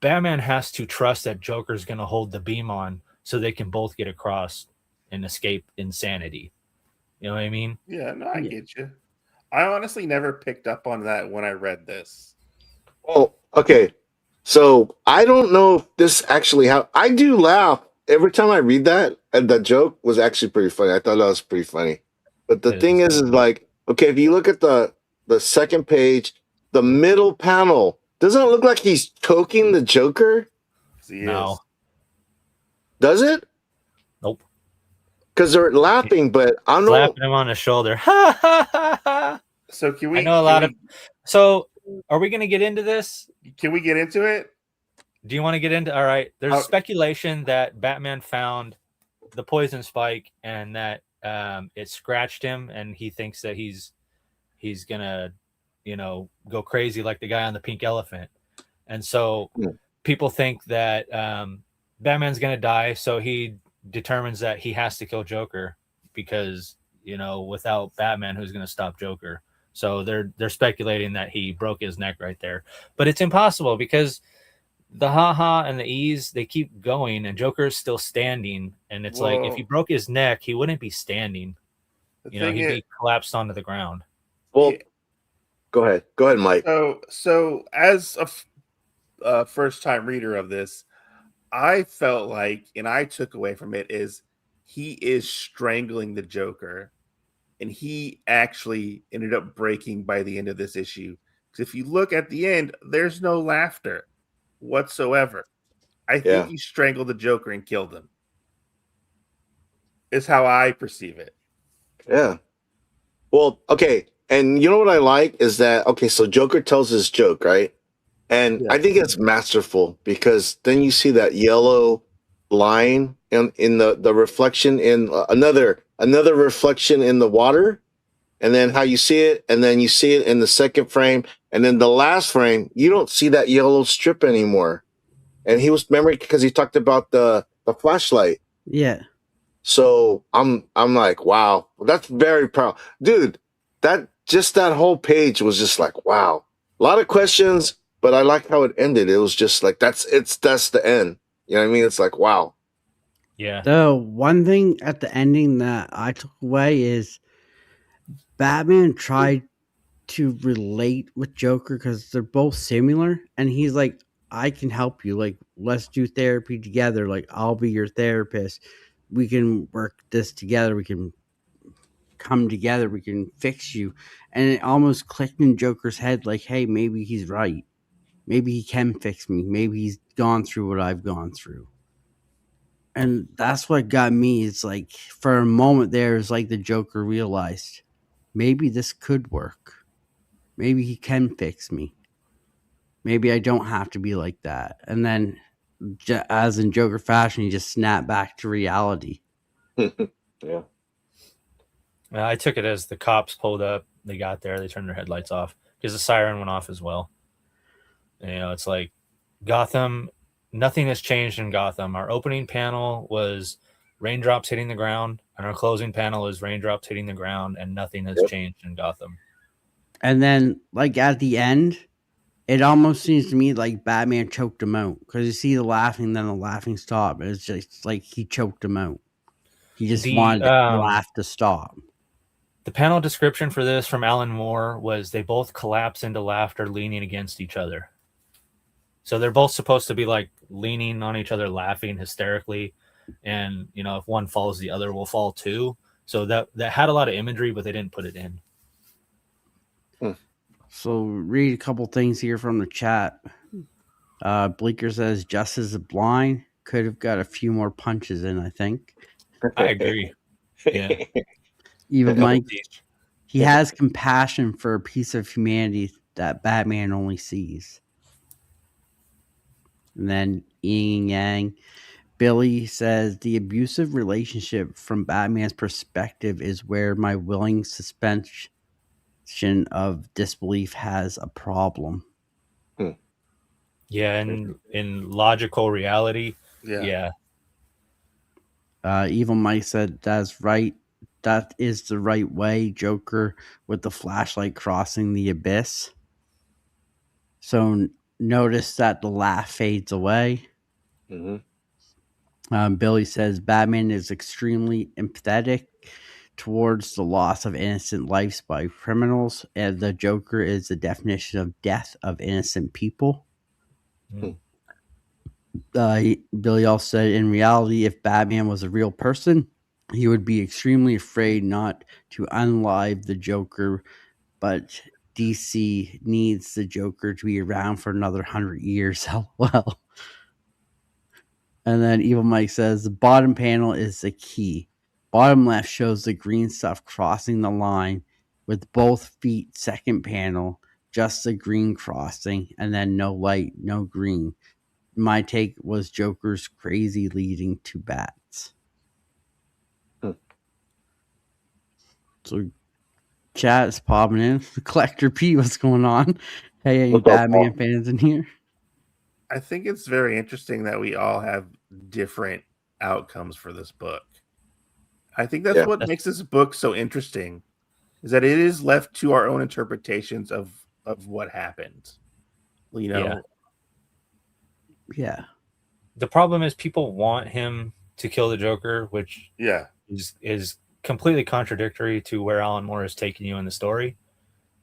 Batman has to trust that Joker's going to hold the beam on so they can both get across and escape insanity. You know what I mean? Yeah, no, I Yeah. get you. I honestly never picked up on that when I read this. Well, okay. So I don't know if this actually how I do laugh every time I read that, and the joke was actually pretty funny. I thought that was pretty funny. But the It thing is. is like, okay, if you look at the second page, the middle panel, doesn't it look like he's choking the Joker? 'Cause he No. is. Does it? Nope. Because they're laughing, but I don't know. Slapping him on the shoulder. Ha ha ha ha. So can we? I know a lot of. So, are we going to get into this? Can we get into it? Do you want to get into? All right. There's Oh. speculation that Batman found the poison spike and that it scratched him, and he thinks that he's gonna, go crazy like the guy on the pink elephant. And so people think that Batman's gonna die, so he determines that he has to kill Joker because without Batman, who's gonna stop Joker? So they're speculating that he broke his neck right there, but it's impossible because the haha and the ease, they keep going and Joker's still standing, and it's like if he broke his neck, he wouldn't be standing. The He'd thing is, be collapsed onto the ground. Well, Yeah. go ahead, Mike. So as a first time reader of this, I felt like, and I took away from it, is he is strangling the Joker, and he actually ended up breaking by the end of this issue. Because if you look at the end, there's no laughter whatsoever. I think he strangled the Joker and killed him. Is how I perceive it. Yeah. Well, okay. And you know what I like is that, okay, so Joker tells his joke, right? And I think it's masterful because then you see that yellow line in the reflection in another reflection in the water, and then how you see it, and then you see it in the second frame, and then the last frame, you don't see that yellow strip anymore. And he was remembering because he talked about the flashlight. Yeah. So I'm like, wow, that's very proud, dude. That whole page was just like, wow, a lot of questions, but I like how it ended. It was just like that's the end. You know what I mean? It's like, wow. Yeah. The one thing at the ending that I took away is Batman tried to relate with Joker because they're both similar, and he's like, I can help you. Like, let's do therapy together. Like, I'll be your therapist. We can work this together. We can come together. We can fix you. And it almost clicked in Joker's head, like, hey, maybe he's right. Maybe he can fix me. Maybe he's gone through what I've gone through. And that's what got me. It's like, for a moment there, it's like the Joker realized maybe this could work. Maybe he can fix me. Maybe I don't have to be like that. And then, as in Joker fashion, he just snapped back to reality. Yeah. I took it as the cops pulled up, they got there, they turned their headlights off because the siren went off as well. It's like Gotham, nothing has changed in Gotham. Our opening panel was raindrops hitting the ground, and our closing panel is raindrops hitting the ground, and nothing has changed in Gotham. And then, like, at the end, it almost seems to me like Batman choked him out because you see the laughing, then the laughing stop. It's just like he choked him out. He just wanted the laugh to stop. The panel description for this from Alan Moore was they both collapse into laughter, leaning against each other. So they're both supposed to be like leaning on each other, laughing hysterically. And, if one falls, the other will fall too. So that had a lot of imagery, but they didn't put it in. So read a couple things here from the chat. Bleeker says Justice is blind. Could have got a few more punches in, I think. I agree. Yeah. Even Mike, he has compassion for a piece of humanity that Batman only sees. And then Yin Yang. Billy says the abusive relationship from Batman's perspective is where my willing suspension of disbelief has a problem. Yeah, and in logical reality, yeah. Evil Mike said that's right. that is the right way. Joker with the flashlight crossing the abyss. So notice that the laugh fades away. Mm-hmm. Billy says Batman is extremely empathetic towards the loss of innocent lives by criminals, and the Joker is the definition of death of innocent people. Mm. Billy also said, in reality, if Batman was a real person, he would be extremely afraid not to unlive the Joker, but DC needs the Joker to be around for another 100 years. Well, and then Evil Mike says the bottom panel is the key. Bottom left shows the green stuff crossing the line with both feet. Second panel, just the green crossing, and then no light, no green. My take was Joker's crazy leading to bats. Hmm. So chat is popping in. Collector P, what's going on? Hey, any What's up, Batman Paul? fans in here? I think it's very interesting that we all have different outcomes for this book. I think that's Yeah. what makes this book so interesting, is that it is left to our own interpretations of what happened. You know, Yeah. The problem is people want him to kill the Joker, which yeah, is completely contradictory to where Alan Moore is taking you in the story.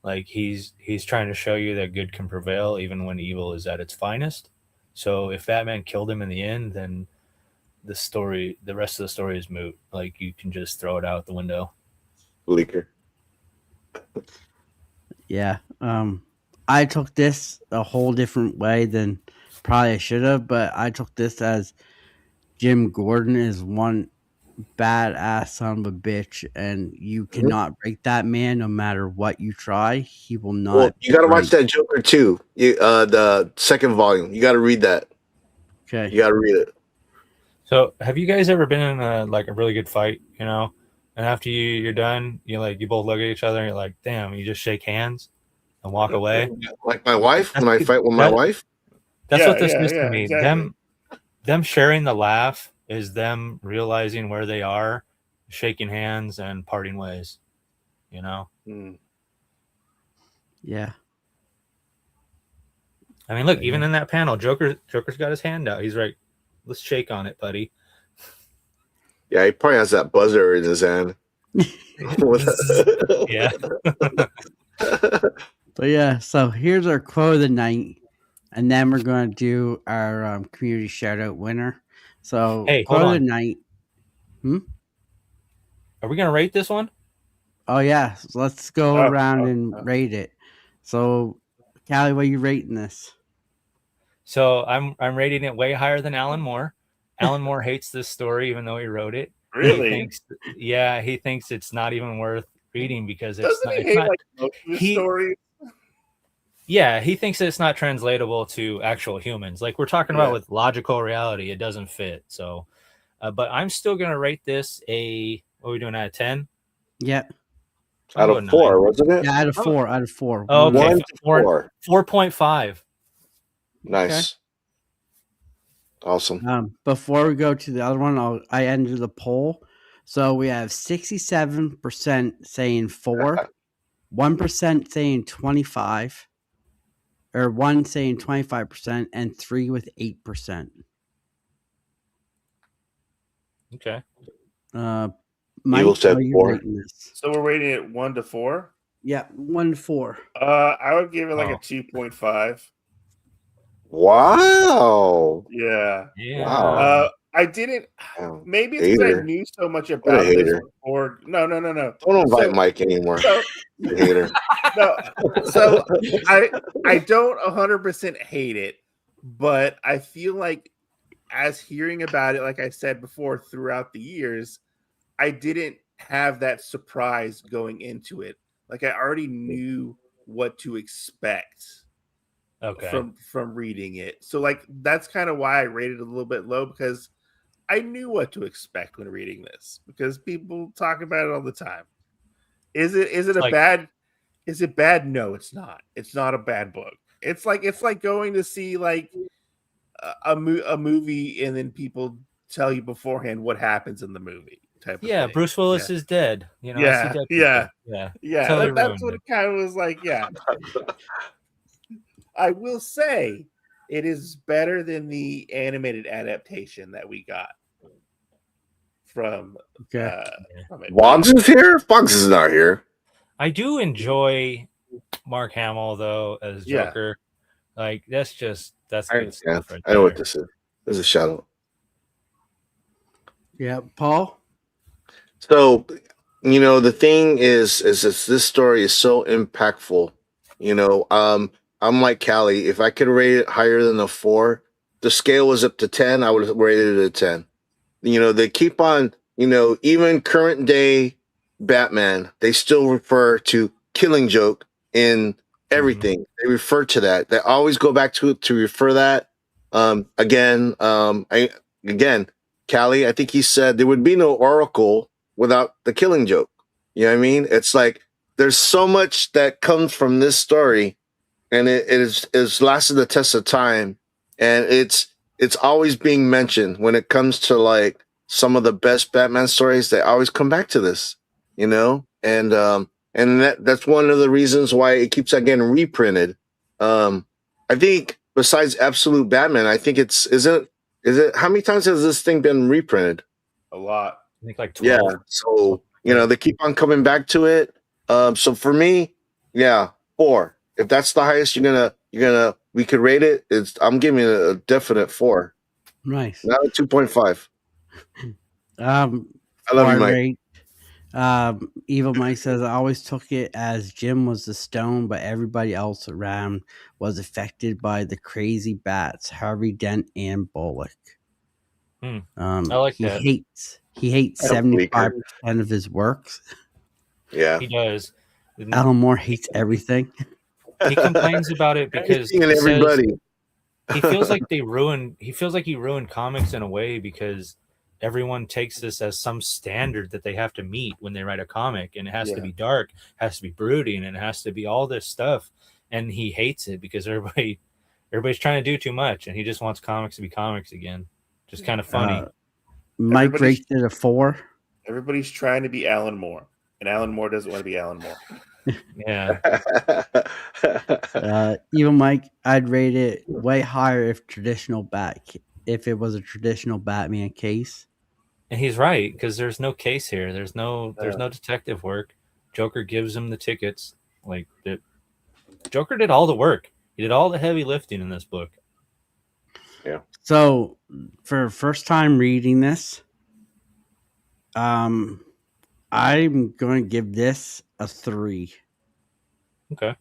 Like he's trying to show you that good can prevail even when evil is at its finest. So if Batman killed him in the end, then the rest of the story is moot. Like you can just throw it out the window. Bleaker. Yeah. I took this a whole different way than probably I should have, but I took this as Jim Gordon is one badass son of a bitch, and you cannot break that man no matter what you try. He will not. Well, you got to watch break. that Joker too. The second volume. You got to read that. Okay. You got to read it. So have you guys ever been in a really good fight, you know? And after you're done, you both look at each other and you're like, damn, you just shake hands and walk away. Like my wife, when I fight with my wife. That's Yeah, what this yeah, is yeah, to me. exactly. Them sharing the laugh is them realizing where they are, shaking hands and parting ways. You know? Yeah. I mean, look, even in that panel, Joker's got his hand out. He's like, let's shake on it, buddy. Yeah, he probably has that buzzer in his hand. Yeah. So here's our quote of the night, and then we're going to do our community shout out winner. So Hey, quote hold of on. the night. Are we gonna rate this one? Oh yeah, so let's go around and rate it. So, Callie, what are you rating this? So I'm rating it way higher than Alan Moore. Alan Moore hates this story, even though he wrote it. Really? He thinks it's not even worth reading because Doesn't he hate like most of the stories? Yeah, he thinks it's not translatable to actual humans. Like we're talking about with logical reality, it doesn't fit. So, but I'm still gonna rate this a. What are we doing out of 10? Yeah. Out of 4, wasn't it? Yeah, out of 4. Out of 4. Oh, okay. 1 to 4. 4.5. Nice. Okay. Awesome. Before we go to the other one, I ended the poll. So we have 67% saying 4, 1% saying 25, or 1 saying 25%, and 3 with 8%. Okay. Mike, said how are you 4. rating this? So we're rating it 1 to 4? Yeah, 1 to 4. I would give it like a 2.5. Wow. Yeah. Wow. I didn't. Maybe it's because I knew so much What a about this hater. before. No. Don't invite Mike anymore. Hater. No. So I don't 100% hate it, but I feel like as hearing about it, like I said before, throughout the years, I didn't have that surprise going into it. Like I already knew what to expect. Okay. From reading it. So like that's kind of why I rated it a little bit low, because I knew what to expect when reading this, because people talk about it all the time. Is it bad? No, it's not. It's not a bad book. It's like going to see like a movie and then people tell you beforehand what happens in the movie type of Yeah, thing. Bruce Willis is dead. You know, I see Yeah, dead yeah. people. Yeah, Yeah, totally that's ruined what it. it kind of was like. Yeah, I will say it is better than the animated adaptation that we got from Okay. from it. Boggs is here. Boggs is not here. I do enjoy Mark Hamill though as Yeah. Joker. Like that's I good understand. stuff right I know what there. this is. This is a shadow. Yeah, Paul. So, the thing is this story is so impactful. I'm like Callie. If I could rate it higher than a 4, the scale was up to 10, I would have rated it a 10. They keep on, even current day Batman, they still refer to Killing Joke in everything. They refer to that. They always go back to refer that. Again, Callie, I think he said there would be no Oracle without the Killing Joke. You know what I mean? It's like there's so much that comes from this story, and it's lasted the test of time, and it's always being mentioned when it comes to like some of the best Batman stories. They always come back to this, and that's one of the reasons why it keeps on getting reprinted. I think besides Absolute Batman, I think is it how many times has this thing been reprinted? A lot. I think like Yeah, 12. so they keep on coming back to it. So for me, yeah, 4. If that's the highest we could rate it. I'm giving it a definite 4, Nice. not a 2.5. I love you, Mike. Rate. Evil Mike says, I always took it as Jim was the stone, but everybody else around was affected by the crazy bats, Harvey Dent and Bullock. I like he that. hates 75% of his works. Yeah, He does. Alan Moore hates everything. He complains about it because Everything and he says everybody. he feels like he ruined comics in a way because everyone takes this as some standard that they have to meet when they write a comic, and it has to be dark, has to be brooding, and it has to be all this stuff. And he hates it because everybody's trying to do too much, and he just wants comics to be comics again. Just kind of funny. Mike rates it a 4. Everybody's trying to be Alan Moore, and Alan Moore doesn't want to be Alan Moore. Yeah. Even Mike, I'd rate it way higher if it was a traditional Batman case. And he's right, because there's no case here. There's no detective work. Joker gives him the tickets. Like Joker did all the work. He did all the heavy lifting in this book. Yeah. So for first time reading this, I'm going to give this a 3. Okay.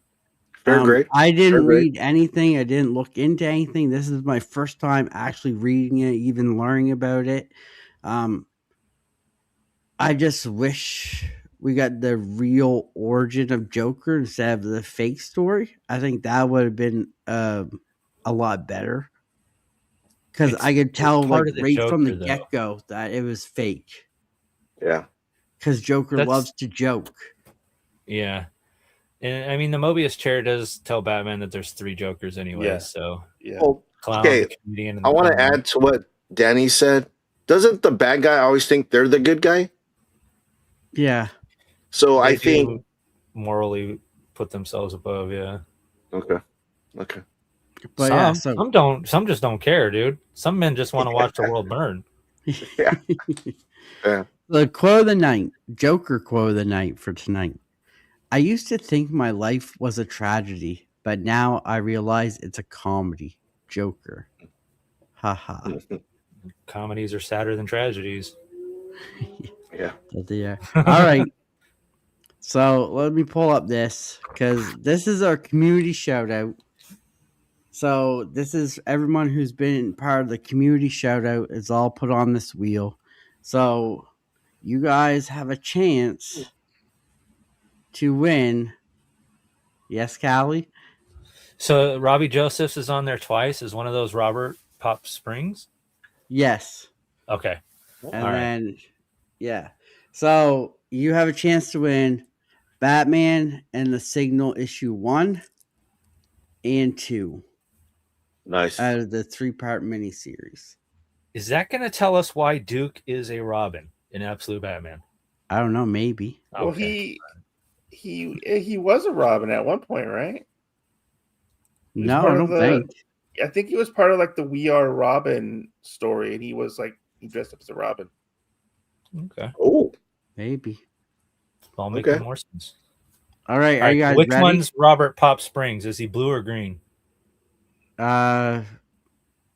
Fair grade. I didn't Fair read anything. I didn't look into anything. This is my first time actually reading it, even learning about it. I just wish we got the real origin of Joker instead of the fake story. I think that would have been a lot better. Because I could tell like right from the get go that it was fake. Yeah. Because Joker loves to joke. Yeah. And I mean, the Mobius chair does tell Batman that there's 3 Jokers anyway. Yeah. So Yeah. Well, clown, okay. the comedian, and I want to add to what Danny said. Doesn't the bad guy always think they're the good guy? Yeah. So I think morally put themselves above. Yeah. Okay. But some just don't care, dude. Some men just want to watch the world burn. Yeah. The quote of the night, Joker quote of the night for tonight. I used to think my life was a tragedy, but now I realize it's a comedy. Joker. Haha. Comedies are sadder than tragedies. Yeah. All right. So let me pull up this because this is our community shout out. So this is everyone who's been part of the community shout out is all put on this wheel. So you guys have a chance to win. Yes, Callie? So Robbie Josephs is on there twice. Is one of those Robert Pop Springs? Yes. Okay. And then, yeah. So you have a chance to win Batman and the Signal issue 1 and 2. Nice. Out of the 3-part miniseries. Is that going to tell us why Duke is a Robin? in Absolute Batman? I don't know. Maybe. Well, Okay. he was a Robin at one point, right? He was No, I part of don't the. think. I think he was part of like the We Are Robin story, and he was like he dressed up as a Robin. Okay. Oh, Maybe. All making okay. more sense. All right. All Are right. you So guys which ready? one's Robert Pop Springs? Is he blue or green?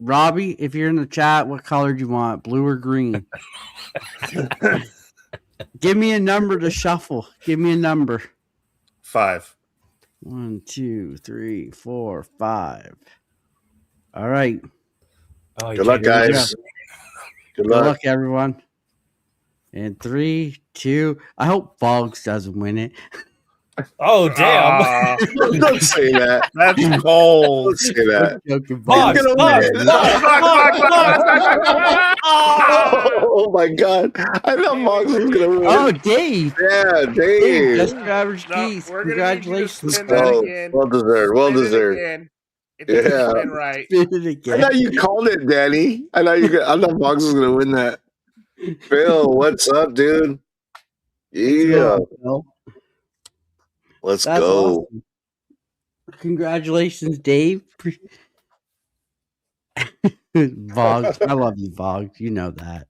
Robbie, if you're in the chat, what color do you want? Blue or green? Give me a number to shuffle. Give me a number. 5. 1, 2, 3, 4, 5. All right. Oh, Good luck, Here we go. guys. Good Good luck. luck, everyone. And 3, 2. I hope Boggs doesn't win it. Oh, damn. Aw, Don't say that. that's cold. Don't say that. Joking, Boggs, gonna Boggs, win. Boggs, Boggs, Boggs. Oh my god! I thought Boggs was gonna win. Oh, Dave. Yeah, Dave, Dave. just your average No, geese. we're gonna need you to Congratulations. spin that Oh, again. well deserved. Well Spin it deserved. again. It doesn't Yeah. spin right. Spin it I again. thought you called it, Danny. I thought Boggs was gonna win that. Phil, what's up, dude? What's going Yeah, on, Phil? let's That's go. awesome. Congratulations, Dave. Boggs. I love you, Boggs. You know that.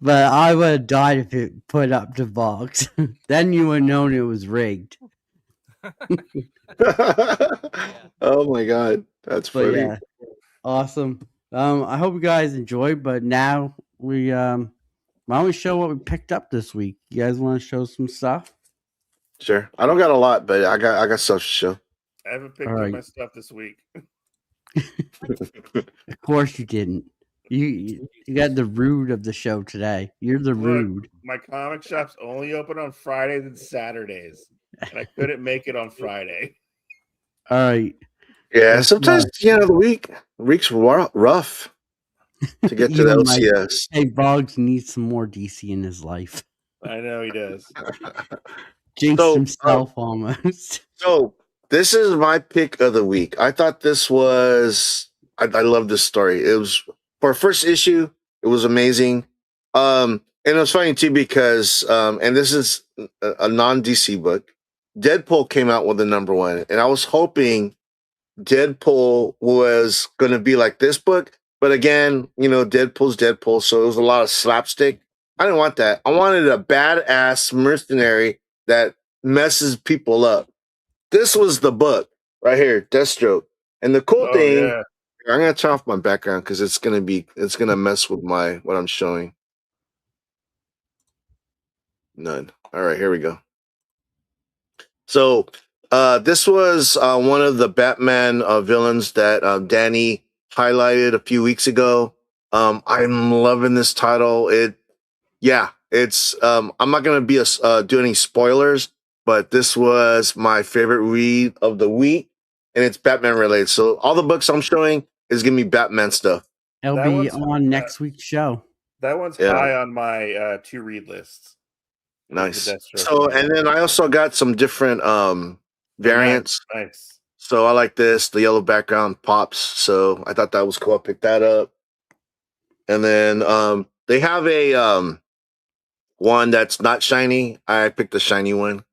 But I would have died if it put up to Boggs. Then you would have known it was rigged. Oh my god, that's But funny. yeah, awesome. I hope you guys enjoyed. But now we why don't we show what we picked up this week? You guys want to show some stuff? Sure. I don't got a lot, but I got stuff to show. I haven't picked All up right. my stuff this week. Of course you didn't. You got the rude of the show today. You're the Look, rude. my comic shop's only open on Fridays and Saturdays, and I couldn't make it on Friday. All right. Yeah, That's sometimes nice. the week's rough to get to the Even Mike. LCS. Hey, Boggs needs some more DC in his life. I know he does. Jinxed So, himself almost. So this is my pick of the week. I thought this was I love this story. It was for a first issue, it was amazing. And it was funny too because and this is a non-DC book. Deadpool came out with the number one, and I was hoping Deadpool was gonna be like this book, but again, Deadpool's Deadpool, so it was a lot of slapstick. I didn't want that. I wanted a badass mercenary that messes people up. This was the book right here, Deathstroke. And the cool thing, Yeah. I'm gonna turn off my background because it's gonna mess with what I'm showing. None. All right, here we go. So this was one of the Batman villains that Danny highlighted a few weeks ago. I'm loving this title. It's I'm not gonna do any spoilers, but this was my favorite read of the week, and it's Batman related. So all the books I'm showing is gonna be Batman stuff. It'll That be one's- on next week's show. That one's Yeah. high on my to read list. Nice. The Deathstroke So, one, yeah. and then I also got some different variants. Nice. So I like this. The yellow background pops. So I thought that was cool. I picked that up. And then they have a one that's not shiny. I picked the shiny one.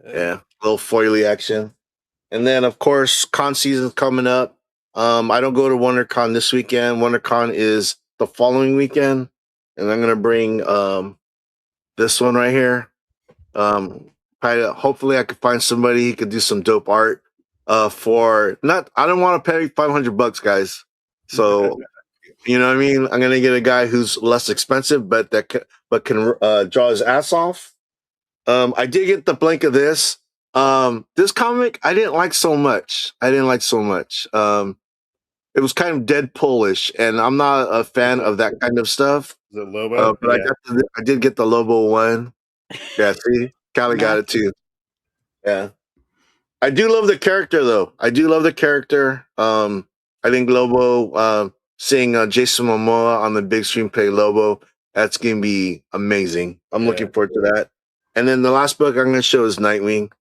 Yeah, little foily action. And then of course, con season's coming up. I don't go to WonderCon this weekend. WonderCon is the following weekend, and I'm gonna bring this one right here. Hopefully I could find somebody who could do some dope art. For not, I don't want to pay $500, guys. So you know what I mean. I'm gonna get a guy who's less expensive, but can draw his ass off. I did get the blank of this. This comic I didn't like so much. It was kind of Deadpoolish, and I'm not a fan of that kind of stuff. The Lobo. But I did get the Lobo one. Yeah, see, Callie got it too. Yeah, I do love the character though. I think Lobo, seeing Jason Momoa on the big screen play Lobo, that's gonna be amazing. I'm looking forward to that. And then the last book I'm gonna show is Nightwing,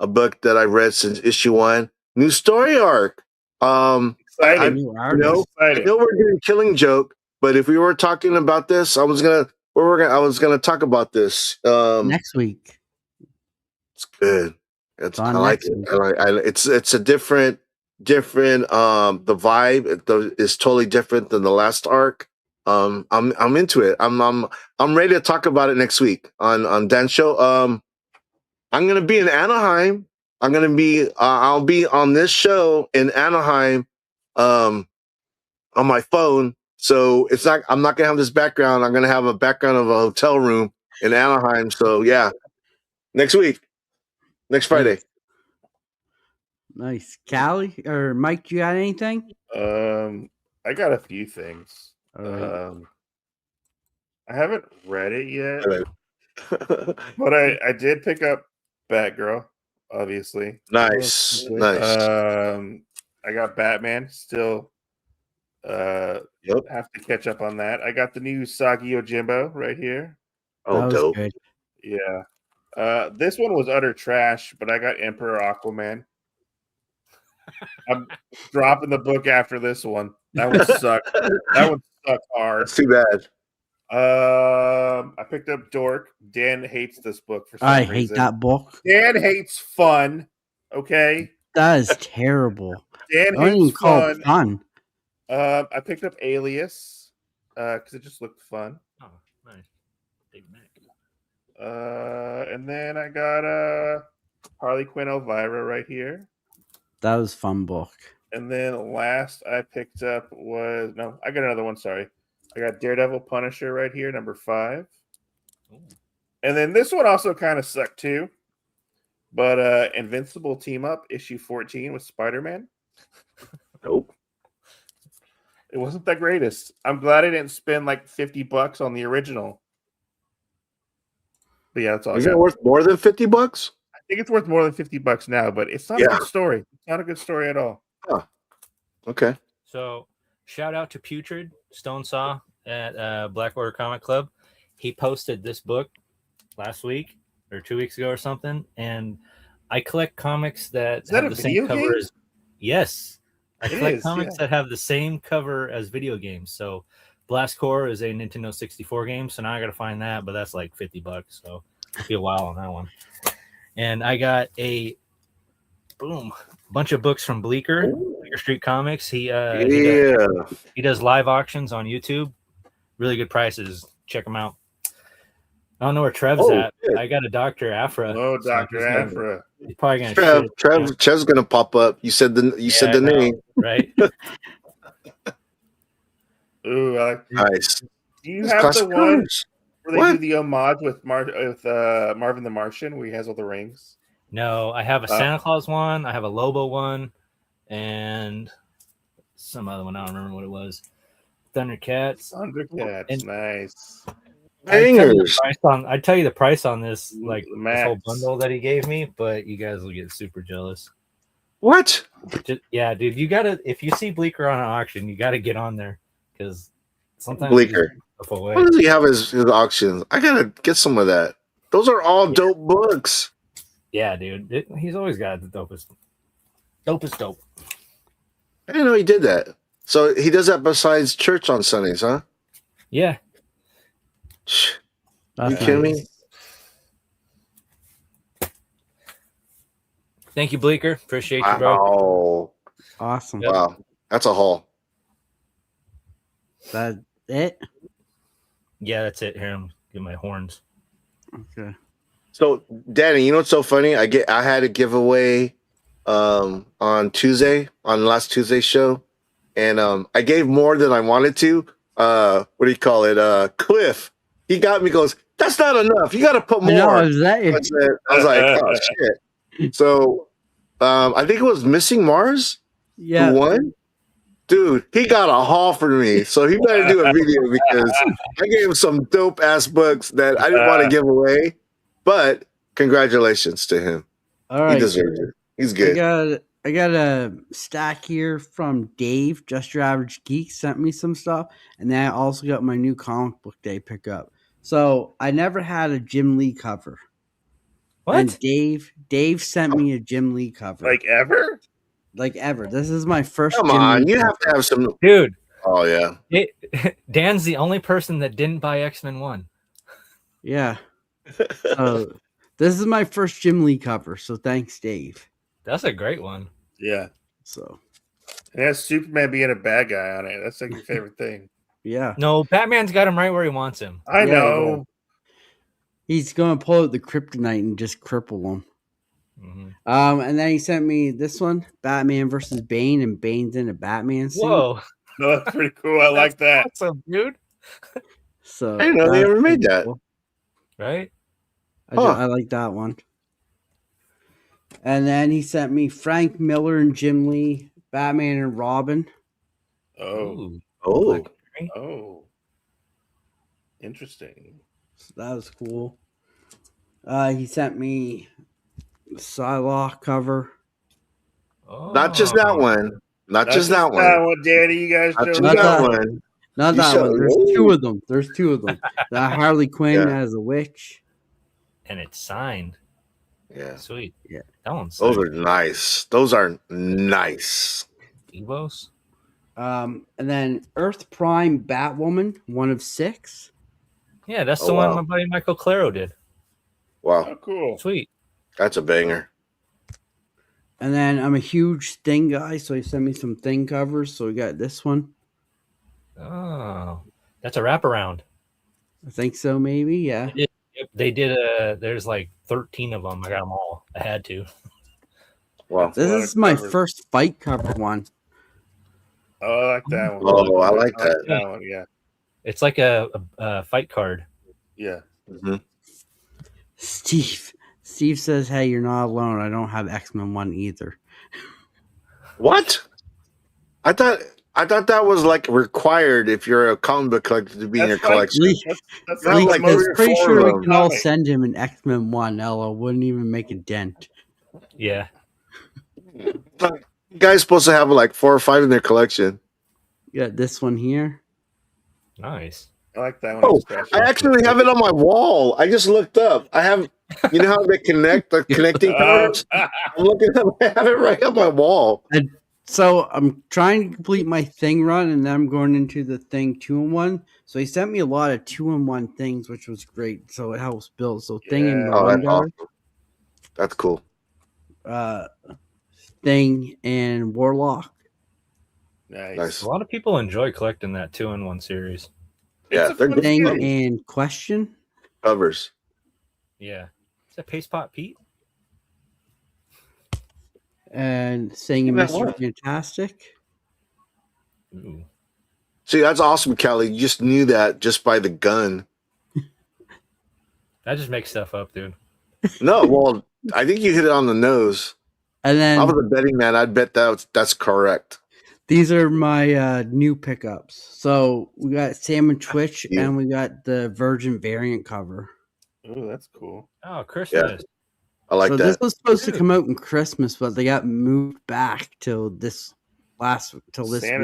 a book that I've read since issue 1. New story arc. Exciting. New I artist. know we're doing Killing Joke, But if we were talking about this, I was gonna talk about this. Next week. It's good. It's I on like next it. week. It's a different. The vibe is totally different than the last arc. I'm into it. I'm ready to talk about it next week on Dan's show. I'm gonna be in Anaheim. I'll be on this show in Anaheim, on my phone. So I'm not gonna have this background. I'm gonna have a background of a hotel room in Anaheim. So yeah, next week, next Friday. Nice. Callie or Mike, do you got anything? I got a few things. All right. I haven't read it yet, Nice, but I did pick up Batgirl, obviously. nice. I got Batman still. Yep. Have to catch up on that. I got the new Sagi Ojimbo right here. Oh, That was dope. good. Yeah. This one was utter trash, but I got Emperor Aquaman. I'm dropping the book after this one. That one sucked. That one sucked hard. That's too bad. I picked up Dork. Dan hates this book for some I reason. hate that book. Dan hates fun. Okay. That is terrible. Dan I don't even hates call fun. it fun. I picked up Alias because it just looked fun. Oh, nice. Big Mac. And then I got Harley Quinn Elvira right here. That was a fun book. And then last I picked up I got another one. Sorry. I got Daredevil Punisher right here, number 5. Ooh. And then this one also kind of sucked too. But Invincible Team Up, issue 14 with Spider-Man. Nope. It wasn't the greatest. I'm glad I didn't spend like $50 on the original. But yeah, that's all. Is it worth more than $50? I think it's worth more than $50 now, but it's not a good story. It's not a good story at all. Huh. Okay. So, shout out to Putrid Stone Saw at Black Order Comic Club. He posted this book last week or 2 weeks ago or something, and I collect comics that that have a the same video cover game? as. Yes, I It collect is, comics yeah. that have the same cover as video games. So, Blast Core is a Nintendo 64 game, so now I got to find that, but that's like $50, so it'll be a while on that one. And I got a bunch of books from Bleecker Street Comics. He does live auctions on YouTube. Really good prices. Check them out. I don't know where Trev's at. Good. I got a Dr. Afra. Oh, Dr. Afra. He's probably gonna Trev's gonna pop up. You said the name, right? Ooh, nice. do you have the one Colors. where they What? do the homage with Marvin the Martian, where he has all the rings? No, I have a Santa Claus one. I have a Lobo one, and some other one. I don't remember what it was. Thundercats. Thundercats, And- nice. Bangers. I'd tell you the price on this, like The this whole max. bundle that he gave me, but you guys will get super jealous. What? Yeah, dude, you gotta. If you see Bleecker on an auction, you gotta get on there because sometimes Bleecker. stuff away. What does he have his auctions? I gotta get some of that. Those are all dope books. Yeah, dude, he's always got the dopest. Dopest dope. I didn't know he did that. So he does that besides church on Sundays, huh? Yeah. Shh. That's You kidding me? nice. Thank you, Bleecker. Appreciate you, bro. Wow. Awesome. Yep. Wow. That's a haul. That it? Yeah, that's it. Here, I'm get my horns. Okay. So, Danny, you know what's so funny? I had a giveaway on last Tuesday's show, and I gave more than I wanted to. What do you call it? Cliff, he got me. Goes, that's not enough. You got to put more. No, is that I was like, oh shit. So, I think it was Missing Mars yeah. who won. Dude, he got a haul for me, so he better do a video because I gave him some dope ass books that I didn't want to give away. But congratulations to him. All right. He deserves it. He's good. I got a stack here from Dave, Just Your Average Geek, sent me some stuff, and then I also got my new comic book day pickup. So I never had a Jim Lee cover. What? And Dave sent me a Jim Lee cover. Like ever? Like ever. This is my first. Come Jim on, Lee you cover. have to have some. Dude, Oh yeah. Dan's the only person that didn't buy X-Men 1. Yeah. So this is my first Jim Lee cover. So thanks, Dave. That's a great one. Yeah. So It has Superman being a bad guy on it. That's like your favorite thing. yeah. No, Batman's got him right where he wants him. I Yeah, know. He's gonna pull out the kryptonite and just cripple him. And then he sent me this one, Batman versus Bane, and Bane's in a Batman suit. Whoa, No, that's pretty cool. I like that. awesome, dude. So I didn't know they that's ever made pretty that. cool. Right? I like that one. And then he sent me Frank Miller and Jim Lee, Batman and Robin. Oh. Ooh. Oh, Oh. Interesting. So that was cool. He sent me the Psylocke cover. Oh. not just that one. Not That's just that one. That one, Danny. You guys Not showed just me Not that that- one. Not You that showed- one. There's Ooh. two of them. There's two of them. The Harley Quinn Yeah. as a witch. And it's signed. Yeah. Sweet. Yeah. That one's Those signed. are nice. Those are nice. Evos. And then Earth Prime Batwoman, 1 of 6. Yeah, that's Oh, the one wow. my buddy Michael Claro did. Wow. Oh, cool. Sweet. That's a banger. And then I'm a huge Thing guy, so he sent me some Thing covers. So we got this one. Oh, that's a wraparound. I think so, maybe. Yeah. Yep, they did there's like 13 of them. I got them all. I had to. Wow. a lot This of is my covers. first fight cover one. Oh, I like that one. Oh, I like that. that one. Yeah. It's like a fight card. Yeah. hmm Steve says, "Hey, you're not alone. I don't have X-Men 1 either." What? I thought that was like required if you're a comic book collector to be in your That's like- collection. That's Yeah, Lee like says, maybe pretty 4 sure of we them. can all Comic. send him an X-Men 1. Ella wouldn't even make a dent. Yeah. You guys supposed to have like 4 or 5 in their collection. You got this one here. Nice. I like that one. Oh, Scratch I off. actually have it on my wall. I just looked up. I have, you know how they connect the connecting Oh, covers? I'm looking up. I have it right on my wall. So I'm trying to complete my Thing run, and then I'm going into the Thing 2-in-1. So he sent me a lot of 2-in-1 things, which was great. So it helps build. So Thing in Yeah. the Oh, that's window, awesome. That's cool. Thing and Warlock. nice. Nice. A lot of people enjoy collecting that 2-in-1 series. Yeah, It's a they're fun good Thing series. and Question. covers. Yeah. Is that Paste Pot Pete? And Thing and Yeah, Mr. what? Fantastic. Ooh. See, that's awesome, Kelly. You just knew that just by the gun. I just make stuff up, dude. No, well, I think you hit it on the nose. And I then was a betting man. I'd bet that's correct. these are my new pickups. So we got Sam and Twitch, Yeah. and we got the Virgin variant cover. Oh, that's cool. Oh, Christmas. I like so that. this was supposed to Dude. come out in Christmas, but they got moved back till this Santa's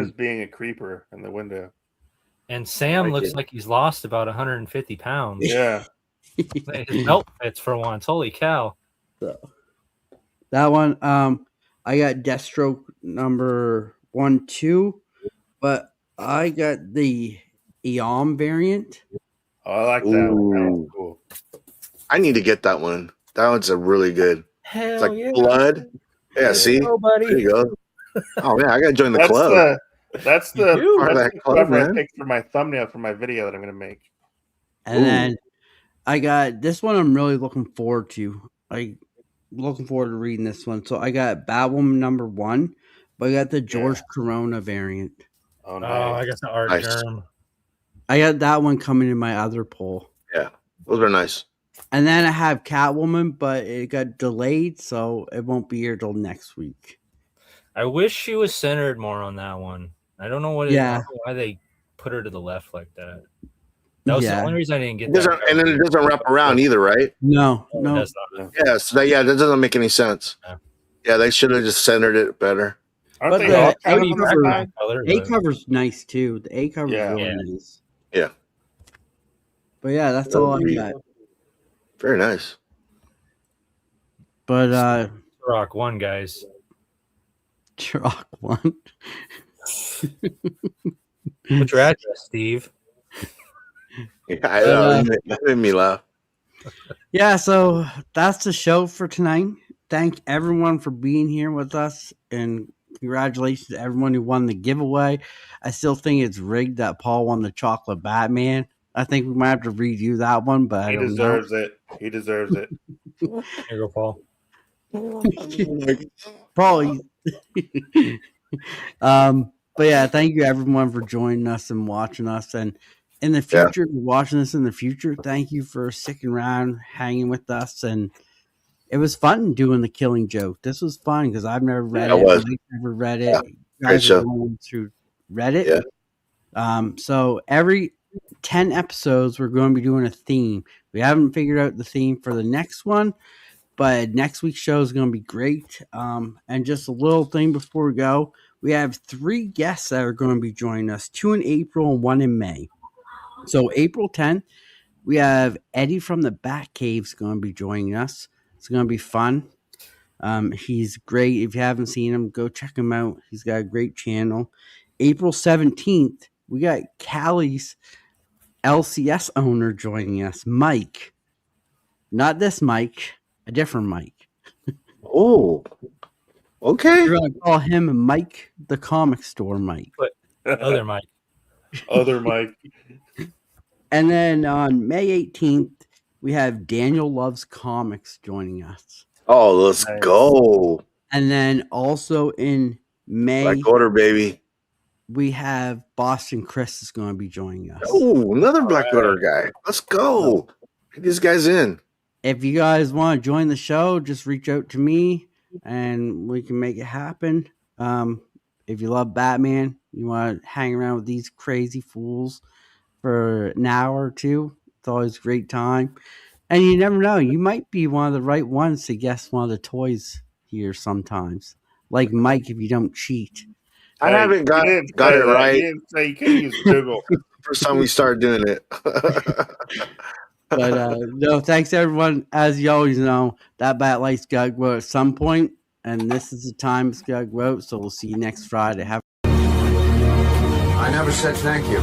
week. being a creeper in the window. And Sam like looks it. like he's lost about 150 pounds. Yeah. His belt fits for once. Holy cow. So that one, I got Deathstroke number 1, 2, but I got the Eom variant. Oh, I like that one. That Ooh. one's cool. I need to get that one. That one's a really good. Hell It's like blood. Yeah, see? Go, There buddy. you go. Oh man, I gotta join the That's club. that's You the, do? Part of that's that the club, cover I man. picked for my thumbnail for my video that I'm gonna make. And Ooh. then I got this one I'm really looking forward to. Looking forward to reading this one. So I got Batwoman number 1, but I got the George Corona variant. Oh, Oh, nice. I got the art Nice. germ. I got that one coming in my other poll. Yeah, those are nice. And then I have Catwoman, but it got delayed, so it won't be here till next week. I wish she was centered more on that one. I don't know what. Yeah. I don't know why they put her to the left like that. That was the Yeah. only reason I didn't get It doesn't, that. and then it doesn't wrap around either, right? No, It no. does not. Yeah, so that doesn't make any sense. Yeah. Yeah, they should have just centered it better. Aren't But they the all A kind Maybe of cover- background color, A but- cover's nice too. The A cover's Yeah. really Yeah. nice. Yeah. But yeah, that's all I Agreed. got. Very nice. But Rock one, guys. Rock one. What's your address, Steve? Yeah, I know. That made me laugh. Yeah, so that's the show for tonight. Thank everyone for being here with us, and congratulations to everyone who won the giveaway. I still think it's rigged that Paul won the chocolate Batman. I think we might have to redo that one, but I He don't deserves it. He deserves it. Here you go, Paul. know. Paul, but yeah, thank you everyone for joining us and watching us. And in the Yeah. future, watching us in the future, thank you for sticking around, hanging with us, and it was fun doing the Killing Joke. This was fun because I've never read It it. was. Mike never read Yeah. it. You Great guys are show. the ones who read it. Yeah. So every 10 episodes, we're going to be doing a theme. We haven't figured out the theme for the next one, but next week's show is going to be great. And just a little thing before we go, we have 3 guests that are going to be joining us, 2 in April and 1 in May. So April 10th, we have Eddie from the Bat Cave's going to be joining us. It's going to be fun. He's great. If you haven't seen him, go check him out. He's got a great channel. April 17th, we got Callie's LCS owner joining us, Mike. Not this Mike, a different Mike. Oh, okay. We're going to call him Mike the Comic Store Mike. Other Mike. Other Mike. And then on May 18th, we have Daniel Loves Comics joining us. Oh, let's Nice. go. And then also in May, Black Order, baby. we have Boston Chris is going to be joining us. Oh, another Black right. Order guy. Let's go. Get these guys in. If you guys want to join the show, just reach out to me and we can make it happen. If you love Batman, you want to hang around with these crazy fools for an hour or two, it's always a great time. And you never know, you might be one of the right ones to guess one of the toys here sometimes. Like Mike, if you don't cheat. I haven't got you didn't it say that. right. You didn't say you couldn't use Google. First time we started doing it. But no, thanks everyone. As you always know, that bat light's got to go at some point, and this is the time it's got to go out. So we'll see you next Friday. I never said thank you.